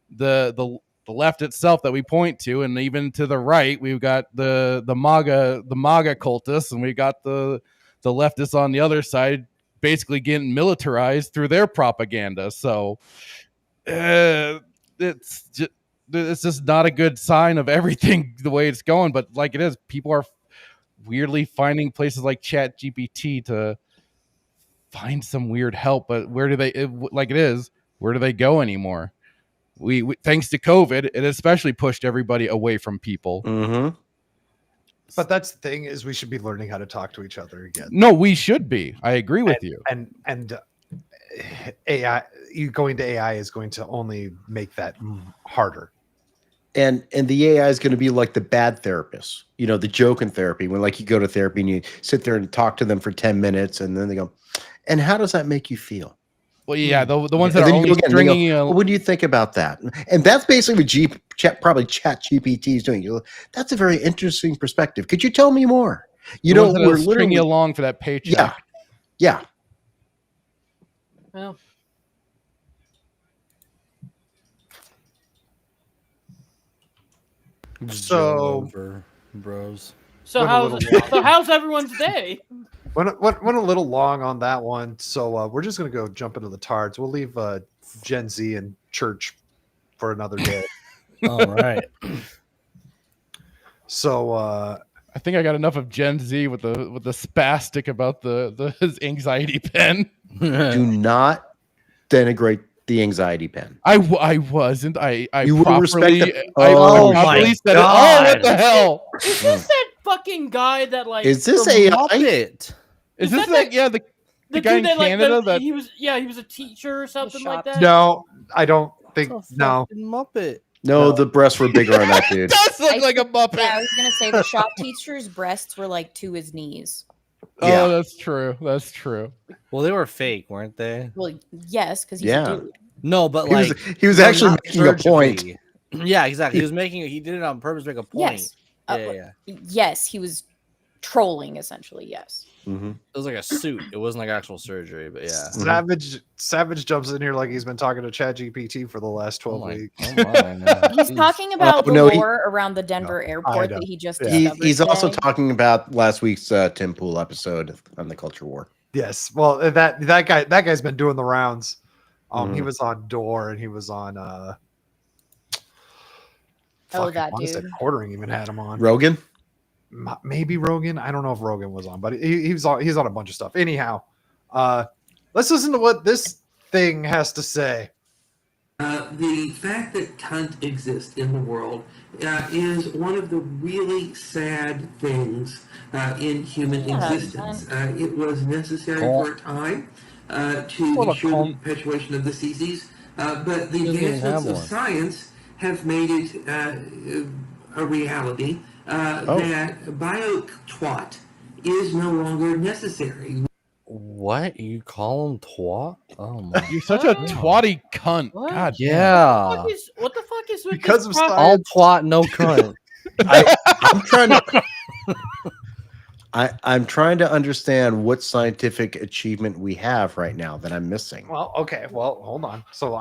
Speaker 2: the left itself that we point to, and even to the right, we've got the MAGA cultists, and we got the leftists on the other side basically getting militarized through their propaganda. So it's just not a good sign of everything the way it's going. But like it is, people are weirdly finding places like ChatGPT to find some weird help. But where do they go anymore? We thanks to COVID, it especially pushed everybody away from people.
Speaker 5: Mm-hmm.
Speaker 4: But that's the thing, is we should be learning how to talk to each other again.
Speaker 2: No, we should be. I agree with you.
Speaker 4: And AI, going to AI is going to only make that harder.
Speaker 5: And the AI is going to be like the bad therapist, the joke in therapy, when like you go to therapy and you sit there and talk to them for 10 minutes and then they go, and how does that make you feel?
Speaker 2: Well, yeah, the ones that are only stringing you.
Speaker 5: What do you think about that? And that's basically what probably ChatGPT is doing. That's a very interesting perspective. Could you tell me more? We're literally
Speaker 2: stringing you along for that paycheck.
Speaker 5: Yeah.
Speaker 11: Well.
Speaker 4: So,
Speaker 3: bros.
Speaker 11: So how's everyone's day?
Speaker 4: Went a little long on that one, so we're just gonna go jump into the tards. We'll leave Gen Z and church for another day.
Speaker 3: All right.
Speaker 4: So
Speaker 2: I think I got enough of Gen Z with the spastic about his anxiety pen.
Speaker 5: Do not denigrate the anxiety pen.
Speaker 2: I wasn't. I
Speaker 5: you
Speaker 2: properly.
Speaker 5: Respect the,
Speaker 2: oh my said God! Oh, what the hell?
Speaker 11: Is this that fucking guy that like?
Speaker 5: Is this AI?
Speaker 2: Is this the guy in Canada that
Speaker 11: he was a teacher or something like that?
Speaker 4: No, I don't think. No,
Speaker 3: Muppet.
Speaker 5: No, the breasts were bigger on that dude.
Speaker 2: It does look like a Muppet.
Speaker 6: Yeah, I was gonna say the shop teacher's breasts were like to his knees.
Speaker 2: Oh, that's true. That's true.
Speaker 3: Well, they were fake, weren't they?
Speaker 6: Well, yes, because he's a dude.
Speaker 3: No, but
Speaker 5: he was actually making a point.
Speaker 3: Yeah, exactly. He did it on purpose to make a point.
Speaker 6: Yes. Yes, he was trolling essentially. Yes.
Speaker 5: Mm-hmm.
Speaker 3: It was like a suit. It wasn't like actual surgery, but yeah.
Speaker 4: Savage jumps in here like he's been talking to ChatGPT for the last 12 weeks.
Speaker 6: He's talking about the lore around the Denver airport that he just discovered.
Speaker 5: He's also talking about last week's Tim Pool episode on the culture war.
Speaker 4: Yes, well, that guy's been doing the rounds. He was on Door and he was on
Speaker 6: that dude.
Speaker 4: Quartering even had him on
Speaker 5: Rogan.
Speaker 4: Maybe Rogan. I don't know if Rogan was on, but he's on a bunch of stuff. Anyhow, let's listen to what this thing has to say.
Speaker 13: The fact that cunt exists in the world is one of the really sad things in human existence. It was necessary for a time to ensure the perpetuation of the species, but the advancements of science have made it a reality that bio-twat is no longer necessary.
Speaker 3: What you call him twat? Oh my!
Speaker 2: You're such a twatty cunt.
Speaker 11: What?
Speaker 2: God
Speaker 3: Yeah.
Speaker 11: What the fuck is with
Speaker 4: Because
Speaker 11: this
Speaker 4: of
Speaker 11: pro-
Speaker 3: All twat, no cunt.
Speaker 5: I'm trying to. I'm trying to understand what scientific achievement we have right now that I'm missing.
Speaker 4: Well, okay. Well, hold on. So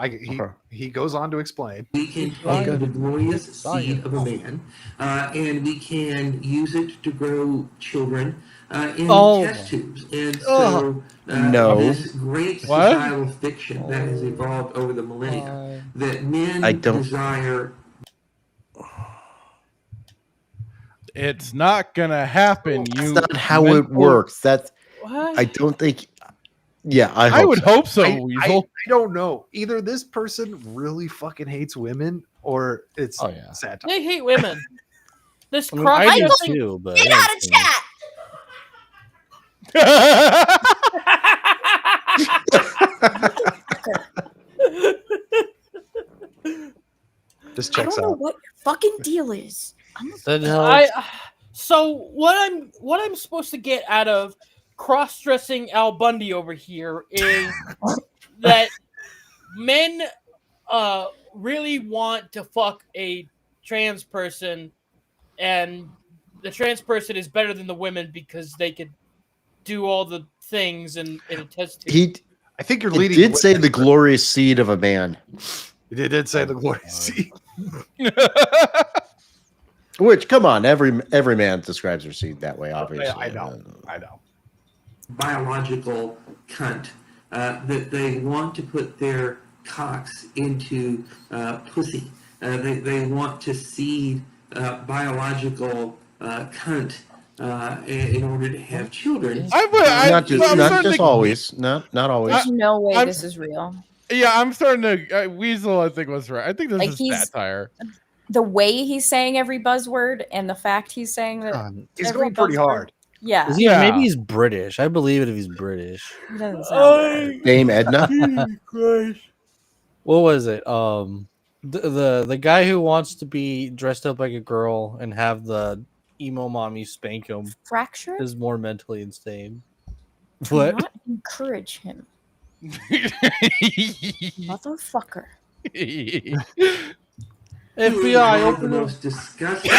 Speaker 4: he goes on to explain.
Speaker 13: We can take the glorious seed of a man, and we can use it to grow children in test tubes. And so,
Speaker 5: No.
Speaker 13: this great
Speaker 2: What?
Speaker 13: societal fiction that has evolved over the millennia, that men
Speaker 5: I don't-
Speaker 13: desire.
Speaker 2: It's not gonna happen.
Speaker 5: That's
Speaker 2: You
Speaker 5: not how it
Speaker 2: mental-
Speaker 5: works. That's.
Speaker 11: What?
Speaker 5: I don't think. Yeah, I
Speaker 2: I would hope so,
Speaker 4: I
Speaker 2: Weasel.
Speaker 4: don't know. Either this person really fucking hates women, or it's satire.
Speaker 11: They hate women. This
Speaker 3: I mean,
Speaker 11: cross
Speaker 3: I do
Speaker 11: dressing.
Speaker 3: too, but
Speaker 12: Get out of chat.
Speaker 4: This
Speaker 12: I
Speaker 4: checks
Speaker 12: don't know
Speaker 4: out.
Speaker 12: what your fucking deal is.
Speaker 11: So what I'm supposed to get out of cross-dressing Al Bundy over here is that men really want to fuck a trans person, and the trans person is better than the women because they could do all the things in a test tube.
Speaker 4: I think you're
Speaker 5: It
Speaker 4: leading.
Speaker 5: did say the glorious seed of a man.
Speaker 4: It did say the glorious seed.
Speaker 5: Which, come on, every man describes their seed that way. Obviously,
Speaker 4: I know.
Speaker 13: Biological cunt that they want to put their cocks into pussy. They want to seed biological cunt in order to have children.
Speaker 5: Not just always. Not always.
Speaker 12: There's no way
Speaker 2: I'm-
Speaker 12: this is real.
Speaker 2: Yeah, I'm starting to Weasel. I think was right. I think this
Speaker 12: Like,
Speaker 2: is
Speaker 12: he's-
Speaker 2: satire.
Speaker 12: The way he's saying every buzzword and the fact he's saying that
Speaker 4: He's
Speaker 12: every
Speaker 4: going pretty
Speaker 12: buzzword-
Speaker 4: hard.
Speaker 12: Yeah.
Speaker 3: Is he, Maybe he's British. I believe it if he's British.
Speaker 12: He doesn't sound right.
Speaker 5: Dame Edna.
Speaker 3: What was it? The guy who wants to be dressed up like a girl and have the emo mommy spank him
Speaker 12: Fracture?
Speaker 3: is more mentally insane.
Speaker 12: Do
Speaker 3: What?
Speaker 12: not encourage him. Motherfucker.
Speaker 3: FBI,
Speaker 13: one of the most disgusting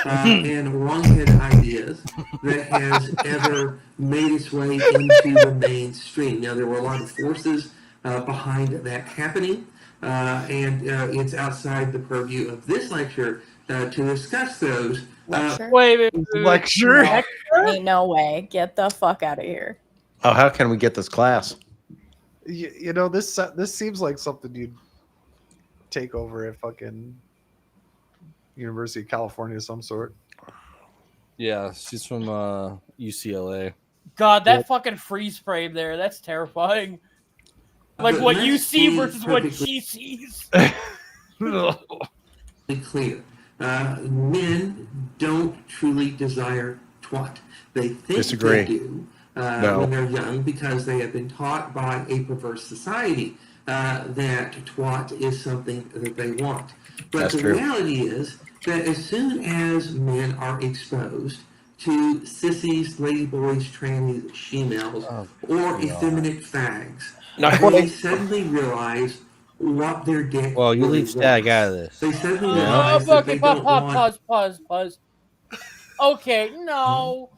Speaker 13: and wrong-headed ideas that has ever made its way into the mainstream. Now, there were a lot of forces behind that happening, and it's outside the purview of this lecture to discuss those.
Speaker 12: Lecture?
Speaker 11: Wait.
Speaker 4: Lecture?
Speaker 12: Ain't no way. Get the fuck out of here.
Speaker 5: Oh, how can we get this class?
Speaker 4: You know, this seems like something you'd take over at fucking University of California of some sort.
Speaker 3: Yeah, she's from UCLA.
Speaker 11: God, that fucking freeze frame there, that's terrifying. Like what you see versus what she sees.
Speaker 13: Clear. Men don't truly desire twat. They think
Speaker 5: Disagree.
Speaker 13: they do
Speaker 5: No.
Speaker 13: when they're young because they have been taught by a perverse society that twat is something that they want. But
Speaker 5: That's
Speaker 13: the
Speaker 5: true.
Speaker 13: reality is that as soon as men are exposed to sissies, ladyboys, trannies, shemales, or effeminate fags, they suddenly realize what their dick
Speaker 3: Well, you
Speaker 13: really
Speaker 3: leave Stag
Speaker 13: wants.
Speaker 3: out of this.
Speaker 13: They suddenly realize that
Speaker 11: Okay,
Speaker 13: they don't want
Speaker 11: pause. Okay, no,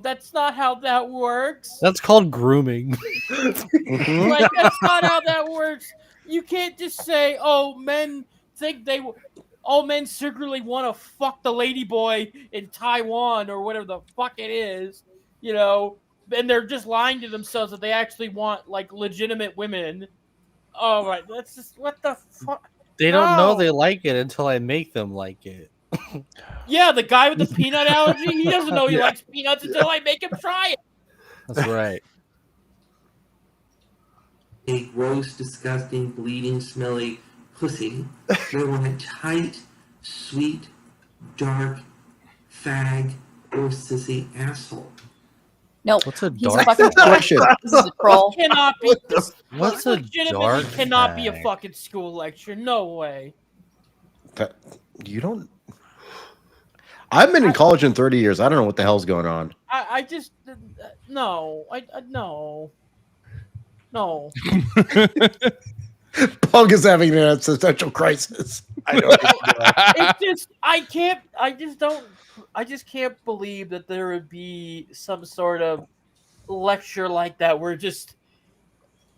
Speaker 11: that's not how that works.
Speaker 3: That's called grooming.
Speaker 11: Like, that's not how that works. You can't just say, "Oh, men think all men secretly want to fuck the ladyboy in Taiwan or whatever the fuck it is," you know, and they're just lying to themselves that they actually want like legitimate women. All right, that's just what the fuck.
Speaker 3: They don't know
Speaker 11: No.
Speaker 3: they like it until I make them like it.
Speaker 11: Yeah, the guy with the peanut allergy, he doesn't know he likes peanuts until I make him try it.
Speaker 3: That's right.
Speaker 13: a gross, disgusting, bleeding, smelly pussy. They want a tight, sweet, dark, fag, or sissy asshole.
Speaker 12: Nope.
Speaker 3: What's a
Speaker 12: He's
Speaker 3: dark
Speaker 12: fucking
Speaker 5: question?
Speaker 12: This is a troll.
Speaker 11: Cannot be.
Speaker 3: What's a
Speaker 11: legitimately
Speaker 3: dark
Speaker 11: cannot be a
Speaker 3: fag?
Speaker 11: fucking school lecture. No way.
Speaker 5: You don't. I've been in college in 30 years. I don't know what the hell's going on.
Speaker 11: I I just no. No. No.
Speaker 5: Pug is having an existential crisis. I don't know.
Speaker 11: It's just I just can't believe that there would be some sort of lecture like that where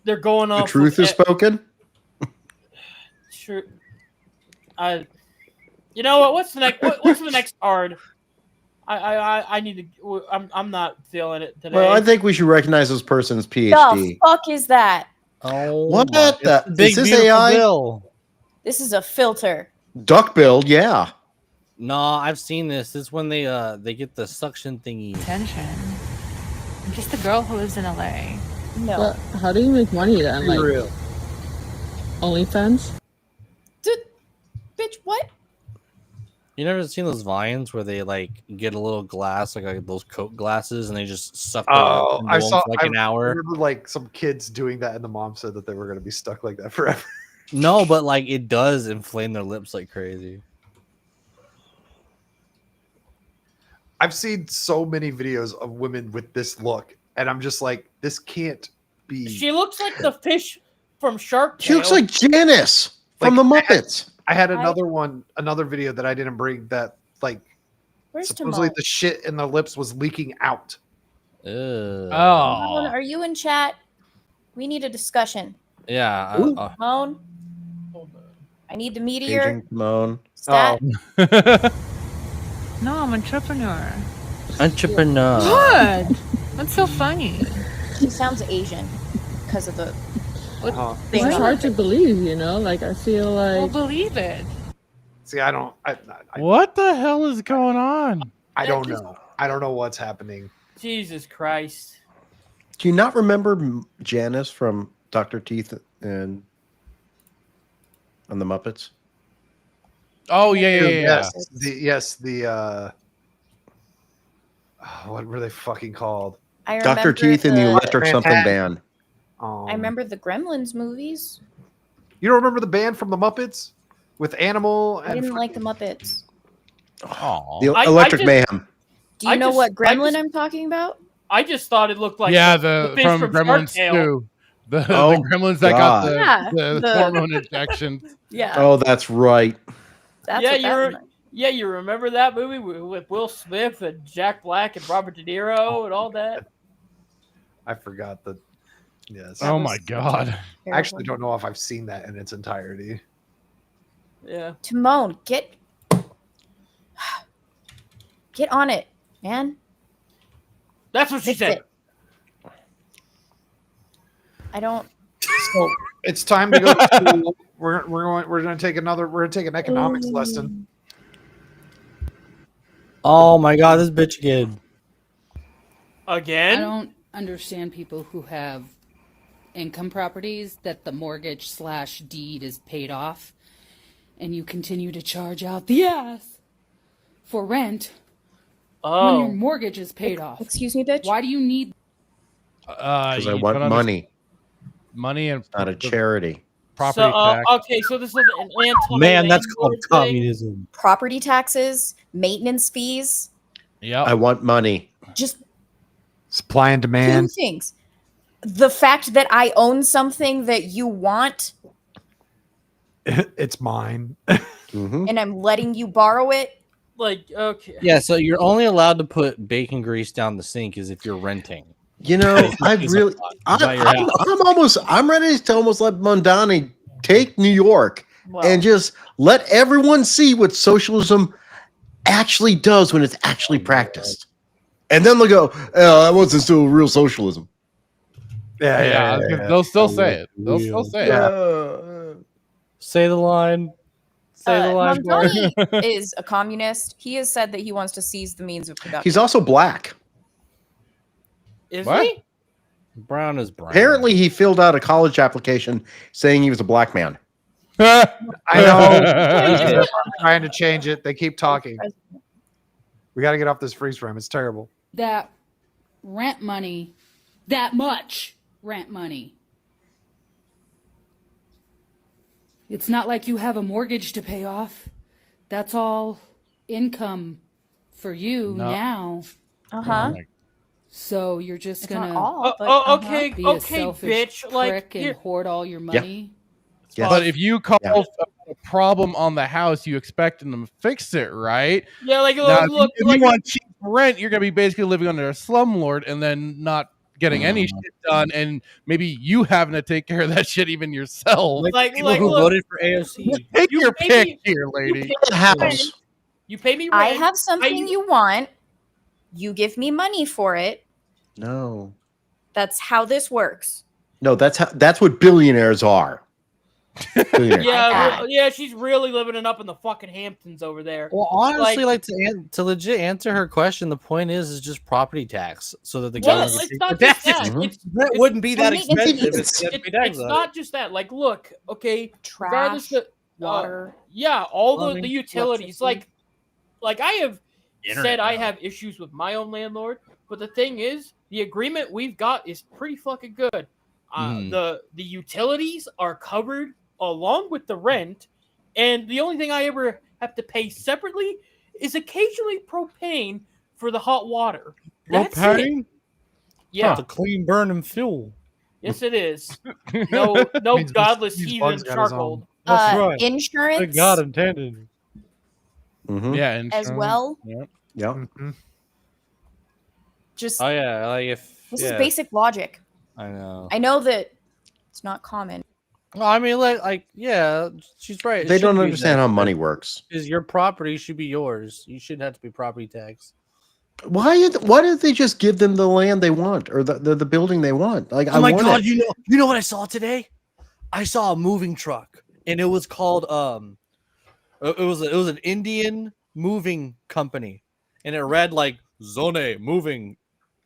Speaker 11: they're going
Speaker 5: The
Speaker 11: off
Speaker 5: truth is spoken.
Speaker 11: Sure. You know what? What's the next? What's the next card? I need to. I'm not feeling it today.
Speaker 5: Well, I think we should recognize this person's
Speaker 6: The
Speaker 5: PhD.
Speaker 6: fuck is that?
Speaker 3: Oh,
Speaker 5: What
Speaker 3: my-
Speaker 5: the?
Speaker 3: it's Big
Speaker 5: Is this
Speaker 3: Beautiful
Speaker 5: AI?
Speaker 3: Bill.
Speaker 6: This is a filter.
Speaker 5: Duckbill, yeah.
Speaker 3: No, I've seen this. This is when they get the suction thingy.
Speaker 14: Attention. I'm just a girl who lives in LA.
Speaker 6: No.
Speaker 14: But how do you make money then?
Speaker 4: Be
Speaker 14: Like
Speaker 4: real.
Speaker 14: OnlyFans?
Speaker 6: Bitch, what?
Speaker 3: You never seen those vines where they like get a little glass, like those Coke glasses, and they just suck their
Speaker 4: Oh,
Speaker 3: lips
Speaker 4: I
Speaker 3: into them
Speaker 4: saw
Speaker 3: for like an
Speaker 4: I
Speaker 3: hour?
Speaker 4: remember like some kids doing that, and the mom said that they were going to be stuck like that forever.
Speaker 3: No, but like it does inflame their lips like crazy.
Speaker 4: I've seen so many videos of women with this look, and I'm just like, this can't be.
Speaker 11: She looks like the fish from Shark Tale.
Speaker 5: She looks like Janice from the Muppets.
Speaker 4: I had another video that I didn't bring that like
Speaker 6: Where's
Speaker 4: supposedly
Speaker 6: Timon?
Speaker 4: the shit in the lips was leaking out.
Speaker 6: Timon,
Speaker 2: Oh.
Speaker 6: are you in chat? We need a discussion.
Speaker 3: Yeah.
Speaker 6: Timon? I need the meteor.
Speaker 5: Agent Timon.
Speaker 6: Stat.
Speaker 14: No, I'm an entrepreneur.
Speaker 3: Entrepreneur.
Speaker 14: Good. That's so funny.
Speaker 6: She sounds Asian because of the thing.
Speaker 14: It's
Speaker 6: on
Speaker 14: hard
Speaker 6: her
Speaker 14: to believe, you know? Like, I feel like...
Speaker 11: Well, believe it.
Speaker 4: See, I don't.
Speaker 2: What the hell is going on?
Speaker 4: I don't know. I don't know what's happening.
Speaker 11: Jesus Christ.
Speaker 5: Do you not remember Janice from Dr. Teeth and on the Muppets?
Speaker 2: Oh yeah.
Speaker 4: Yes, what were they fucking called?
Speaker 6: I
Speaker 5: Dr.
Speaker 6: remember
Speaker 5: Teeth and the Electric Something
Speaker 4: Manhattan.
Speaker 5: Band.
Speaker 6: I remember the Gremlins movies.
Speaker 4: You don't remember the band from the Muppets with Animal
Speaker 6: I
Speaker 4: and
Speaker 6: didn't like the Muppets.
Speaker 5: The Electric Mayhem.
Speaker 6: Do you know what gremlin I'm talking about?
Speaker 11: I just thought it looked like
Speaker 2: the
Speaker 11: fish
Speaker 2: from
Speaker 11: from
Speaker 2: Gremlins
Speaker 11: Shark Tale.
Speaker 2: 2. The
Speaker 5: Oh,
Speaker 2: Gremlins that
Speaker 5: God.
Speaker 2: got
Speaker 6: Yeah,
Speaker 2: the
Speaker 6: the-
Speaker 2: hormone injections.
Speaker 6: Yeah.
Speaker 5: Oh, that's right.
Speaker 6: That's
Speaker 11: yeah,
Speaker 6: what that was.
Speaker 11: you remember that movie with Will Smith and Jack Black and Robert De Niro and all that?
Speaker 4: I forgot that. Yes.
Speaker 2: Oh my God.
Speaker 4: I actually don't know if I've seen that in its entirety.
Speaker 11: Yeah.
Speaker 6: Timon, get on it, man.
Speaker 11: That's what she
Speaker 6: Fix
Speaker 11: said.
Speaker 6: it. I don't.
Speaker 4: So it's time to go to school. We're gonna take an economics lesson.
Speaker 3: Oh my god, this bitch again.
Speaker 11: Again?
Speaker 15: I don't understand people who have income properties that the mortgage/deed is paid off and you continue to charge out the ass for rent when your mortgage is paid off.
Speaker 6: Excuse me, bitch.
Speaker 15: Why do you need
Speaker 5: Because I
Speaker 2: you
Speaker 5: want
Speaker 2: don't
Speaker 5: money.
Speaker 2: Money and
Speaker 5: Not a charity.
Speaker 2: property tax.
Speaker 11: Okay, so this is an anti.
Speaker 3: Man, that's called communism.
Speaker 6: Property taxes, maintenance fees,
Speaker 2: Yeah.
Speaker 5: I want money.
Speaker 6: just
Speaker 4: Supply and
Speaker 6: two
Speaker 4: demand.
Speaker 6: things. The fact that I own something that you want
Speaker 4: It's mine.
Speaker 6: and I'm letting you borrow it.
Speaker 11: Like, okay.
Speaker 3: Yeah, so you're only allowed to put bacon grease down the sink is if you're renting.
Speaker 5: You know, I really, I'm ready to almost let Mondani take New York and just let everyone see what socialism actually does when it's actually practiced. And then they'll go, oh, that wasn't still real socialism.
Speaker 2: Yeah, they'll still say it. They'll still say it.
Speaker 3: Say the line. Say the line.
Speaker 6: Mondani is a communist. He has said that he wants to seize the means of production.
Speaker 5: He's also black.
Speaker 11: Is
Speaker 2: What?
Speaker 11: he?
Speaker 3: Brown is brown.
Speaker 5: Apparently, he filled out a college application saying he was a black man.
Speaker 4: I know. I'm trying to change it. They keep talking. We got to get off this freeze frame. It's terrible.
Speaker 15: that rent money, that much rent money? It's not like you have a mortgage to pay off. That's all income for you
Speaker 2: No.
Speaker 15: now.
Speaker 6: Uh-huh.
Speaker 15: So you're just
Speaker 12: It's not
Speaker 15: gonna
Speaker 12: all, but
Speaker 11: okay,
Speaker 15: be a
Speaker 11: okay,
Speaker 15: selfish
Speaker 11: bitch. Like,
Speaker 15: prick and
Speaker 11: here,
Speaker 15: hoard all your money?
Speaker 5: Yes.
Speaker 2: But if you call
Speaker 5: Yeah.
Speaker 2: a problem on the house, you expect them to fix it, right?
Speaker 11: yeah, like
Speaker 2: Now,
Speaker 11: look,
Speaker 2: if
Speaker 11: like
Speaker 2: you want cheap rent, you're gonna be basically living under a slumlord and then not getting any shit done, and maybe you having to take care of that shit even yourself.
Speaker 11: like
Speaker 3: People who
Speaker 11: look,
Speaker 3: voted for AOC.
Speaker 2: Take
Speaker 11: you
Speaker 2: your
Speaker 11: pay
Speaker 2: pick
Speaker 11: me-
Speaker 2: here,
Speaker 11: you
Speaker 2: lady.
Speaker 11: pay me
Speaker 5: The house.
Speaker 11: rent. You pay me rent.
Speaker 6: I have something you want. You give me money for it.
Speaker 5: No.
Speaker 6: That's how this works.
Speaker 5: No, that's what billionaires are. Billionaires.
Speaker 11: Yeah, she's really living it up in the fucking Hamptons over there.
Speaker 3: Well, honestly, like to legit answer her question, the point is just property tax, so that the
Speaker 11: Well,
Speaker 3: government
Speaker 11: it's
Speaker 3: can
Speaker 11: not
Speaker 3: take
Speaker 11: just
Speaker 3: taxes.
Speaker 11: that.
Speaker 5: Mhm.
Speaker 11: It's
Speaker 3: Rent wouldn't be that
Speaker 6: It's-
Speaker 3: expensive.
Speaker 6: it's-
Speaker 11: it's not just that. Like, look, okay, regardless
Speaker 6: Trash,
Speaker 11: of
Speaker 6: water.
Speaker 11: yeah, all
Speaker 3: plumbing,
Speaker 11: the utilities. Like I have
Speaker 3: Internet
Speaker 11: said, I
Speaker 3: now.
Speaker 11: have issues with my own landlord, but the thing is, the agreement we've got is pretty fucking good. The utilities are covered along with the rent, and the only thing I ever have to pay separately is occasionally propane for the hot water. That's it. Yeah.
Speaker 3: It's a clean burning fuel.
Speaker 11: Yes, it is. No
Speaker 4: Means
Speaker 11: godless
Speaker 4: these
Speaker 11: heathen
Speaker 4: bugs got his
Speaker 11: charcoal.
Speaker 6: Insurance
Speaker 3: intended.
Speaker 5: Mhm.
Speaker 2: Yeah,
Speaker 6: as
Speaker 2: insurance.
Speaker 6: well.
Speaker 2: Yep.
Speaker 5: Yep.
Speaker 4: Mhm.
Speaker 6: Just
Speaker 3: Oh yeah, like if
Speaker 6: this is basic logic.
Speaker 3: I know.
Speaker 6: I know that it's not common.
Speaker 3: Well, I mean, like yeah, she's right. It
Speaker 5: They don't
Speaker 3: shouldn't be
Speaker 5: understand
Speaker 3: that
Speaker 5: how money
Speaker 3: expensive,
Speaker 5: works.
Speaker 3: because your property should be yours. You shouldn't have to be property tax.
Speaker 5: Why did they just give them the land they want or the building they want? Like,
Speaker 3: Oh my
Speaker 5: want
Speaker 3: god,
Speaker 5: it.
Speaker 3: you know what I saw today? I saw a moving truck, and it was called it was an Indian moving company, and it read like Zone Moving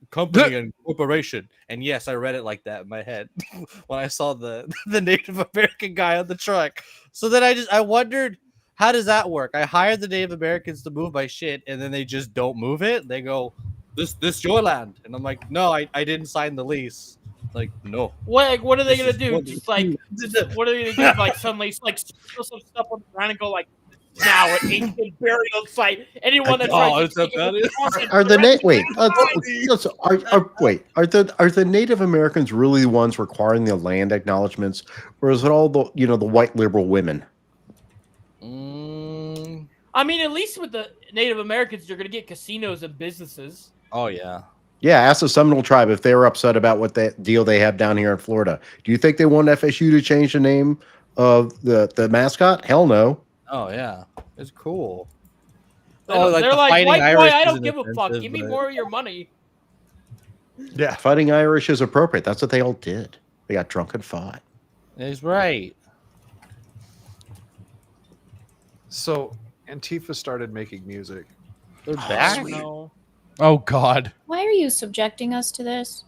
Speaker 3: Company and Corporation. And yes, I read it like that in my head when I saw the Native American guy on the truck. So then I wondered, how does that work? I hired the Native Americans to move my shit, and then they just don't move it. They go, this your land, and I'm like, no, I didn't sign the lease. Like, no.
Speaker 11: What are they
Speaker 3: This
Speaker 11: gonna
Speaker 3: is
Speaker 11: do?
Speaker 3: what
Speaker 11: Just
Speaker 3: the-
Speaker 11: like what are they gonna do? Like suddenly like spill some stuff on the ground and go like now an ancient burial site. Anyone that tries to take it
Speaker 5: Are the are the Native Americans really the ones requiring the land acknowledgments, or is it all the the white liberal women?
Speaker 11: I mean, at least with the Native Americans, you're gonna get casinos and businesses.
Speaker 3: Oh yeah.
Speaker 5: Yeah, ask the Seminole tribe if they were upset about what that deal they have down here in Florida. Do you think they want FSU to change the name of the mascot? Hell no.
Speaker 3: Oh yeah, it's cool.
Speaker 11: They're
Speaker 3: like
Speaker 11: they're
Speaker 3: the
Speaker 11: like,
Speaker 3: Fighting
Speaker 11: white boy,
Speaker 3: Irish
Speaker 11: I don't
Speaker 3: isn't
Speaker 11: give a fuck.
Speaker 3: offensive,
Speaker 11: Give me
Speaker 3: but-
Speaker 11: more of your money.
Speaker 5: Yeah, Fighting Irish is appropriate. That's what they all did. They got drunk and fought.
Speaker 3: He's right.
Speaker 4: So Antifa started making music.
Speaker 3: They're back.
Speaker 11: No.
Speaker 2: Oh God.
Speaker 6: Why are you subjecting us to this?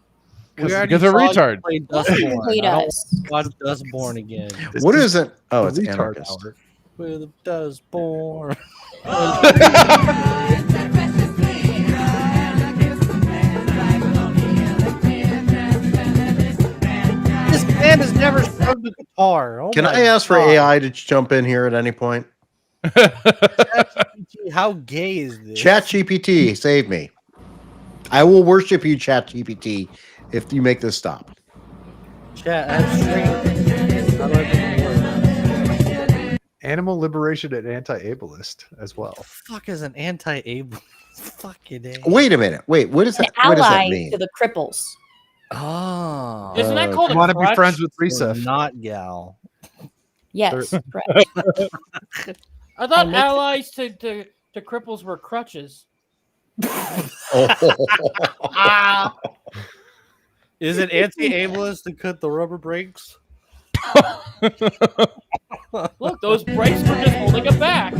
Speaker 3: We already
Speaker 2: Because they're
Speaker 3: saw you
Speaker 2: retard.
Speaker 3: play
Speaker 6: Don't
Speaker 3: Dustborn.
Speaker 6: hate
Speaker 3: I don't
Speaker 6: us.
Speaker 3: watch Dustborn again.
Speaker 5: What is it? Oh,
Speaker 4: the
Speaker 5: it's
Speaker 4: retard
Speaker 5: anarchist.
Speaker 4: hour.
Speaker 3: With Dustborn. This man has never strummed a guitar. Oh
Speaker 5: Can
Speaker 3: my
Speaker 5: I ask for
Speaker 3: God.
Speaker 5: AI to jump in here at any point?
Speaker 3: ChatGPT, how gay is this?
Speaker 5: ChatGPT, save me. I will worship you, ChatGPT, if you make this stop.
Speaker 3: Chat, that's strange. How do I make it work?
Speaker 4: Animal liberation and anti-ableist as well.
Speaker 3: The fuck is an anti-able? Fucking A.
Speaker 5: Wait a minute. Wait, what is
Speaker 6: An
Speaker 5: that? What does that
Speaker 6: ally
Speaker 5: mean?
Speaker 6: to the cripples.
Speaker 3: Oh.
Speaker 11: Isn't that called
Speaker 4: You
Speaker 11: a
Speaker 4: want to be
Speaker 11: crutch?
Speaker 4: friends with
Speaker 3: Or
Speaker 4: Recef?
Speaker 3: not gal.
Speaker 6: Yes,
Speaker 4: They're-
Speaker 6: correct.
Speaker 11: I thought
Speaker 6: makes-
Speaker 11: allies to cripples were crutches.
Speaker 6: Ah,
Speaker 3: Is it anti-ableist to cut the rubber brakes?
Speaker 11: Look, those brakes were just holding it back.
Speaker 3: The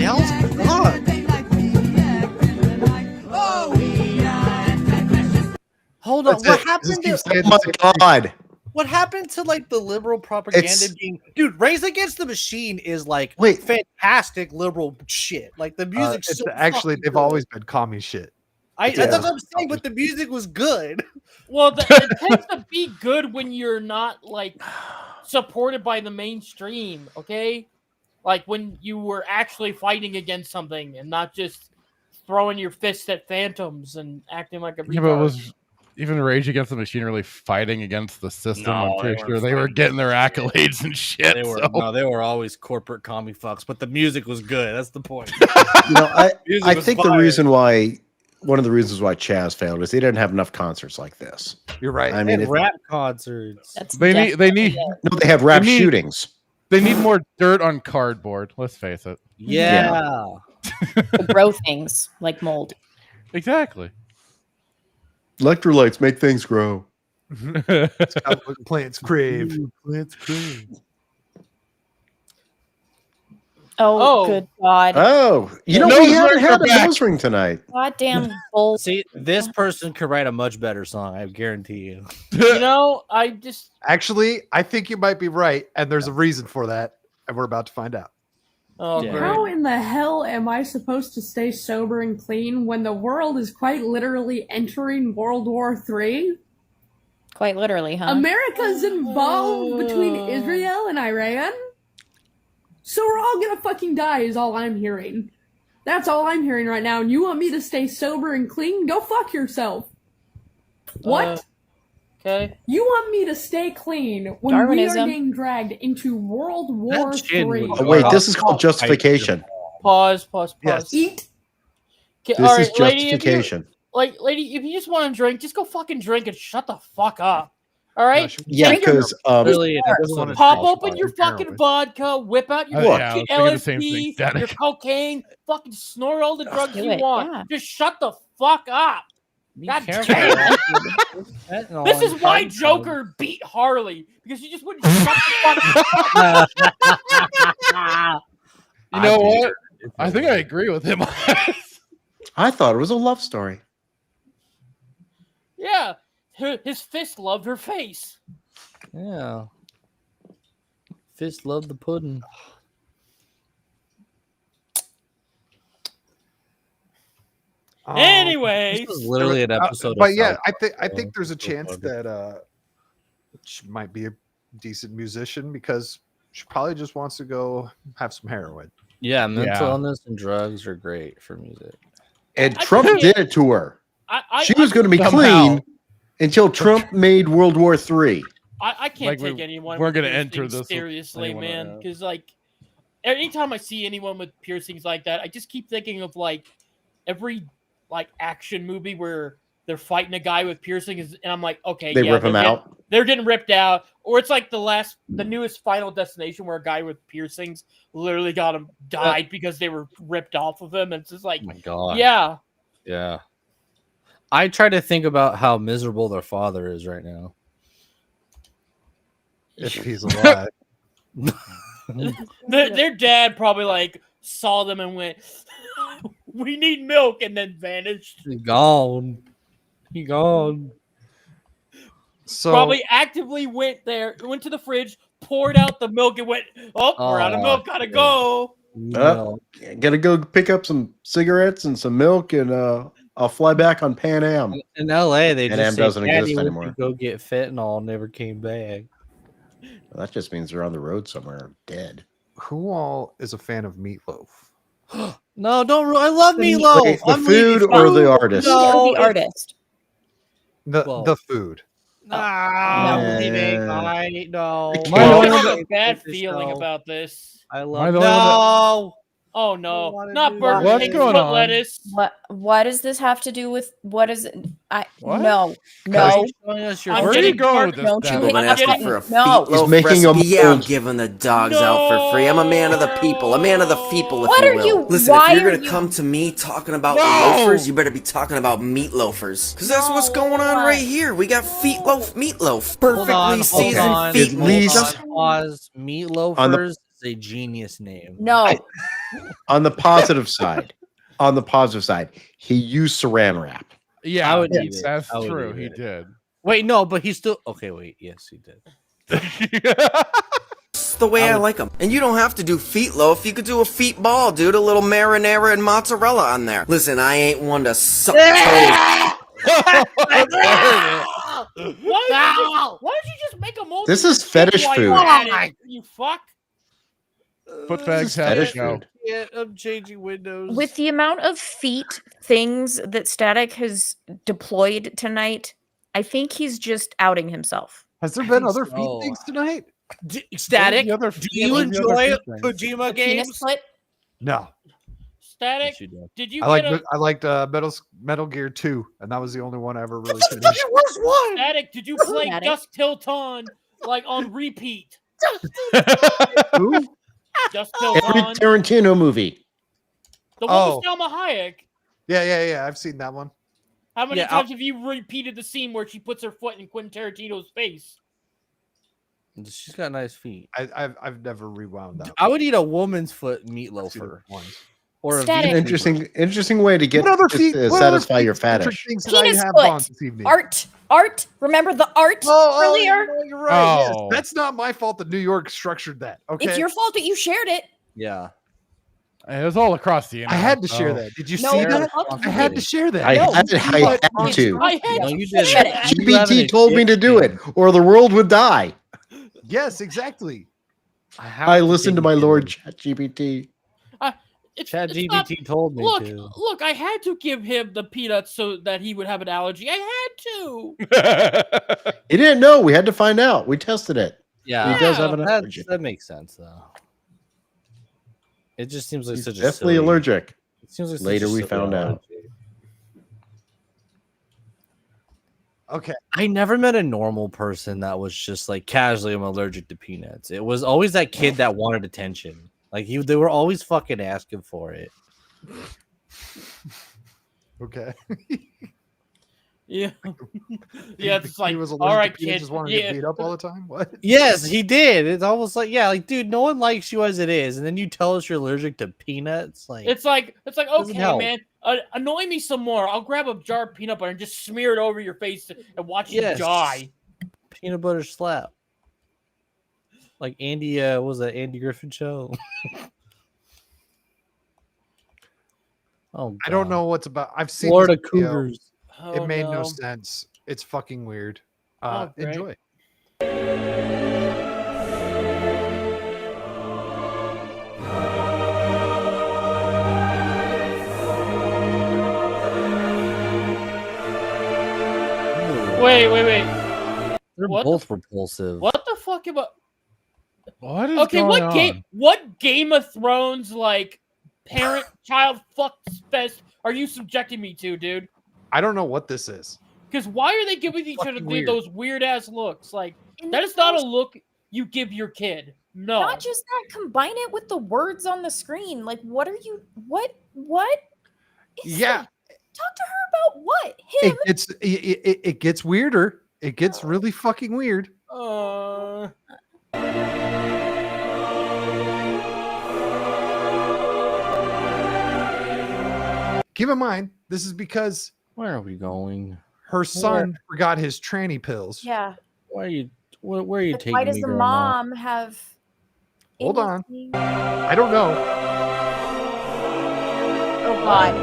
Speaker 3: hell's God? Hold on.
Speaker 4: That's
Speaker 3: What
Speaker 4: it.
Speaker 3: happened
Speaker 4: Just
Speaker 3: to
Speaker 4: keep
Speaker 5: Oh my God.
Speaker 3: what happened to like the liberal propaganda
Speaker 5: It's-
Speaker 3: being dude, Raise Against the Machine is like
Speaker 5: Wait.
Speaker 3: fantastic liberal shit. Like the music's
Speaker 4: It's
Speaker 3: so
Speaker 4: actually
Speaker 3: fucking
Speaker 4: they've
Speaker 3: good.
Speaker 4: always been commie shit.
Speaker 3: That's what I'm saying, but the music was good.
Speaker 11: Well, it tends to be good when you're not like supported by the mainstream. Okay, like when you were actually fighting against something and not just throwing your fists at phantoms and acting like a retard.
Speaker 2: Yeah, but was even Rage Against the Machine really fighting against the system? I'm pretty sure they were getting their accolades and shit.
Speaker 3: They were they were always corporate commie fucks, but the music was good. That's the point.
Speaker 5: I think the reason why one of the reasons why Chaz failed is they didn't have enough concerts like this.
Speaker 4: You're right.
Speaker 5: I mean,
Speaker 3: rap concerts.
Speaker 2: They need
Speaker 5: no, they have rap shootings.
Speaker 2: They need more dirt on cardboard. Let's face it.
Speaker 3: Yeah.
Speaker 12: To grow things like mold.
Speaker 2: Exactly.
Speaker 5: Electrolytes make things grow.
Speaker 4: It's got what plants crave.
Speaker 3: Plants crave.
Speaker 12: Oh, good God.
Speaker 5: Oh, we haven't had a nose ring tonight.
Speaker 12: Goddamn bull.
Speaker 3: See, this person could write a much better song. I guarantee you.
Speaker 11: I just
Speaker 4: Actually, I think you might be right, and there's a reason for that, and we're about to find out.
Speaker 11: Oh,
Speaker 16: How in the hell am I supposed to stay sober and clean when the world is quite literally entering World War III?
Speaker 12: Quite literally, huh?
Speaker 16: America's involved between Israel and Iran? So we're all gonna fucking die is all I'm hearing. That's all I'm hearing right now. And you want me to stay sober and clean? Go fuck yourself. What?
Speaker 11: Okay.
Speaker 16: You want me to stay clean when
Speaker 12: Darwinism.
Speaker 16: we are being dragged into World War III?
Speaker 5: Oh, wait, this is called justification.
Speaker 11: Pause.
Speaker 5: Yes.
Speaker 16: Eat.
Speaker 5: This
Speaker 11: all
Speaker 5: is
Speaker 11: right, lady,
Speaker 5: justification.
Speaker 11: lady, if you just want to drink, just go fucking drink and shut the fuck up. All right?
Speaker 5: Yeah, because
Speaker 11: Pop open your fucking vodka, whip out your
Speaker 5: Look.
Speaker 11: fucking
Speaker 2: Yeah, I was thinking the same
Speaker 11: LSD,
Speaker 2: thing,
Speaker 11: your cocaine, fucking snort all the drugs
Speaker 12: do
Speaker 11: you
Speaker 12: it,
Speaker 11: want.
Speaker 12: yeah.
Speaker 11: Just shut the fuck up. God
Speaker 3: careful.
Speaker 11: damn it. This is why Joker beat Harley, because you just wouldn't shut the fuck up.
Speaker 2: You know what? I think I agree with him.
Speaker 5: I thought it was a love story.
Speaker 11: Yeah. His fist loved her face.
Speaker 3: Yeah. Fist loved the pudding.
Speaker 11: Anyway,
Speaker 3: this is literally an episode.
Speaker 4: But
Speaker 3: of
Speaker 4: yeah,
Speaker 3: South
Speaker 4: I think there's a
Speaker 3: So
Speaker 4: chance
Speaker 3: funny.
Speaker 4: that she might be a decent musician because she probably just wants to go have some heroin.
Speaker 3: Yeah, mental illness and drugs are great for music.
Speaker 5: And Trump did it to her. She was going to be
Speaker 2: somehow.
Speaker 5: clean until Trump made World War III.
Speaker 11: I can't
Speaker 2: Like,
Speaker 11: take anyone.
Speaker 2: we're
Speaker 11: with
Speaker 2: gonna
Speaker 11: piercings
Speaker 2: enter this with
Speaker 11: seriously,
Speaker 2: anyone
Speaker 11: man.
Speaker 2: like that.
Speaker 11: Because like, anytime I see anyone with piercings like that, I just keep thinking of like every like action movie where they're fighting a guy with piercings, and I'm like, okay,
Speaker 5: They
Speaker 11: yeah,
Speaker 5: rip him out.
Speaker 11: They're getting ripped out, or it's like the newest Final Destination where a guy with piercings literally died because they were ripped off of him, and it's just like,
Speaker 3: Oh my God.
Speaker 11: yeah.
Speaker 3: Yeah. I try to think about how miserable their father is right now.
Speaker 4: If he's alive.
Speaker 11: Their dad probably like saw them and went, "We need milk," and then vanished.
Speaker 3: He gone. He gone.
Speaker 4: So
Speaker 11: Probably actively went to the fridge, poured out the milk, and went, "Oh, we're out of milk. Gotta go."
Speaker 5: Gotta go pick up some cigarettes and some milk, and I'll fly back on Pan Am.
Speaker 3: In LA, they
Speaker 5: Pan
Speaker 3: just
Speaker 5: Am
Speaker 3: say,
Speaker 5: doesn't
Speaker 3: Daddy
Speaker 5: exist
Speaker 3: went
Speaker 5: anymore.
Speaker 3: to go get fentanyl, never came back.
Speaker 5: Well, that just means they're on the road somewhere dead.
Speaker 4: who all is a fan of Meatloaf?
Speaker 3: No, don't. I love Meatloaf.
Speaker 5: Wait, the
Speaker 3: I'm
Speaker 5: food
Speaker 3: leaving.
Speaker 5: or the artist?
Speaker 12: Or the artist.
Speaker 4: The food.
Speaker 3: I'm leaving. No.
Speaker 11: I have a bad feeling about this.
Speaker 3: I
Speaker 2: Am I
Speaker 3: love
Speaker 2: the only one
Speaker 3: no.
Speaker 11: Oh no, not Burger
Speaker 2: What's
Speaker 11: King
Speaker 2: going
Speaker 11: foot
Speaker 2: on?
Speaker 11: lettuce.
Speaker 12: What does this have to do with what is it?
Speaker 2: What?
Speaker 12: No.
Speaker 3: Where are you
Speaker 2: going with this?
Speaker 12: Don't you hit
Speaker 17: Woman asking
Speaker 12: button.
Speaker 17: for a
Speaker 12: No.
Speaker 17: meatloaf
Speaker 5: making a
Speaker 17: recipe. Yeah, I'm
Speaker 5: mold.
Speaker 17: giving the dogs out for free. I'm a man of the people. A man of the people, if
Speaker 12: What
Speaker 17: you
Speaker 12: are
Speaker 17: will.
Speaker 12: you-
Speaker 17: Listen,
Speaker 12: why
Speaker 17: if you're
Speaker 12: are
Speaker 17: gonna
Speaker 12: you-
Speaker 17: come to me talking about
Speaker 2: No!
Speaker 17: loafers, you better be talking about meatloafers. Because that's what's going on right here. We got meatloaf. Perfectly seasoned feet
Speaker 5: At least-
Speaker 3: Pause. Meatloafers is a genius name.
Speaker 12: No.
Speaker 5: On the positive side, he used saran wrap.
Speaker 2: Yeah,
Speaker 3: I would eat it.
Speaker 2: that's
Speaker 3: I would
Speaker 2: true.
Speaker 3: eat
Speaker 2: He
Speaker 3: it.
Speaker 2: did.
Speaker 3: Wait, no, but he still. Okay, wait. Yes, he did.
Speaker 17: That's the way I like them. And you don't have to do feet loaf. You could do a feet ball, dude. A little marinara and mozzarella on there. Listen, I ain't one to suck toes.
Speaker 11: Why did you just make a multi?
Speaker 5: This is fetish food.
Speaker 11: You fuck.
Speaker 2: Foot
Speaker 5: This
Speaker 2: fags
Speaker 5: is
Speaker 2: have to
Speaker 5: fetish
Speaker 2: go.
Speaker 5: food.
Speaker 3: I'm changing windows.
Speaker 12: With the amount of feet things that Static has deployed tonight, I think he's just outing himself.
Speaker 4: Has there been other feet things tonight?
Speaker 3: Static,
Speaker 2: What was
Speaker 3: do
Speaker 2: the
Speaker 3: you
Speaker 2: other
Speaker 3: enjoy
Speaker 2: feet thing?
Speaker 3: Kojima
Speaker 6: The penis
Speaker 3: games?
Speaker 6: foot.
Speaker 4: No.
Speaker 11: Static,
Speaker 3: Yes, you do.
Speaker 11: did you
Speaker 4: I
Speaker 11: get
Speaker 4: liked Metal Gear 2, and that was the only one I ever really finished.
Speaker 3: Worst one.
Speaker 11: Static, did you play
Speaker 6: Static.
Speaker 11: Dusk Till Dawn like on repeat?
Speaker 4: Who?
Speaker 11: Dusk Till
Speaker 5: Every
Speaker 11: Dawn.
Speaker 5: Tarantino movie.
Speaker 11: The one
Speaker 4: Oh.
Speaker 11: with Salma Hayek.
Speaker 4: Yeah. I've seen that one.
Speaker 11: How many
Speaker 3: Yeah,
Speaker 11: times have you repeated the scene where she puts her foot in Quentin Tarantino's face?
Speaker 3: She's got nice feet.
Speaker 4: I've never rewound that.
Speaker 3: I would eat a woman's foot meatloaf for
Speaker 4: Once.
Speaker 3: or a
Speaker 6: Static.
Speaker 3: vegan
Speaker 5: Interesting way to get
Speaker 4: What other
Speaker 5: to
Speaker 4: feet? What other
Speaker 5: satisfy your
Speaker 4: feet-centric
Speaker 5: fetish.
Speaker 4: things did I
Speaker 6: Penis
Speaker 4: have
Speaker 6: foot.
Speaker 4: on this evening?
Speaker 6: Art. Remember the art earlier?
Speaker 4: You're right. Yes,
Speaker 2: Oh.
Speaker 4: that's not my fault that New York structured that. Okay,
Speaker 6: It's your fault that you shared it.
Speaker 3: Yeah.
Speaker 2: It was all across the
Speaker 4: I
Speaker 2: internet.
Speaker 4: had to share
Speaker 2: so-
Speaker 4: that. Did you
Speaker 6: No,
Speaker 4: see
Speaker 6: it's
Speaker 4: that?
Speaker 6: not.
Speaker 4: I had to share that.
Speaker 5: I
Speaker 6: No,
Speaker 5: had
Speaker 6: you
Speaker 5: to.
Speaker 11: I had
Speaker 3: No,
Speaker 11: to
Speaker 3: you
Speaker 11: share
Speaker 3: didn't.
Speaker 11: that.
Speaker 3: You having a
Speaker 5: GPT told me to do it, or the world would die.
Speaker 4: Yes, exactly.
Speaker 5: I listened to my Lord ChatGPT.
Speaker 11: It's
Speaker 3: ChatGPT
Speaker 11: not-
Speaker 3: told me
Speaker 11: Look,
Speaker 3: to.
Speaker 11: look, I had to give him the peanuts so that he would have an allergy. I had to.
Speaker 5: He didn't know. We had to find out. We tested it.
Speaker 3: Yeah,
Speaker 5: He does have an allergy.
Speaker 3: that makes sense though. It just seems like
Speaker 5: He's
Speaker 3: such a
Speaker 5: definitely
Speaker 3: silly,
Speaker 5: allergic.
Speaker 3: It seems like such
Speaker 5: Later
Speaker 3: a
Speaker 5: we
Speaker 3: silly
Speaker 5: found out.
Speaker 3: allergy.
Speaker 4: Okay.
Speaker 3: I never met a normal person that was just like casually I'm allergic to peanuts. It was always that kid that wanted attention. Like they were always fucking asking for it.
Speaker 4: Okay.
Speaker 11: Yeah. Yeah, it's like,
Speaker 4: he was
Speaker 11: all
Speaker 4: allergic
Speaker 11: right,
Speaker 4: to peanuts,
Speaker 11: kid.
Speaker 4: just wanted to
Speaker 11: Yeah.
Speaker 4: get beat up all the time. What?
Speaker 3: Yes, he did. It's almost like, yeah, like dude, no one likes you as it is, and then you tell us you're allergic to peanuts. Like
Speaker 11: It's like
Speaker 3: doesn't
Speaker 11: okay,
Speaker 3: help.
Speaker 11: man. Annoy me some more. I'll grab a jar of peanut butter and just smear it over your face and watch you
Speaker 3: Yes.
Speaker 11: die.
Speaker 3: peanut butter slap. Like Andy, what was that Andy Griffin show? Oh,
Speaker 4: I don't
Speaker 3: God.
Speaker 4: know what's about. I've seen
Speaker 3: Florida
Speaker 4: this video.
Speaker 3: Cougars.
Speaker 4: It
Speaker 11: Oh,
Speaker 4: made no
Speaker 11: no.
Speaker 4: sense. It's fucking weird.
Speaker 11: Oh, great.
Speaker 4: Enjoy.
Speaker 11: Wait.
Speaker 3: They're
Speaker 11: What
Speaker 3: both repulsive.
Speaker 11: What the fuck am I?
Speaker 2: What is
Speaker 11: Okay,
Speaker 2: going
Speaker 11: what
Speaker 2: on?
Speaker 11: game? What Game of Thrones like parent-child fuck fest are you subjecting me to, dude?
Speaker 4: I don't know what this is.
Speaker 11: Because why are they giving each other
Speaker 4: fucking weird.
Speaker 11: those weird ass looks? Like
Speaker 6: And
Speaker 11: that
Speaker 6: the
Speaker 11: is not a
Speaker 6: most-
Speaker 11: look you give your kid. No.
Speaker 6: Not just that, combine it with the words on the screen. Like, what are you? What is
Speaker 4: Yeah,
Speaker 6: that? Talk to her about what? Him?
Speaker 4: it gets weirder. It gets really fucking weird. Keep in mind, this is because
Speaker 3: Where are we going?
Speaker 4: her son forgot his tranny pills.
Speaker 6: Yeah.
Speaker 3: Where are you? Where are you
Speaker 6: Like,
Speaker 3: taking
Speaker 6: why does
Speaker 3: me,
Speaker 6: the
Speaker 3: Grandma?
Speaker 6: mom have?
Speaker 4: Hold on.
Speaker 6: anything-
Speaker 4: I don't know.
Speaker 6: Oh God.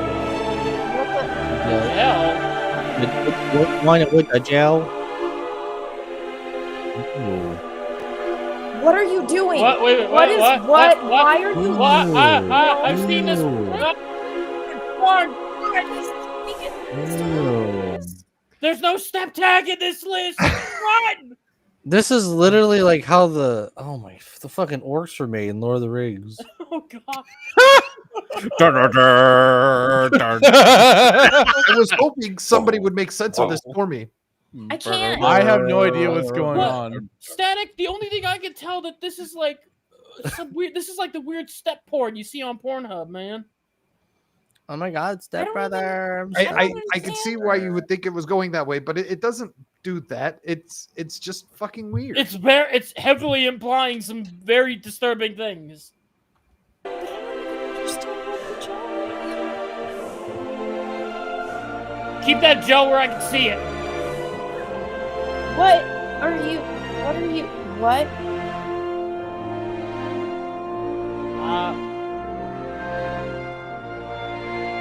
Speaker 6: What the?
Speaker 11: Hell.
Speaker 3: Why not with a gel?
Speaker 6: What are you doing?
Speaker 11: What? Wait.
Speaker 6: What is what? Why are you?
Speaker 11: What? I've seen this. There's no step tag in this list. Run!
Speaker 3: This is literally like how the fucking orcs were made in Lord of the Rings.
Speaker 11: Oh God.
Speaker 4: I was hoping somebody would make sense of this for me.
Speaker 6: I can't.
Speaker 2: I have no idea what's going
Speaker 11: What?
Speaker 2: on.
Speaker 11: Static. The only thing I can tell that this is like some weird. This is like the weird step porn you see on Pornhub, man.
Speaker 3: Oh my God, stepbrother!
Speaker 4: I can see why you would think it was going that way, but it doesn't do that. It's just fucking weird.
Speaker 11: It's heavily implying some very disturbing things. Keep that gel where I can see it.
Speaker 6: What are you? What are you? What?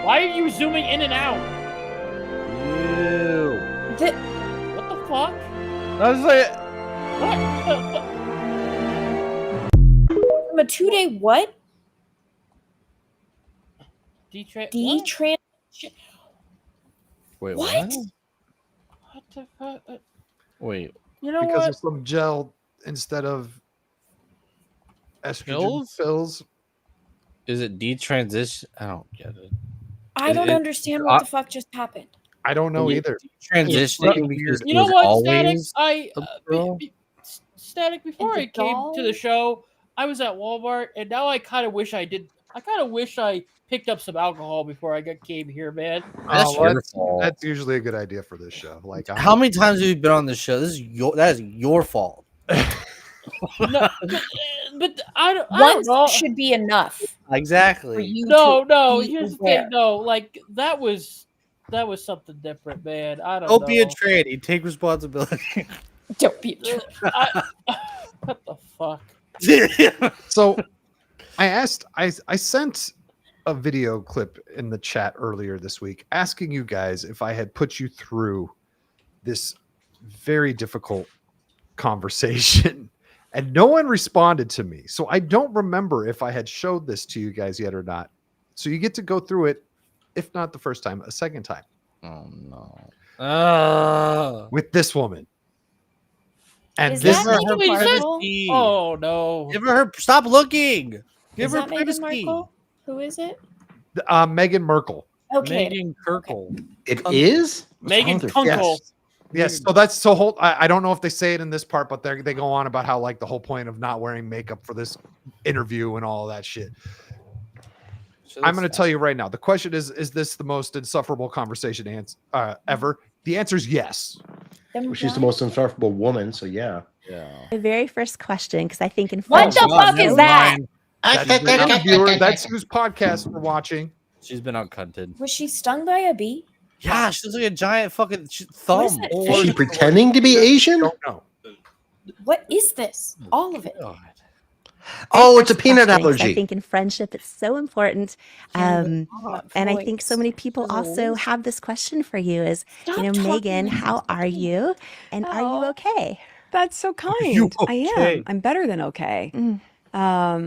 Speaker 11: Why are you zooming in and out?
Speaker 3: Ew.
Speaker 11: What the fuck?
Speaker 2: I was like,
Speaker 6: From a 2-day what?
Speaker 12: Detransition.
Speaker 3: Wait,
Speaker 12: What?
Speaker 11: What the fuck?
Speaker 3: Wait,
Speaker 11: You know
Speaker 4: because
Speaker 11: what?
Speaker 4: of some gel instead of estrogen pills.
Speaker 3: is it detransition? I don't get it.
Speaker 12: I don't understand what the fuck just happened.
Speaker 4: I don't know either.
Speaker 3: Transitioning because
Speaker 11: You
Speaker 3: it
Speaker 11: know
Speaker 3: was
Speaker 11: what, Static?
Speaker 3: always
Speaker 11: Static. Before I came to the show, I was at Walmart, and now I kind of wish I did. I kind of wish I picked up some alcohol before I came here, man.
Speaker 4: That's usually a good idea for this show. Like,
Speaker 3: How many times have you been on this show? That is your fault.
Speaker 11: No, but I don't
Speaker 12: Once
Speaker 11: know.
Speaker 12: should be enough.
Speaker 3: Exactly.
Speaker 12: For you
Speaker 11: No.
Speaker 12: be
Speaker 11: Here's the
Speaker 12: aware.
Speaker 11: thing. No, like that was something different, man. I don't
Speaker 3: Don't
Speaker 11: know.
Speaker 3: be a tranny. Take responsibility.
Speaker 12: Don't be a tranny.
Speaker 11: What the fuck?
Speaker 4: So I sent a video clip in the chat earlier this week asking you guys if I had put you through this very difficult conversation and no one responded to me. So I don't remember if I had showed this to you guys yet or not. So you get to go through it, if not the first time, a second time.
Speaker 3: Oh no.
Speaker 4: With this woman. And
Speaker 12: Is
Speaker 4: this
Speaker 12: that
Speaker 4: is
Speaker 12: Meghan Markle?
Speaker 11: Oh no!
Speaker 3: Give her. Stop looking. Give
Speaker 12: Is
Speaker 3: her
Speaker 12: that Meghan
Speaker 3: privacy.
Speaker 12: Markle? Who is it?
Speaker 4: Meghan Merkel.
Speaker 12: Okay.
Speaker 3: Meghan Kirkle.
Speaker 5: It is
Speaker 11: Meghan Kunkel.
Speaker 4: Yes. So that's so whole. I don't know if they say it in this part, but they go on about how like the whole point of not wearing makeup for this interview and all that shit. I'm going to tell you right now. The question is this the most insufferable conversation ever? The answer is yes.
Speaker 5: Well, she's the most insufferable woman, so yeah.
Speaker 18: The very first question, because I think in
Speaker 12: What the fuck is that?
Speaker 4: That's whose podcast we're watching.
Speaker 3: She's been uncunted.
Speaker 12: Was she stung by a bee?
Speaker 3: Yeah, she looks like a giant fucking thumb.
Speaker 5: Is she pretending to be Asian?
Speaker 4: Don't know.
Speaker 12: What is this? All of it.
Speaker 5: Oh, it's a peanut
Speaker 18: question, 'cause
Speaker 5: allergy.
Speaker 18: I think in friendship it's so important. And I think so many people also have this question for you is, Megan, how are you? And are you okay?
Speaker 19: That's so kind.
Speaker 18: you
Speaker 19: I
Speaker 18: okay?
Speaker 19: am. I'm better than okay. How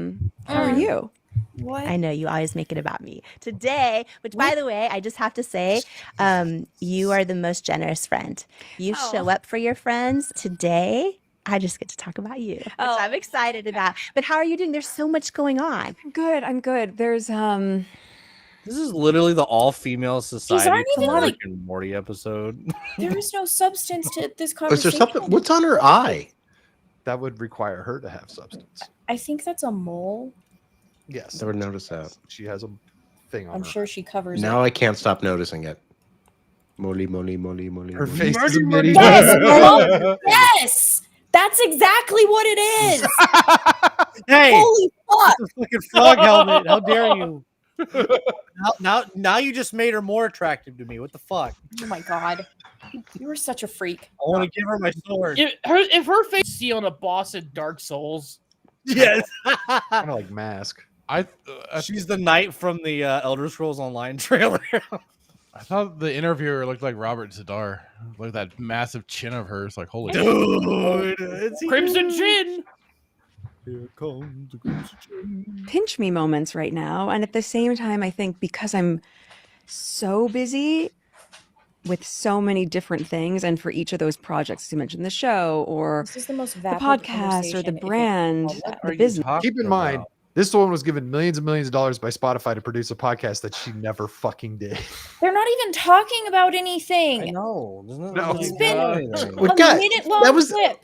Speaker 19: are you?
Speaker 12: What?
Speaker 18: I know you always make it about me. Today, which by the way, I just have to say, you are the most generous friend. You show up for your friends. Today, I just get to talk about you, which I'm excited about. But how are you doing? There's so much going on.
Speaker 19: Good. I'm good. There's
Speaker 3: This is literally the all-female society
Speaker 12: aren't even,
Speaker 3: Rick
Speaker 12: like-
Speaker 3: and Morty episode.
Speaker 12: There is no substance to this
Speaker 5: Is
Speaker 12: conversation.
Speaker 5: there something? What's on her eye?
Speaker 4: That would require her to have substance.
Speaker 12: I think that's a mole.
Speaker 4: Yes.
Speaker 5: Never noticed that.
Speaker 4: She has a thing on
Speaker 12: I'm
Speaker 4: her.
Speaker 12: sure she covers
Speaker 5: Now
Speaker 12: it.
Speaker 5: I can't stop noticing it. Molly.
Speaker 4: Her face is a mini.
Speaker 12: Yes, Mom. Yes, that's exactly what it is.
Speaker 3: Hey,
Speaker 12: Holy fuck!
Speaker 3: it's a fucking frog helmet. How dare you? Now you just made her more attractive to me. What the fuck?
Speaker 12: Oh my god, you were such a freak.
Speaker 3: I want to give her my sword.
Speaker 11: If her face see on a boss in Dark Souls.
Speaker 3: Yes.
Speaker 4: Kind of like Mask.
Speaker 3: She's the knight from the Elder Scrolls Online trailer.
Speaker 2: I thought the interviewer looked like Robert Zadar. Look at that massive chin of hers. Like, holy
Speaker 3: Dude,
Speaker 11: Crimson Chin.
Speaker 3: Here comes the Crimson Chin.
Speaker 19: pinch me moments right now. And at the same time, I think because I'm so busy with so many different things, and for each of those projects, as you mentioned, the show or
Speaker 12: This is the most
Speaker 19: the
Speaker 12: vapid
Speaker 19: podcast or the
Speaker 12: conversation, if
Speaker 19: brand,
Speaker 12: it's called that.
Speaker 19: the business.
Speaker 4: Keep in mind, this woman was given millions and millions of dollars by Spotify to produce a podcast that she never fucking did.
Speaker 12: They're not even talking about anything.
Speaker 3: No,
Speaker 12: It's been
Speaker 5: Well,
Speaker 12: a
Speaker 5: guys,
Speaker 12: minute-long
Speaker 5: that was-
Speaker 12: clip.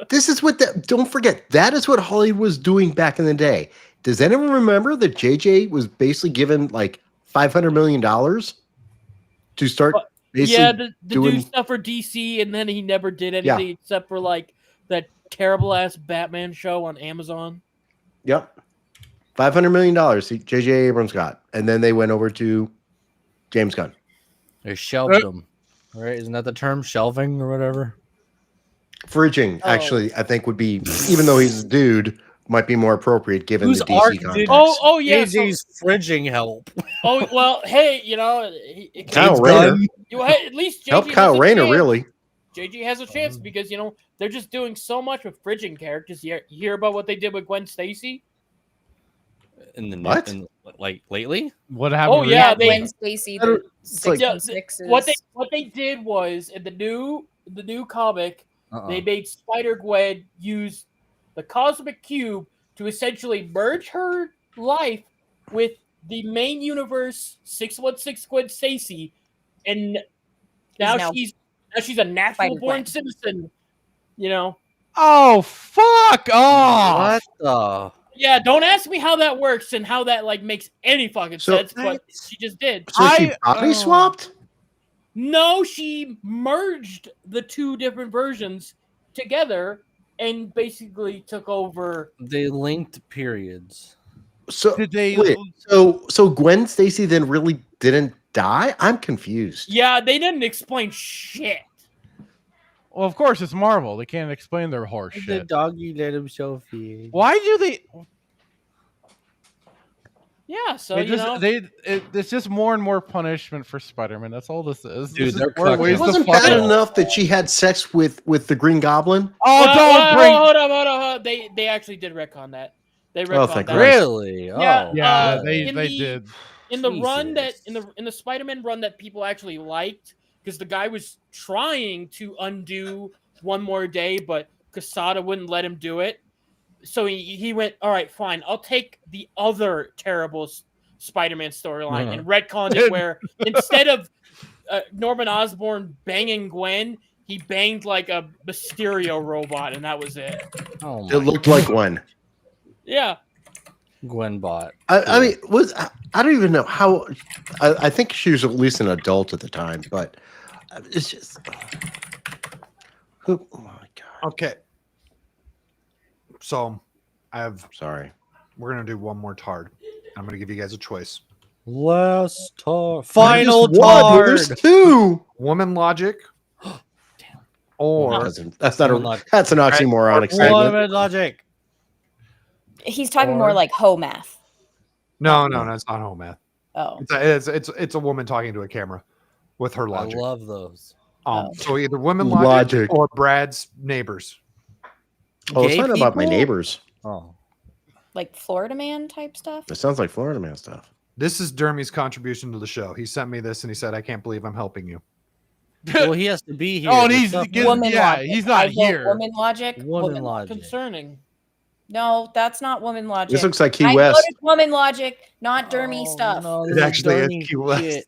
Speaker 5: This is what don't forget, that is what Hollywood was doing back in the day. Does anyone remember that JJ was basically given like $500 million to start basically
Speaker 11: Yeah, to
Speaker 5: doing
Speaker 11: do stuff for DC, and then he never did anything except for like that terrible ass Batman show on Amazon.
Speaker 5: Yep. $500 million JJ Abrams got. And then they went over to James Gunn.
Speaker 3: They shelved them. Right? Isn't that the term? Shelving or whatever?
Speaker 5: Fridging, actually, I think would be, even though he's a dude, might be more appropriate given
Speaker 3: Who's
Speaker 5: the DC
Speaker 3: did
Speaker 5: context.
Speaker 11: Oh yeah.
Speaker 3: JJ's fridging help.
Speaker 11: Oh well, hey,
Speaker 5: Kyle Rayner.
Speaker 11: At least JJ
Speaker 5: Help
Speaker 11: has
Speaker 5: Kyle
Speaker 11: a
Speaker 5: Rayner,
Speaker 11: chance.
Speaker 5: really.
Speaker 11: JJ has a chance because they're just doing so much with fridging characters. You hear about what they did with Gwen Stacy?
Speaker 5: What?
Speaker 3: Like lately?
Speaker 2: What happened?
Speaker 11: Oh yeah,
Speaker 6: Gwen Stacy. The
Speaker 5: It's like-
Speaker 6: 616s.
Speaker 11: what they did was in the new comic, they
Speaker 3: Uh-uh.
Speaker 11: made Spider-Gwen use the cosmic cube to essentially merge her life with the main universe 616 Gwen Stacy, and now
Speaker 6: now
Speaker 11: she's a natural born
Speaker 6: Spider-Gwen.
Speaker 11: citizen. You know.
Speaker 2: Oh, fuck off!
Speaker 3: What the?
Speaker 11: Yeah, don't ask me how that works and how that like makes any fucking
Speaker 5: So-
Speaker 11: sense, but she just did.
Speaker 5: So she body swapped?
Speaker 11: No, she merged the two different versions together and basically took over.
Speaker 3: They linked periods.
Speaker 5: So
Speaker 2: Did they?
Speaker 5: wait, so Gwen Stacy then really didn't die? I'm confused.
Speaker 11: Yeah, they didn't explain shit.
Speaker 2: Well, of course it's Marvel. They can't explain their horse
Speaker 3: The
Speaker 2: shit.
Speaker 3: doggy let him show feed.
Speaker 2: Why do they?
Speaker 11: Yeah, so
Speaker 2: They
Speaker 11: you
Speaker 2: just,
Speaker 11: know,
Speaker 2: it's just more and more punishment for Spider-Man. That's all this is.
Speaker 3: Dude,
Speaker 2: This is
Speaker 3: they're
Speaker 2: more
Speaker 3: cucking.
Speaker 2: ways
Speaker 5: It
Speaker 2: to
Speaker 5: wasn't
Speaker 2: fuck
Speaker 5: bad
Speaker 2: them.
Speaker 5: enough that she had sex with the Green Goblin.
Speaker 2: Oh, don't bring.
Speaker 11: hold up. They actually did retcon that. They retconned
Speaker 5: thank
Speaker 11: that.
Speaker 5: Christ.
Speaker 3: Really?
Speaker 11: Yeah,
Speaker 2: Yeah, they
Speaker 11: in
Speaker 2: did.
Speaker 11: In the run that
Speaker 3: Jesus.
Speaker 11: in the Spider-Man run that people actually liked, because the guy was trying to undo One More Day, but Quesada wouldn't let him do it. So he went, all right, fine. I'll take the other terrible Spider-Man storyline and retconned it where instead of Norman Osborn banging Gwen, he banged like a Mysterio robot, and that was it.
Speaker 3: Oh
Speaker 5: It looked like Gwen.
Speaker 11: Yeah.
Speaker 3: Gwen bot.
Speaker 5: I mean, I don't even know how. I think she was at least an adult at the time, but it's just. Oh my god.
Speaker 4: Okay. So,
Speaker 5: Sorry.
Speaker 4: we're gonna do one more tard. I'm gonna give you guys a choice.
Speaker 3: Last tar. Final
Speaker 5: Just one,
Speaker 3: tard.
Speaker 5: There's two.
Speaker 4: Woman logic. Or
Speaker 5: That's not
Speaker 3: Woman
Speaker 5: a.
Speaker 3: logic.
Speaker 5: That's an oxymoronic statement.
Speaker 3: Woman logic.
Speaker 12: He's talking more like hoe math.
Speaker 4: no, it's not home math.
Speaker 12: Oh.
Speaker 4: It's a woman talking to a camera with her logic.
Speaker 3: I love those.
Speaker 4: So either women logic or Brad's neighbors.
Speaker 5: Oh, it's
Speaker 3: Gay
Speaker 5: not about my
Speaker 3: people?
Speaker 5: neighbors.
Speaker 3: Oh.
Speaker 12: Like Florida man type stuff?
Speaker 5: It sounds like Florida Man stuff.
Speaker 4: This is Dermy's contribution to the show. He sent me this and he said, "I can't believe I'm helping you."
Speaker 3: Well, he has to be here.
Speaker 2: Oh, and
Speaker 3: There's stuff-
Speaker 12: Woman logic.
Speaker 2: he's not
Speaker 12: I vote
Speaker 2: here.
Speaker 12: Woman logic.
Speaker 3: Woman logic.
Speaker 11: Concerning.
Speaker 12: No, that's not woman logic.
Speaker 5: This looks like Key
Speaker 12: I
Speaker 5: West.
Speaker 12: voted woman logic, not Dermy stuff.
Speaker 3: No,
Speaker 4: It
Speaker 3: this
Speaker 4: actually is
Speaker 3: dirty
Speaker 4: Key West.
Speaker 3: shit.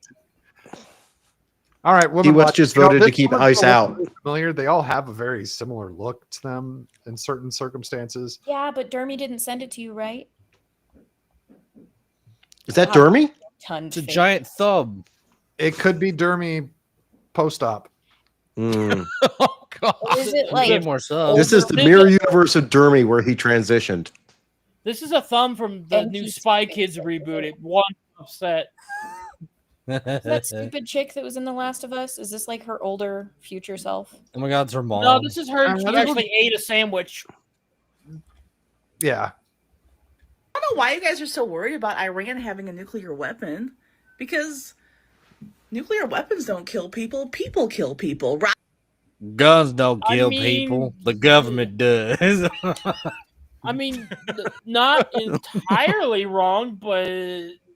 Speaker 4: All right, woman
Speaker 5: Key West
Speaker 4: logic.
Speaker 5: just
Speaker 4: You know,
Speaker 5: voted to
Speaker 4: this
Speaker 5: keep
Speaker 4: woman's
Speaker 5: ice
Speaker 4: all
Speaker 5: out.
Speaker 4: Familiar. They all have a very similar look to them in certain circumstances.
Speaker 6: Yeah, but Dermy didn't send it to you, right?
Speaker 5: Is that Dermy?
Speaker 3: It's a giant thumb.
Speaker 4: It could be Dermy post-op.
Speaker 5: Mm.
Speaker 2: Oh god.
Speaker 6: Is it
Speaker 3: Get
Speaker 6: like
Speaker 3: more subs.
Speaker 5: This is the mirror universe of Dermy where he transitioned.
Speaker 11: This is a thumb from the new Spy Kids reboot. It won upset.
Speaker 6: that stupid chick that was in The Last of Us? Is this like her older future self?
Speaker 3: Oh my god, it's her mom.
Speaker 11: No, this is her. She
Speaker 4: this
Speaker 11: actually ate a sandwich.
Speaker 4: Yeah.
Speaker 20: I don't know why you guys are so worried about Iran having a nuclear weapon, because nuclear weapons don't kill people. People kill people, right?
Speaker 3: Guns don't
Speaker 11: I
Speaker 3: kill
Speaker 11: mean-
Speaker 3: people. The government does.
Speaker 11: I mean, not entirely wrong, but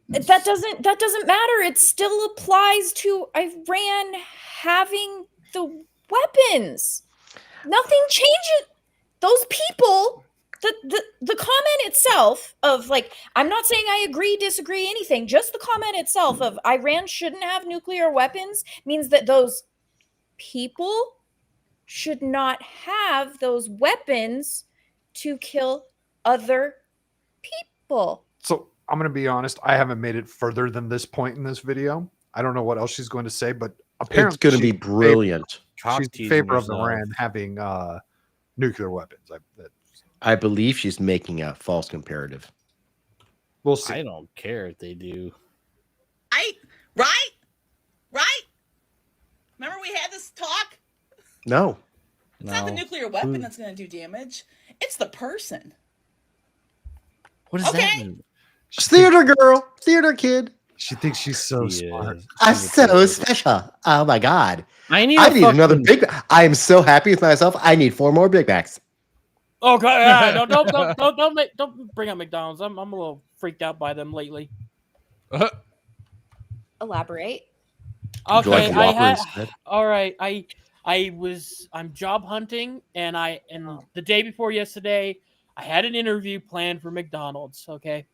Speaker 6: That doesn't matter. It still applies to Iran having the weapons. Nothing changes. Those people, the comment itself of like, I'm not saying I agree, disagree, anything. Just the comment itself of Iran shouldn't have nuclear weapons means that those people should not have those weapons to kill other people.
Speaker 4: So I'm going to be honest. I haven't made it further than this point in this video. I don't know what else she's going to say, but apparently
Speaker 5: It's going to
Speaker 4: she's
Speaker 5: be brilliant.
Speaker 4: She's in favor of Iran having nuclear weapons.
Speaker 5: I believe she's making a false comparative.
Speaker 4: We'll see.
Speaker 3: I don't care if they do.
Speaker 20: Right? Remember we had this talk?
Speaker 5: No.
Speaker 20: It's not the nuclear weapon that's going to do damage. It's the person.
Speaker 3: What does that mean?
Speaker 5: She's theater girl, theater kid.
Speaker 4: She thinks she's so smart.
Speaker 5: I'm so special. Oh my god.
Speaker 3: I need
Speaker 5: another Big Mac. I am so happy with myself. I need 4 more Big Macs.
Speaker 11: oh god, yeah, don't bring up McDonald's. I'm a little freaked out by them lately.
Speaker 6: Elaborate.
Speaker 5: Would you like
Speaker 11: Okay,
Speaker 5: a Whopper instead?
Speaker 11: all right. I'm job hunting, and the day before yesterday, I had an interview planned for McDonald's. Okay,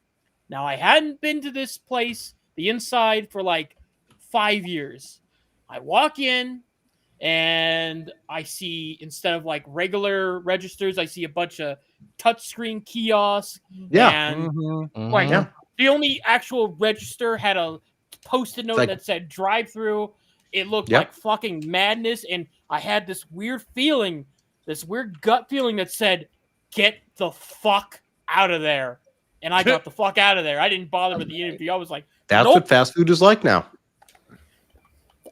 Speaker 11: now I hadn't been to this place, the inside, for like 5 years. I walk in, and I see, instead of like regular registers, I see a bunch of touchscreen kiosks.
Speaker 5: Yeah.
Speaker 11: And like
Speaker 5: Yeah.
Speaker 11: the only actual register had a post-it note
Speaker 5: like-
Speaker 11: that said drive-through. It looked
Speaker 5: Yep.
Speaker 11: like fucking madness, and I had this weird feeling, this weird gut feeling that said, "Get the fuck out of there." And I got the fuck out of there. I didn't bother with the interview. I was like,
Speaker 5: That's
Speaker 11: nope.
Speaker 5: what fast food is like now.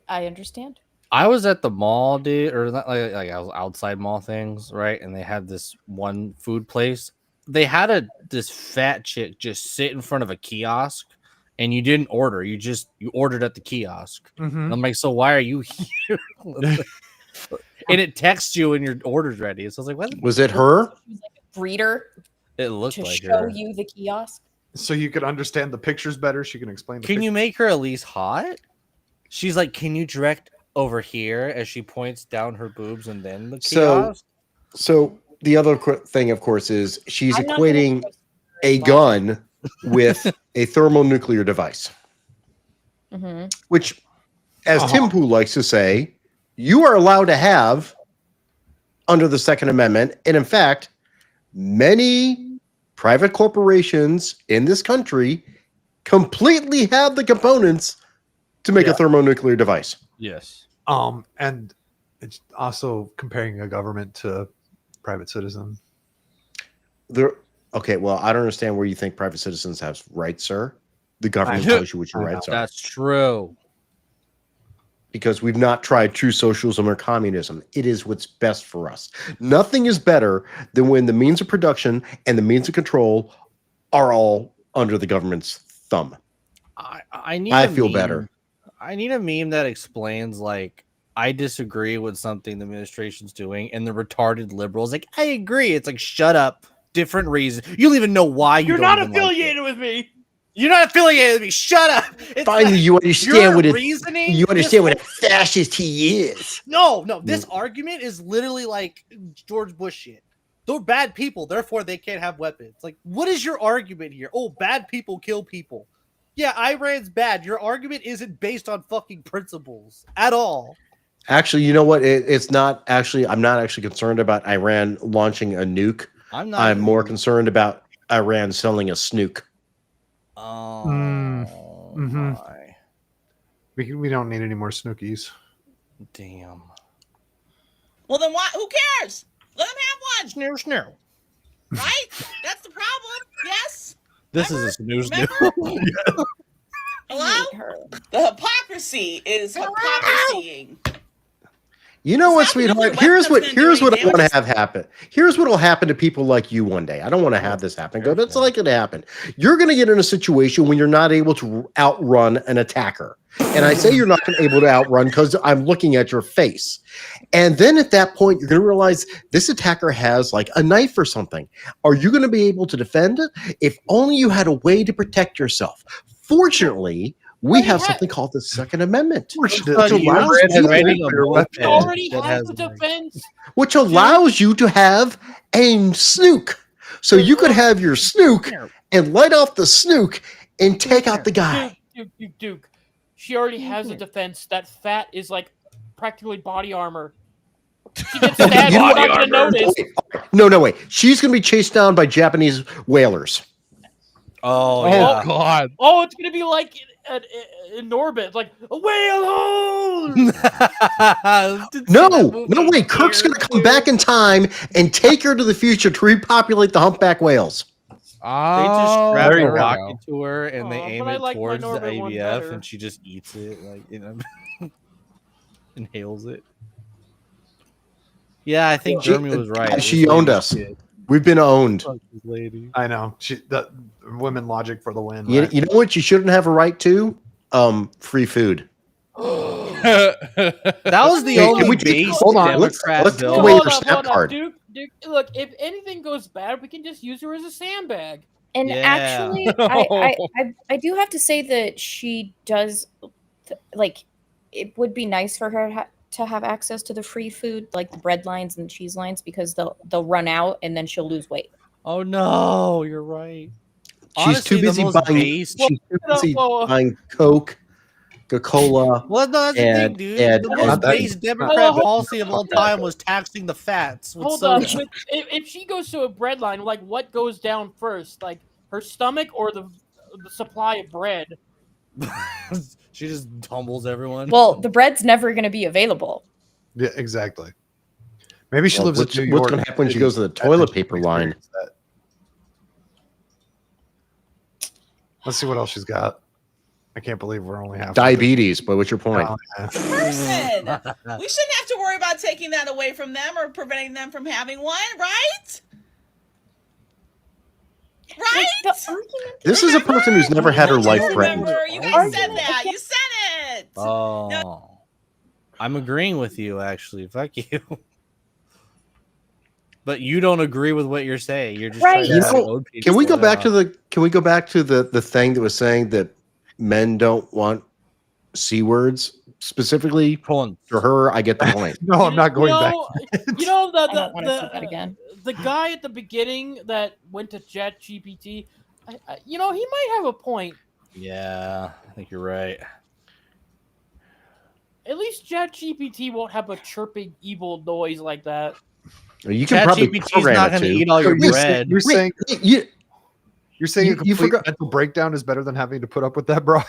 Speaker 6: I understand.
Speaker 3: I was at the mall, dude, or not like I was outside mall things, right? And they had this one food place. They had this fat chick just sit in front of a kiosk, and you didn't order. You ordered at the kiosk. And I'm like, so why are you here? And it texts you when your order's ready. So I was like, what?
Speaker 5: Was it her?
Speaker 6: Breeder
Speaker 3: It looked
Speaker 6: to
Speaker 3: like
Speaker 6: show
Speaker 3: her.
Speaker 6: you the kiosk.
Speaker 4: So you could understand the pictures better. She can explain.
Speaker 3: Can you make her at least hot? She's like, can you direct over here as she points down her boobs and then the kiosk?
Speaker 5: So the other thing, of course, is she's
Speaker 3: I'm not
Speaker 5: equating a gun with a thermonuclear device, which, as Tim Poo likes to say, you are allowed to have under the Second Amendment. And in fact, many private corporations in this country completely have the components to make a thermonuclear device.
Speaker 3: Yes.
Speaker 4: And it's also comparing a government to private citizen.
Speaker 5: Okay, well, I don't understand where you think private citizens have rights, sir. The government tells you what your rights are.
Speaker 3: That's true.
Speaker 5: Because we've not tried true socialism or communism. It is what's best for us. Nothing is better than when the means of production and the means of control are all under the government's thumb. I feel better.
Speaker 3: I need a meme that explains, like, I disagree with something the administration's doing, and the retarded liberals like, I agree. It's like, shut up. Different reasons. You don't even know why
Speaker 11: You're
Speaker 3: don't
Speaker 11: not
Speaker 3: even like it.
Speaker 11: affiliated with me.
Speaker 3: You're not affiliated with me. Shut up. It's
Speaker 5: Finally,
Speaker 3: like,
Speaker 5: you understand
Speaker 3: your
Speaker 5: what
Speaker 3: reasoning.
Speaker 5: you understand what a fascist he is.
Speaker 3: No. This argument is literally like George Bush shit. They're bad people, therefore they can't have weapons. Like, what is your argument here? Oh, bad people kill people. Yeah, Iran's bad. Your argument isn't based on fucking principles at all.
Speaker 5: Actually, you know what? It's not actually. I'm not actually concerned about Iran launching a nuke. I'm more concerned about Iran selling a snook.
Speaker 3: Oh,
Speaker 4: my. We don't need any more snookies.
Speaker 3: Damn.
Speaker 20: Well, then why? Who cares? Let them have one.
Speaker 3: Snoo, snoo.
Speaker 20: Right? That's the problem. Yes.
Speaker 3: This is a snooze.
Speaker 20: Hello. The hypocrisy is hypocrisying.
Speaker 5: You know what, sweetheart? Here's what I want to have happen. Here's what will happen to people like you one day. I don't want to have this happen, but it's like it happened. You're going to get in a situation when you're not able to outrun an attacker. And I say you're not going to be able to outrun because I'm looking at your face. And then at that point, you're going to realize this attacker has like a knife or something. Are you going to be able to defend it? If only you had a way to protect yourself. Fortunately, we have something called the Second Amendment, which allows you to have a snook. So you could have your snook and light off the snook and take out the guy.
Speaker 11: Duke. She already has a defense. That fat is like practically body armor. She gets stabbed. You're not gonna notice.
Speaker 5: No, wait. She's going to be chased down by Japanese whalers.
Speaker 3: Oh,
Speaker 11: yeah.
Speaker 2: God.
Speaker 11: Oh, it's gonna be like in orbit, like a whale hole.
Speaker 5: No, wait. Kirk's going to come back in time and take her to the future to repopulate the humpback whales.
Speaker 3: They just strap
Speaker 5: there you
Speaker 3: a
Speaker 5: go.
Speaker 3: rocket to her and they
Speaker 11: Aw,
Speaker 3: aim
Speaker 11: but I
Speaker 3: it
Speaker 11: like my
Speaker 3: towards the
Speaker 11: Norbit one
Speaker 3: ABF
Speaker 11: better.
Speaker 3: and she just eats it, like, you know, inhales it. Yeah, I think Jeremy was right.
Speaker 5: She owned us. We've been owned.
Speaker 3: Lady.
Speaker 4: I know. The women logic for the win.
Speaker 5: You
Speaker 4: right?
Speaker 5: know what you shouldn't have a right to? Free food.
Speaker 3: That was the only base
Speaker 5: hold on.
Speaker 3: Democrat
Speaker 5: Let's
Speaker 3: bill.
Speaker 5: take away your snap card.
Speaker 11: Duke, look, if anything goes bad, we can just use her as a sandbag.
Speaker 6: And actually, I do have to say that she does, like, it would be nice for her to have access to the free food, like the bread lines and cheese lines, because they'll run out and then she'll lose weight.
Speaker 3: Oh no, you're right.
Speaker 5: She's too busy buying Coke, Coca-Cola.
Speaker 3: Well, no, that's the thing, dude. The most base Democrat policy of all time was taxing the fats. With
Speaker 11: Hold
Speaker 3: soda.
Speaker 11: on. If she goes to a bread line, like what goes down first, like her stomach or the supply of bread?
Speaker 3: She just tumbles everyone.
Speaker 6: Well, the bread's never going to be available.
Speaker 4: Yeah, exactly. Maybe she lives in New York.
Speaker 5: What's going to happen when she goes to the toilet paper line?
Speaker 4: Let's see what else she's got. I can't believe we're only half.
Speaker 5: Diabetes, but what's your point?
Speaker 20: Person. We shouldn't have to worry about taking that away from them or preventing them from having one, right? Right?
Speaker 5: This is a person who's never had her life threatened.
Speaker 20: Remember, you guys said that. You said it.
Speaker 3: Oh, I'm agreeing with you. Actually, fuck you. But you don't agree with what you're saying. You're just trying to load people.
Speaker 5: Can we go back to the thing that was saying that men don't want C words specifically? For her, I get the point.
Speaker 4: No, I'm not going back.
Speaker 11: You know
Speaker 6: I don't want to see that again.
Speaker 11: The guy at the beginning that went to ChatGPT, you know, he might have a point.
Speaker 3: Yeah, I think you're right.
Speaker 11: At least ChatGPT won't have a chirping evil noise like that.
Speaker 5: You can probably program
Speaker 3: not
Speaker 5: it
Speaker 3: going to
Speaker 5: to.
Speaker 3: eat all your bread.
Speaker 4: You're saying a complete
Speaker 5: forgot.
Speaker 4: mental breakdown is better than having to put up with that broad.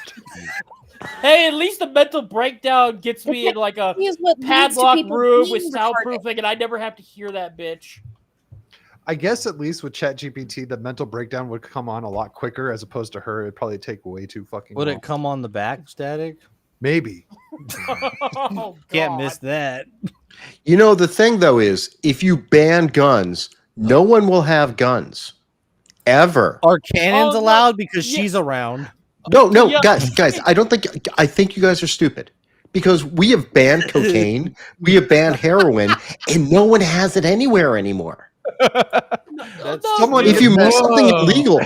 Speaker 11: Hey, at least the mental breakdown gets me in like a padlock room with soundproofing, and I never have to hear that bitch.
Speaker 4: I guess at least with ChatGPT, the mental breakdown would come on a lot quicker as opposed to her. It'd probably take way too fucking
Speaker 3: Would
Speaker 4: long.
Speaker 3: it come on the back static?
Speaker 4: Maybe.
Speaker 11: Oh,
Speaker 3: can't miss that.
Speaker 5: You know, the thing though is, if you ban guns, no one will have guns ever.
Speaker 3: Are cannons allowed because she's around?
Speaker 5: No, guys, I think you guys are stupid because we have banned cocaine, we have banned heroin, and no one has it anywhere anymore. If you miss something illegal,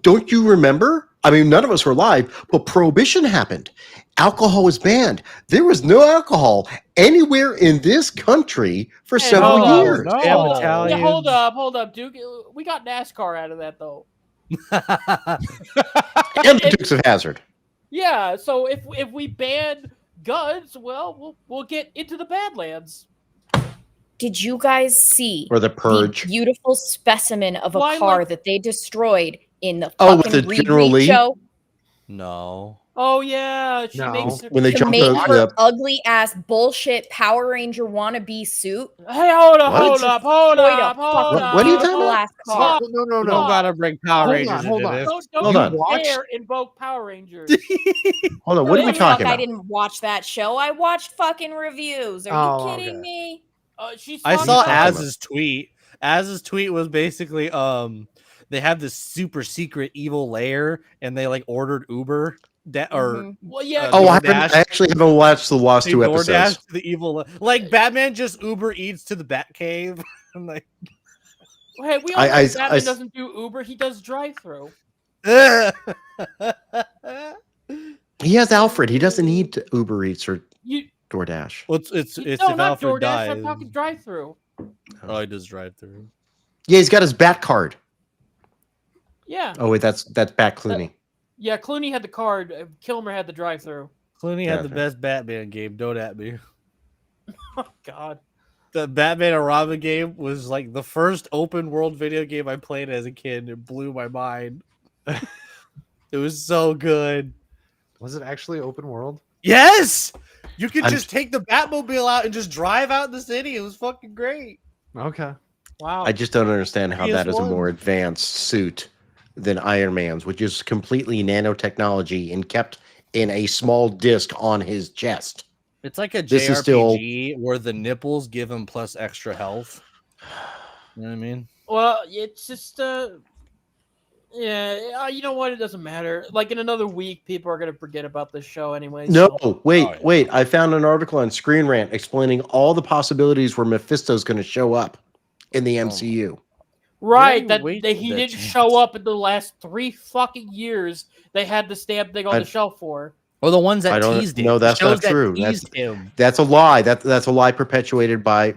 Speaker 5: don't you remember? I mean, none of us were alive, but prohibition happened. Alcohol was banned. There was no alcohol anywhere in this country for several years.
Speaker 11: Hold up, Duke. We got NASCAR out of that though.
Speaker 5: And the Dukes of Hazzard.
Speaker 11: Yeah, so if we ban guns, well, we'll get into the Badlands.
Speaker 6: Did you guys see
Speaker 5: Or the Purge.
Speaker 6: beautiful specimen of a car that they destroyed in the
Speaker 5: with
Speaker 6: fucking
Speaker 5: the
Speaker 6: Reed
Speaker 5: General Lee?
Speaker 6: show?
Speaker 3: No.
Speaker 11: Oh yeah, she makes
Speaker 5: When they
Speaker 6: to
Speaker 5: jumped
Speaker 6: make
Speaker 5: out,
Speaker 6: her ugly ass bullshit Power Ranger wannabe suit.
Speaker 11: Hey, hold up.
Speaker 5: What are you talking about?
Speaker 11: Stop.
Speaker 4: No.
Speaker 3: You don't gotta bring Power
Speaker 4: Hold
Speaker 3: Rangers
Speaker 4: on, hold
Speaker 3: into
Speaker 4: on.
Speaker 3: this.
Speaker 5: Hold on.
Speaker 11: Don't dare invoke Power Rangers.
Speaker 5: Hold on, what are we talking
Speaker 6: I
Speaker 5: about?
Speaker 6: didn't watch that show. I watched fucking reviews. Are you kidding me?
Speaker 3: I saw Az's tweet. Az's tweet was basically they have this super secret evil lair and they like ordered Uber
Speaker 11: well, yeah.
Speaker 5: I actually haven't watched the last two episodes.
Speaker 3: DoorDash to the evil like Batman just Uber eats to the Batcave. I'm like,
Speaker 11: hey, we all know Batman doesn't do Uber. He does drive-through.
Speaker 5: He has Alfred. He doesn't need Uber Eats or DoorDash.
Speaker 3: Well, it's
Speaker 11: no,
Speaker 3: if
Speaker 11: not
Speaker 3: Alfred
Speaker 11: DoorDash.
Speaker 3: dies.
Speaker 11: I'm talking drive-through.
Speaker 3: Oh, he does drive-through.
Speaker 5: Yeah, he's got his Bat card.
Speaker 11: Yeah.
Speaker 5: Oh wait, that's Bat Clooney.
Speaker 11: Yeah, Clooney had the card. Kilmer had the drive-through.
Speaker 3: Clooney had the best Batman game. Don't at me.
Speaker 11: Oh God.
Speaker 3: The Batman and Robin game was like the first open world video game I played as a kid. It blew my mind. It was so good.
Speaker 4: Was it actually open world?
Speaker 3: Yes! You could just take the Batmobile out and just drive out in the city. It was fucking great.
Speaker 4: Okay.
Speaker 11: Wow.
Speaker 5: I just don't understand how that is a
Speaker 3: PS1.
Speaker 5: more advanced suit than Iron Man's, which is completely nanotechnology and kept in a small disc on his chest.
Speaker 3: It's like a
Speaker 5: This
Speaker 3: JRPG
Speaker 5: is still-
Speaker 3: where the nipples give him plus extra health. You know what I mean?
Speaker 11: Well, it's just yeah. You know what? It doesn't matter. Like in another week, people are gonna forget about this show anyway.
Speaker 5: No,
Speaker 11: so-
Speaker 5: wait. I found an article on Screen Rant explaining all the possibilities where Mephisto's going to show up in the MCU.
Speaker 11: Right,
Speaker 3: Very
Speaker 11: that
Speaker 3: wasted
Speaker 11: he
Speaker 3: that
Speaker 11: didn't
Speaker 3: chance.
Speaker 11: show up in the last 3 fucking years. They had the stamp thing on
Speaker 5: I-
Speaker 11: the shelf for.
Speaker 3: Or the ones that
Speaker 5: I don't
Speaker 3: teased
Speaker 5: know.
Speaker 3: it. The
Speaker 5: That's not
Speaker 3: shows that
Speaker 5: true.
Speaker 3: teased him.
Speaker 5: That's a lie. That's a lie perpetuated by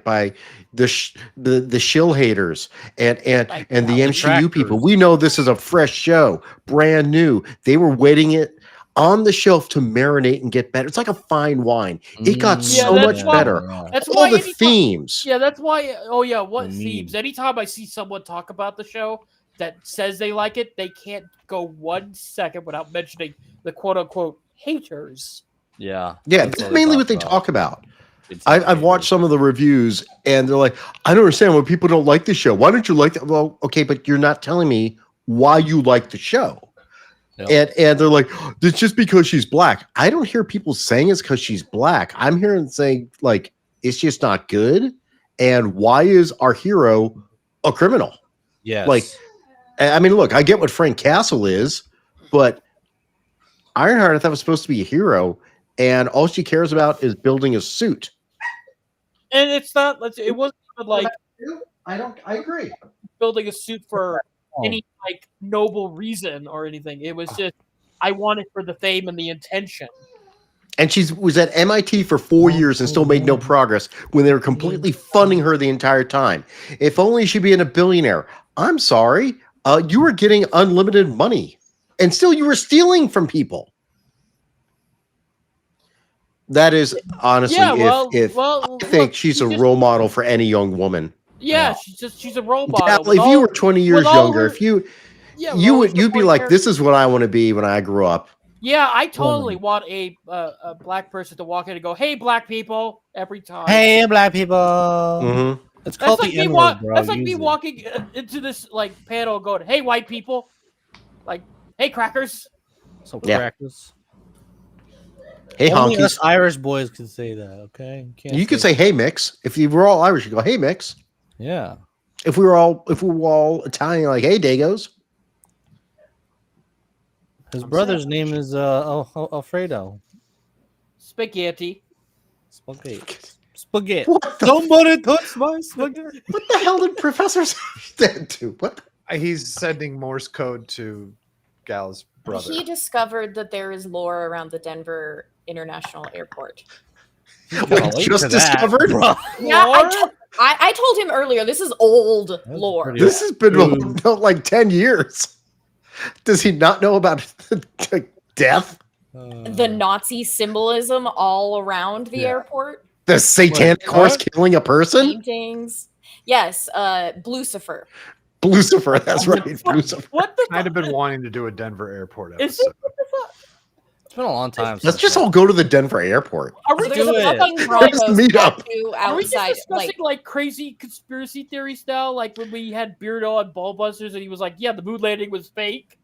Speaker 5: the shill haters and the MCU people. We know this is a fresh show, brand new. They were waiting it on the shelf to marinate and get better. It's like a fine wine. It got so much better.
Speaker 11: That's
Speaker 5: All
Speaker 11: why
Speaker 5: the
Speaker 11: anytime-
Speaker 5: themes.
Speaker 11: Yeah, that's why. Oh yeah, what
Speaker 5: The
Speaker 11: themes? Anytime I see someone talk about the show that says they like it, they can't go 1 second without mentioning the quote unquote haters.
Speaker 3: Yeah.
Speaker 5: Yeah, that's mainly what they talk about. I've watched some of the reviews and they're like, I don't understand why people don't like the show. Why don't you like that? Well, okay, but you're not telling me why you like the show. And they're like, it's just because she's black. I don't hear people saying it's because she's black. I'm hearing saying like it's just not good. And why is our hero a criminal?
Speaker 3: Yes.
Speaker 5: Like, I mean, look, I get what Frank Castle is, but Ironheart I thought was supposed to be a hero, and all she cares about is building a suit.
Speaker 11: And it's not. It wasn't like
Speaker 5: I agree.
Speaker 11: Building a suit for any like noble reason or anything. It was just I want it for the fame and the intention.
Speaker 5: And she was at MIT for 4 years and still made no progress when they were completely funding her the entire time. If only she'd been a billionaire. I'm sorry. You were getting unlimited money and still you were stealing from people. That is honestly, I think she's a role model for any young woman.
Speaker 11: Yeah, she's a role model.
Speaker 5: Yeah, if you were 20 years younger, you'd be like, this is what I want to be when I grew up.
Speaker 11: Yeah, I totally want a black person to walk in and go, "Hey, black people!" every time.
Speaker 3: Hey, black people.
Speaker 5: Mm-hmm.
Speaker 3: It's called the N-word, bro.
Speaker 11: That's like
Speaker 3: Use
Speaker 11: me
Speaker 3: it.
Speaker 11: walking into this like panel, going, "Hey, white people!" Like, "Hey, crackers!"
Speaker 3: So
Speaker 5: Yeah.
Speaker 3: crackers.
Speaker 5: Hey,
Speaker 3: Only
Speaker 5: honkies.
Speaker 3: us Irish boys can say that. Okay,
Speaker 5: You could say, "Hey, mix." If you were all Irish, you go, "Hey, mix."
Speaker 3: Yeah.
Speaker 5: If we were all Italian, like, "Hey, Dagos."
Speaker 3: His brother's name is Alfredo.
Speaker 11: Spaghetti.
Speaker 3: Spaghetti.
Speaker 5: What the
Speaker 3: Somebody touch my spaghetti.
Speaker 5: What the hell did Professor Stan do? What?
Speaker 4: He's sending Morse code to Gal's brother.
Speaker 6: He discovered that there is lore around the Denver International Airport.
Speaker 5: Wait, just discovered?
Speaker 6: Yeah, I told him earlier. This is old lore.
Speaker 5: This has been like 10 years. Does he not know about death?
Speaker 6: The Nazi symbolism all around the airport.
Speaker 5: The satanic horse killing a person?
Speaker 6: Paintings. Yes, Blucifer.
Speaker 5: Lucifer, that's right. Lucifer.
Speaker 4: I'd have been wanting to do a Denver airport
Speaker 11: Is
Speaker 4: episode.
Speaker 3: It's been a long time.
Speaker 5: Let's just all go to the Denver airport.
Speaker 11: Are we
Speaker 6: There's a
Speaker 11: just
Speaker 6: fucking Broncos
Speaker 5: meet up.
Speaker 6: tattoo
Speaker 11: Are we just
Speaker 6: outside,
Speaker 11: discussing like crazy conspiracy theories now? Like when we had Beardo on Ballbusters and he was like, "Yeah, the moon landing was fake."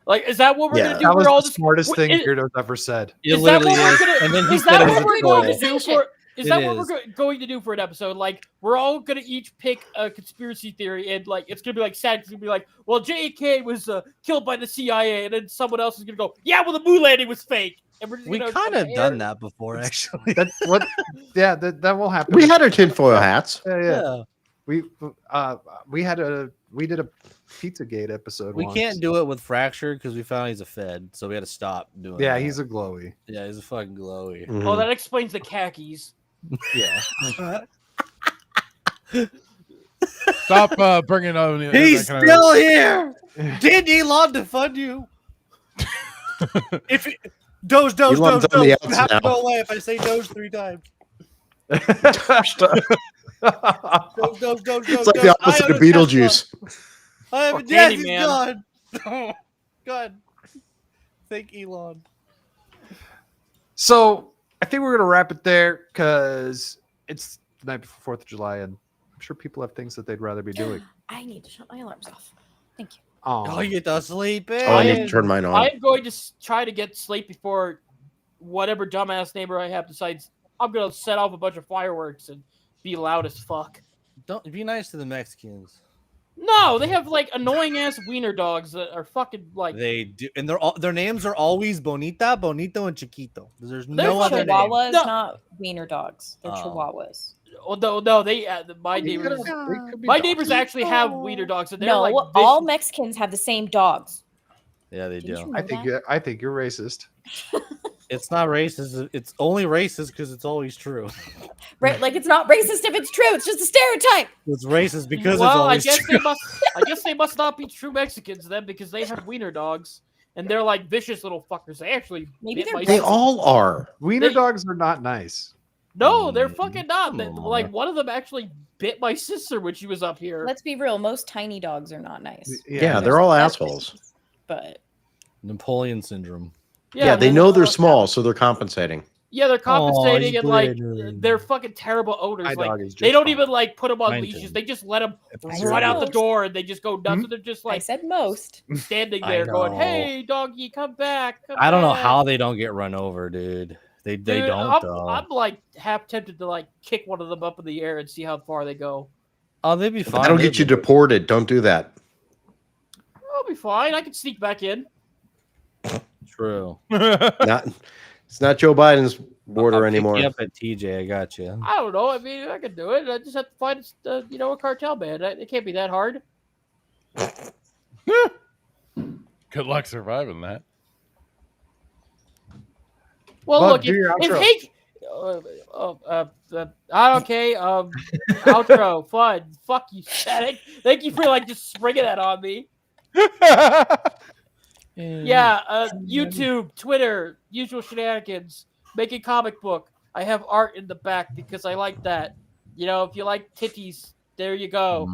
Speaker 11: Like, is that what we're gonna do?
Speaker 4: That was
Speaker 11: We're all
Speaker 4: the
Speaker 11: just
Speaker 4: smartest thing
Speaker 11: Is,
Speaker 4: Beardo's ever said.
Speaker 11: is that what we're gonna?
Speaker 3: And then he
Speaker 11: is
Speaker 3: said
Speaker 11: that
Speaker 3: it was
Speaker 11: what
Speaker 3: a
Speaker 11: we're going to
Speaker 3: troll.
Speaker 11: do for? Is
Speaker 3: It
Speaker 11: that what
Speaker 3: is.
Speaker 11: we're going to do for an episode? Like, we're all gonna each pick a conspiracy theory, and like, it's gonna be like sad. It's gonna be like, well, JK was killed by the CIA, and then someone else is gonna go, yeah, well, the moon landing was fake. And we're just
Speaker 3: We
Speaker 11: gonna
Speaker 3: kind of
Speaker 11: compare.
Speaker 3: done that before, actually.
Speaker 4: That's what. Yeah, that will happen.
Speaker 5: We had our tinfoil hats.
Speaker 4: Yeah. We did a Pizzagate episode.
Speaker 3: We
Speaker 4: once.
Speaker 3: can't do it with Fracture because we found he's a Fed, so we had to stop doing.
Speaker 4: Yeah,
Speaker 3: that.
Speaker 4: he's a glowy.
Speaker 3: Yeah, he's a fucking glowy.
Speaker 11: Oh, that explains the khakis.
Speaker 3: Yeah.
Speaker 2: Stop bringing on.
Speaker 3: He's
Speaker 2: that kind
Speaker 3: still
Speaker 2: of-
Speaker 3: here. Did Elon defund you? If it, Doge,
Speaker 5: Elon's on the
Speaker 3: you
Speaker 5: outs
Speaker 3: have to
Speaker 5: now.
Speaker 3: go away if I say Doge 3 times. Doge.
Speaker 5: It's like the opposite of Beetlejuice.
Speaker 3: I have
Speaker 11: Or
Speaker 3: yes, he's
Speaker 11: Candyman.
Speaker 3: gone. Oh, God. Thank Elon.
Speaker 4: So I think we're gonna wrap it there because it's the night before 4th of July, and I'm sure people have things that they'd rather be doing.
Speaker 6: I need to shut my alarms off. Thank you.
Speaker 3: Oh, you get to sleep in.
Speaker 5: Oh, I need to turn mine on.
Speaker 11: I am going to try to get sleep before whatever dumbass neighbor I have decides I'm going to set off a bunch of fireworks and be loud as fuck.
Speaker 3: Don't be nice to the Mexicans.
Speaker 11: No, they have like annoying ass wiener dogs that are fucking like.
Speaker 3: They do, and their names are always Bonito, and Chiquito. There's
Speaker 6: They're
Speaker 3: no other name.
Speaker 6: Chihuahuas,
Speaker 11: No.
Speaker 6: not wiener dogs. They're
Speaker 3: Oh.
Speaker 6: Chihuahuas.
Speaker 11: no, they my neighbors. My neighbors actually have wiener dogs, and they're
Speaker 12: No,
Speaker 11: like
Speaker 12: all
Speaker 11: vicious.
Speaker 12: Mexicans have the same dogs.
Speaker 3: Yeah, they
Speaker 12: Didn't
Speaker 3: do.
Speaker 12: you know that?
Speaker 4: I think you're racist.
Speaker 3: It's not racist. It's only racist because it's always true.
Speaker 12: Right? Like it's not racist if it's true. It's just a stereotype.
Speaker 3: It's racist because it's
Speaker 11: Well, I
Speaker 3: always
Speaker 11: guess
Speaker 3: true.
Speaker 11: I guess they must not be true Mexicans then, because they have wiener dogs, and they're like vicious little fuckers. They actually bit my
Speaker 5: They
Speaker 11: sister.
Speaker 5: all are.
Speaker 4: Wiener
Speaker 11: They-
Speaker 4: dogs are not nice.
Speaker 11: No, they're fucking not. Like one of them actually bit my sister when she was up here.
Speaker 12: Let's be real. Most tiny dogs are not nice.
Speaker 5: Yeah, they're all assholes.
Speaker 12: But
Speaker 3: Napoleon syndrome.
Speaker 5: Yeah, they know they're small, so they're compensating.
Speaker 11: Yeah, they're compensating
Speaker 3: he's
Speaker 11: and like
Speaker 3: bleeding.
Speaker 11: they're fucking terrible owners.
Speaker 4: My
Speaker 11: Like
Speaker 4: dog is
Speaker 11: they
Speaker 4: just
Speaker 11: don't
Speaker 4: fine.
Speaker 11: even like put them on
Speaker 3: Mine
Speaker 11: leashes.
Speaker 3: too.
Speaker 11: They just let them
Speaker 12: I
Speaker 11: run out the
Speaker 12: said
Speaker 11: door and they just go nuts. And they're just
Speaker 12: I
Speaker 11: like
Speaker 12: said most.
Speaker 11: standing
Speaker 3: I
Speaker 11: there going,
Speaker 3: know.
Speaker 11: "Hey, doggy, come back." Come
Speaker 3: I don't know
Speaker 11: back."
Speaker 3: how they don't get run over, dude. They
Speaker 11: Dude,
Speaker 3: don't though.
Speaker 11: I'm like half tempted to like kick one of them up in the air and see how far they go.
Speaker 3: Oh, they'd be fine.
Speaker 5: That'll get you deported. Don't do that.
Speaker 11: I'll be fine. I can sneak back in.
Speaker 3: True.
Speaker 5: Not, it's not Joe Biden's border
Speaker 3: I'll pick
Speaker 5: anymore.
Speaker 3: you up at TJ. I got you.
Speaker 11: I don't know. I mean, I can do it. I just have to find a cartel man. It can't be that hard.
Speaker 2: Good luck surviving that.
Speaker 11: Well,
Speaker 4: Bud,
Speaker 11: look,
Speaker 4: do your
Speaker 11: if
Speaker 4: outro.
Speaker 11: Hank, okay, outro, fun. Fuck you, Static. Thank you for like just springing that on me. Yeah, YouTube, Twitter, usual shenanigans, making comic book. I have art in the back because I like that. You know, if you like titties, there you go.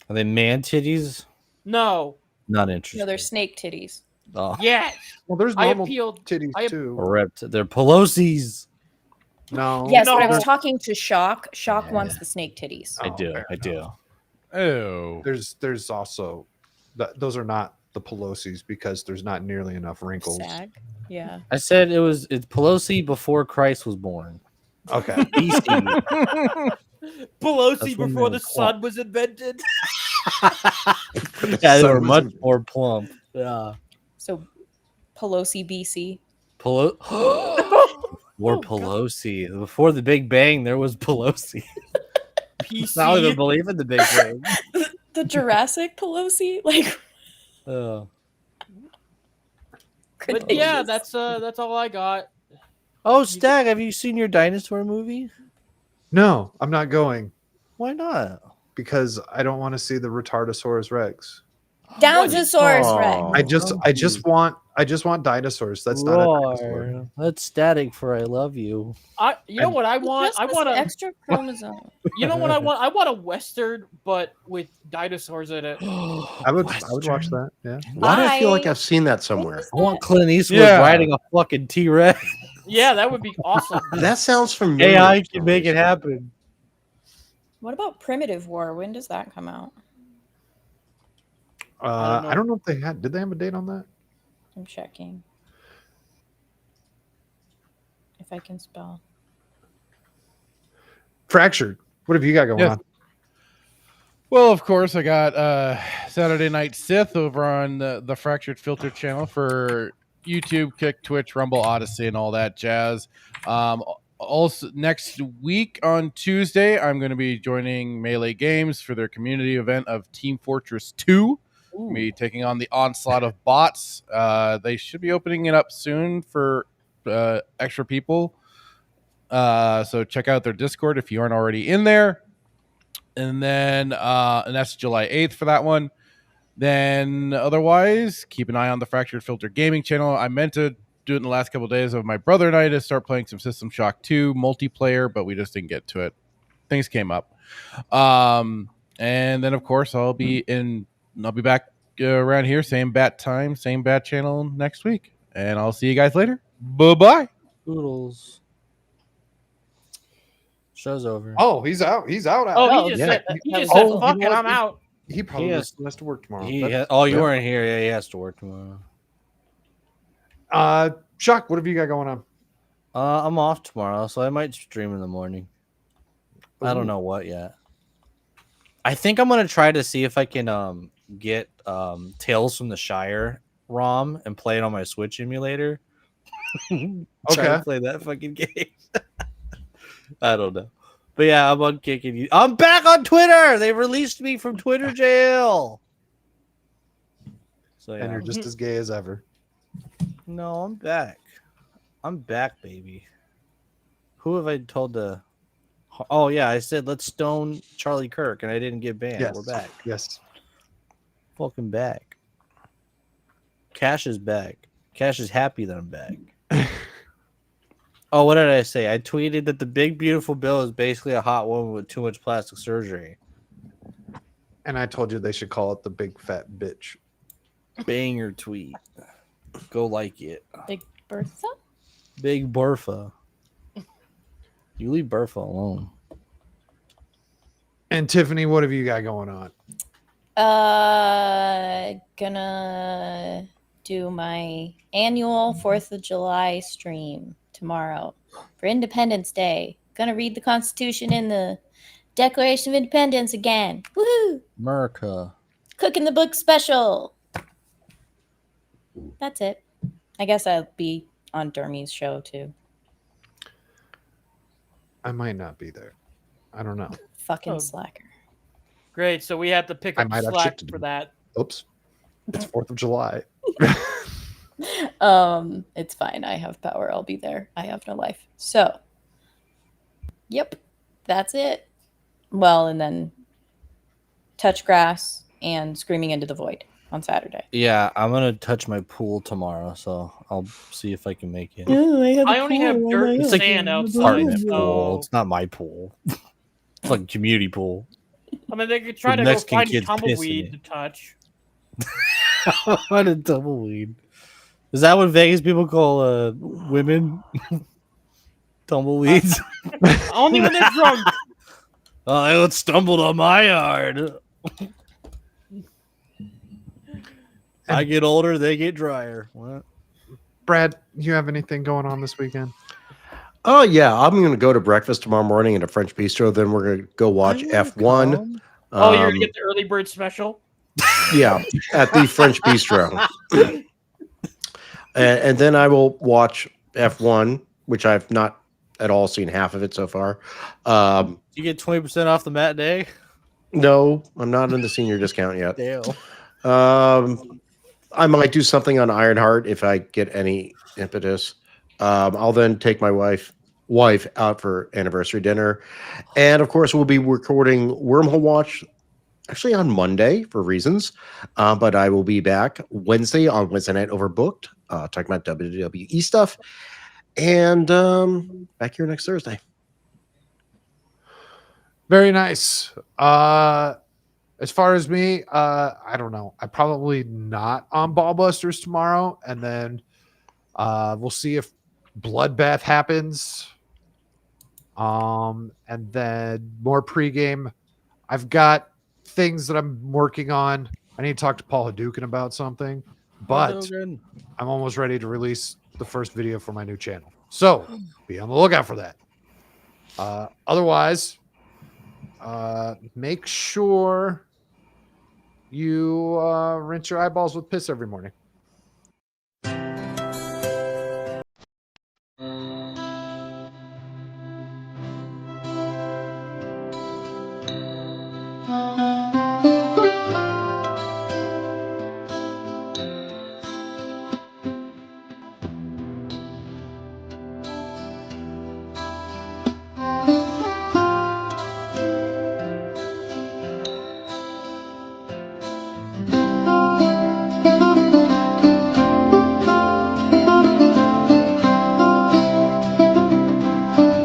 Speaker 3: Are they man titties?
Speaker 11: No,
Speaker 3: Not interested.
Speaker 12: No, they're snake titties.
Speaker 3: Oh,
Speaker 11: yes.
Speaker 4: Well, there's
Speaker 11: I
Speaker 4: normal
Speaker 11: appealed.
Speaker 4: titties too.
Speaker 3: ripped. They're Pelosi's.
Speaker 4: No.
Speaker 12: Yes,
Speaker 11: No.
Speaker 12: but I was talking to Shock. Shock wants the snake titties.
Speaker 3: I do.
Speaker 4: fair
Speaker 3: I do.
Speaker 2: Oh.
Speaker 4: There's also those are not the Pelosi's because there's not nearly enough wrinkles.
Speaker 12: Sag. Yeah.
Speaker 3: I said it's Pelosi before Christ was born.
Speaker 4: Okay.
Speaker 3: BC.
Speaker 11: Pelosi
Speaker 3: That's when
Speaker 11: before
Speaker 3: they
Speaker 11: the
Speaker 3: were
Speaker 11: sun was invented.
Speaker 3: Yeah, they
Speaker 4: Son
Speaker 3: were
Speaker 4: was
Speaker 3: much
Speaker 4: a-
Speaker 3: more plump. Yeah.
Speaker 12: So Pelosi BC.
Speaker 3: Or
Speaker 11: Oh,
Speaker 3: Pelosi. Before the Big Bang, there was Pelosi.
Speaker 11: PC.
Speaker 3: I don't even believe in the Big Bang.
Speaker 12: The Jurassic Pelosi? Like
Speaker 11: But yeah, that's all I got.
Speaker 3: Oh, Stag, have you seen your dinosaur movie?
Speaker 4: No, I'm not going
Speaker 3: Why not?
Speaker 4: because I don't want to see the Retardosaurus Rex.
Speaker 12: Downzosaurus
Speaker 3: Oh.
Speaker 12: Rex.
Speaker 4: I just want dinosaurs. That's not a dinosaur.
Speaker 3: Roar. That's Static for I love you.
Speaker 11: You know what I want? I want
Speaker 12: an
Speaker 11: a.
Speaker 12: extra chromosome.
Speaker 11: You know what I want? I want a western, but with dinosaurs in it.
Speaker 4: I would watch that. Yeah.
Speaker 5: Why do I feel like
Speaker 12: I-
Speaker 5: I've seen that somewhere?
Speaker 3: I want Clint Eastwood
Speaker 2: Yeah.
Speaker 3: riding a fucking T-Rex.
Speaker 11: Yeah, that would be awesome.
Speaker 5: That sounds familiar.
Speaker 3: AI
Speaker 5: for
Speaker 3: can
Speaker 5: some
Speaker 3: make it
Speaker 5: reason.
Speaker 3: happen.
Speaker 12: What about Primitive War? When does that come out?
Speaker 4: I don't know if they had. Did they have a date on that?
Speaker 12: I'm checking. If I can spell.
Speaker 4: Fractured. What have you got going
Speaker 2: Yes.
Speaker 4: on?
Speaker 2: Well, of course, I got Saturday Night Sith over on the Fractured Filter channel for YouTube, Kick, Twitch, Rumble, Odyssey, and all that jazz. Also, next week on Tuesday, I'm going to be joining Melee Games for their community event of Team Fortress 2. Me taking on the onslaught of bots. They should be opening it up soon for extra people. So check out their Discord if you aren't already in there. And then and that's July 8th for that one. Then otherwise, keep an eye on the Fractured Filter Gaming channel. I meant to do it in the last couple of days of my brother and I to start playing some System Shock 2 multiplayer, but we just didn't get to it. Things came up. And then of course I'll be back around here, same bat time, same bat channel next week. And I'll see you guys later. Bye-bye.
Speaker 3: Oodles. Show's over.
Speaker 4: Oh, he's out. He's out.
Speaker 11: Oh, he just said, fuck it, I'm out.
Speaker 4: He probably has to work tomorrow. That's-
Speaker 3: You weren't here. Yeah, he has to work tomorrow.
Speaker 4: Chuck, what have you got going on?
Speaker 3: I'm off tomorrow, so I might stream in the morning. I
Speaker 4: Ooh.
Speaker 3: don't know what yet. I think I'm gonna try to see if I can get Tales from the Shire ROM and play it on my Switch emulator. Try to
Speaker 4: Okay.
Speaker 3: play that fucking game. I don't know. But yeah, I'm on kicking you. I'm back on Twitter. They released me from Twitter jail. So yeah.
Speaker 4: And you're just as gay as ever.
Speaker 3: No, I'm back. I'm back, baby. Who have I told to? Oh yeah, I said let's stone Charlie Kirk, and I didn't get banned.
Speaker 4: Yes.
Speaker 3: We're back.
Speaker 4: Yes.
Speaker 3: Fucking back. Cash is back. Cash is happy that I'm back. Oh, what did I say? I tweeted that the big beautiful bill is basically a hot woman with too much plastic surgery.
Speaker 4: And I told you they should call it the big fat bitch.
Speaker 3: Banger tweet. Go like it.
Speaker 12: Big Bertha?
Speaker 3: Big Bertha. You leave Bertha alone.
Speaker 4: And Tiffany, what have you got going on?
Speaker 12: Gonna do my annual 4th of July stream tomorrow for Independence Day. Gonna read the Constitution and the Declaration of Independence again. Woohoo!
Speaker 3: America.
Speaker 12: Cooking the book special. That's it. I guess I'll be on Dermy's show too.
Speaker 4: I might not be there. I don't know.
Speaker 12: Fucking slacker.
Speaker 11: Great. So we have to pick
Speaker 4: I
Speaker 11: up
Speaker 4: might have
Speaker 11: slack
Speaker 4: shit to
Speaker 11: for
Speaker 4: do.
Speaker 11: that.
Speaker 4: Oops. It's 4th of July.
Speaker 12: It's fine. I have power. I'll be there. I have no life. So, yep, that's it. Well, and then touch grass and screaming into the void on Saturday.
Speaker 3: Yeah, I'm gonna touch my pool tomorrow, so I'll see if I can make it.
Speaker 11: I only have dirt and
Speaker 3: It's like
Speaker 11: sand outside.
Speaker 3: apartment
Speaker 11: So,
Speaker 3: pool. It's not my pool. It's like a community pool.
Speaker 11: I mean, they could try to go
Speaker 3: Mexican
Speaker 11: find a
Speaker 3: kids pissing
Speaker 11: tumbleweed
Speaker 3: it.
Speaker 11: to touch.
Speaker 3: What a tumbleweed. Is that what Vegas people call women? Tumbleweeds?
Speaker 11: Only when they're drunk.
Speaker 3: Oh, it stumbled on my yard. I get older, they get drier. What?
Speaker 4: Brad, you have anything going on this weekend?
Speaker 5: Oh yeah, I'm gonna go to breakfast tomorrow morning at a French bistro. Then we're gonna go watch F1.
Speaker 11: Oh, you're gonna get the early bird special?
Speaker 5: Yeah, at the French bistro. And then I will watch F1, which I've not at all seen half of it so far.
Speaker 3: You get 20% off the matinee?
Speaker 5: No, I'm not in the senior discount yet.
Speaker 3: Damn.
Speaker 5: I might do something on Ironheart if I get any impetus. I'll then take my wife out for anniversary dinner. And of course, we'll be recording Wormhole Watch actually on Monday for reasons. But I will be back Wednesday on Wednesday Night Overbooked, talking about WWE stuff. And back here next Thursday.
Speaker 4: Very nice. As far as me, I don't know. I'm probably not on Ballbusters tomorrow, and then we'll see if Bloodbath happens. And then more pregame. I've got things that I'm working on. I need to talk to Paul Hadouken about something, but I'm almost ready to release the first video for my new channel. So be on the lookout for that. Otherwise, make sure you rinse your eyeballs with piss every morning.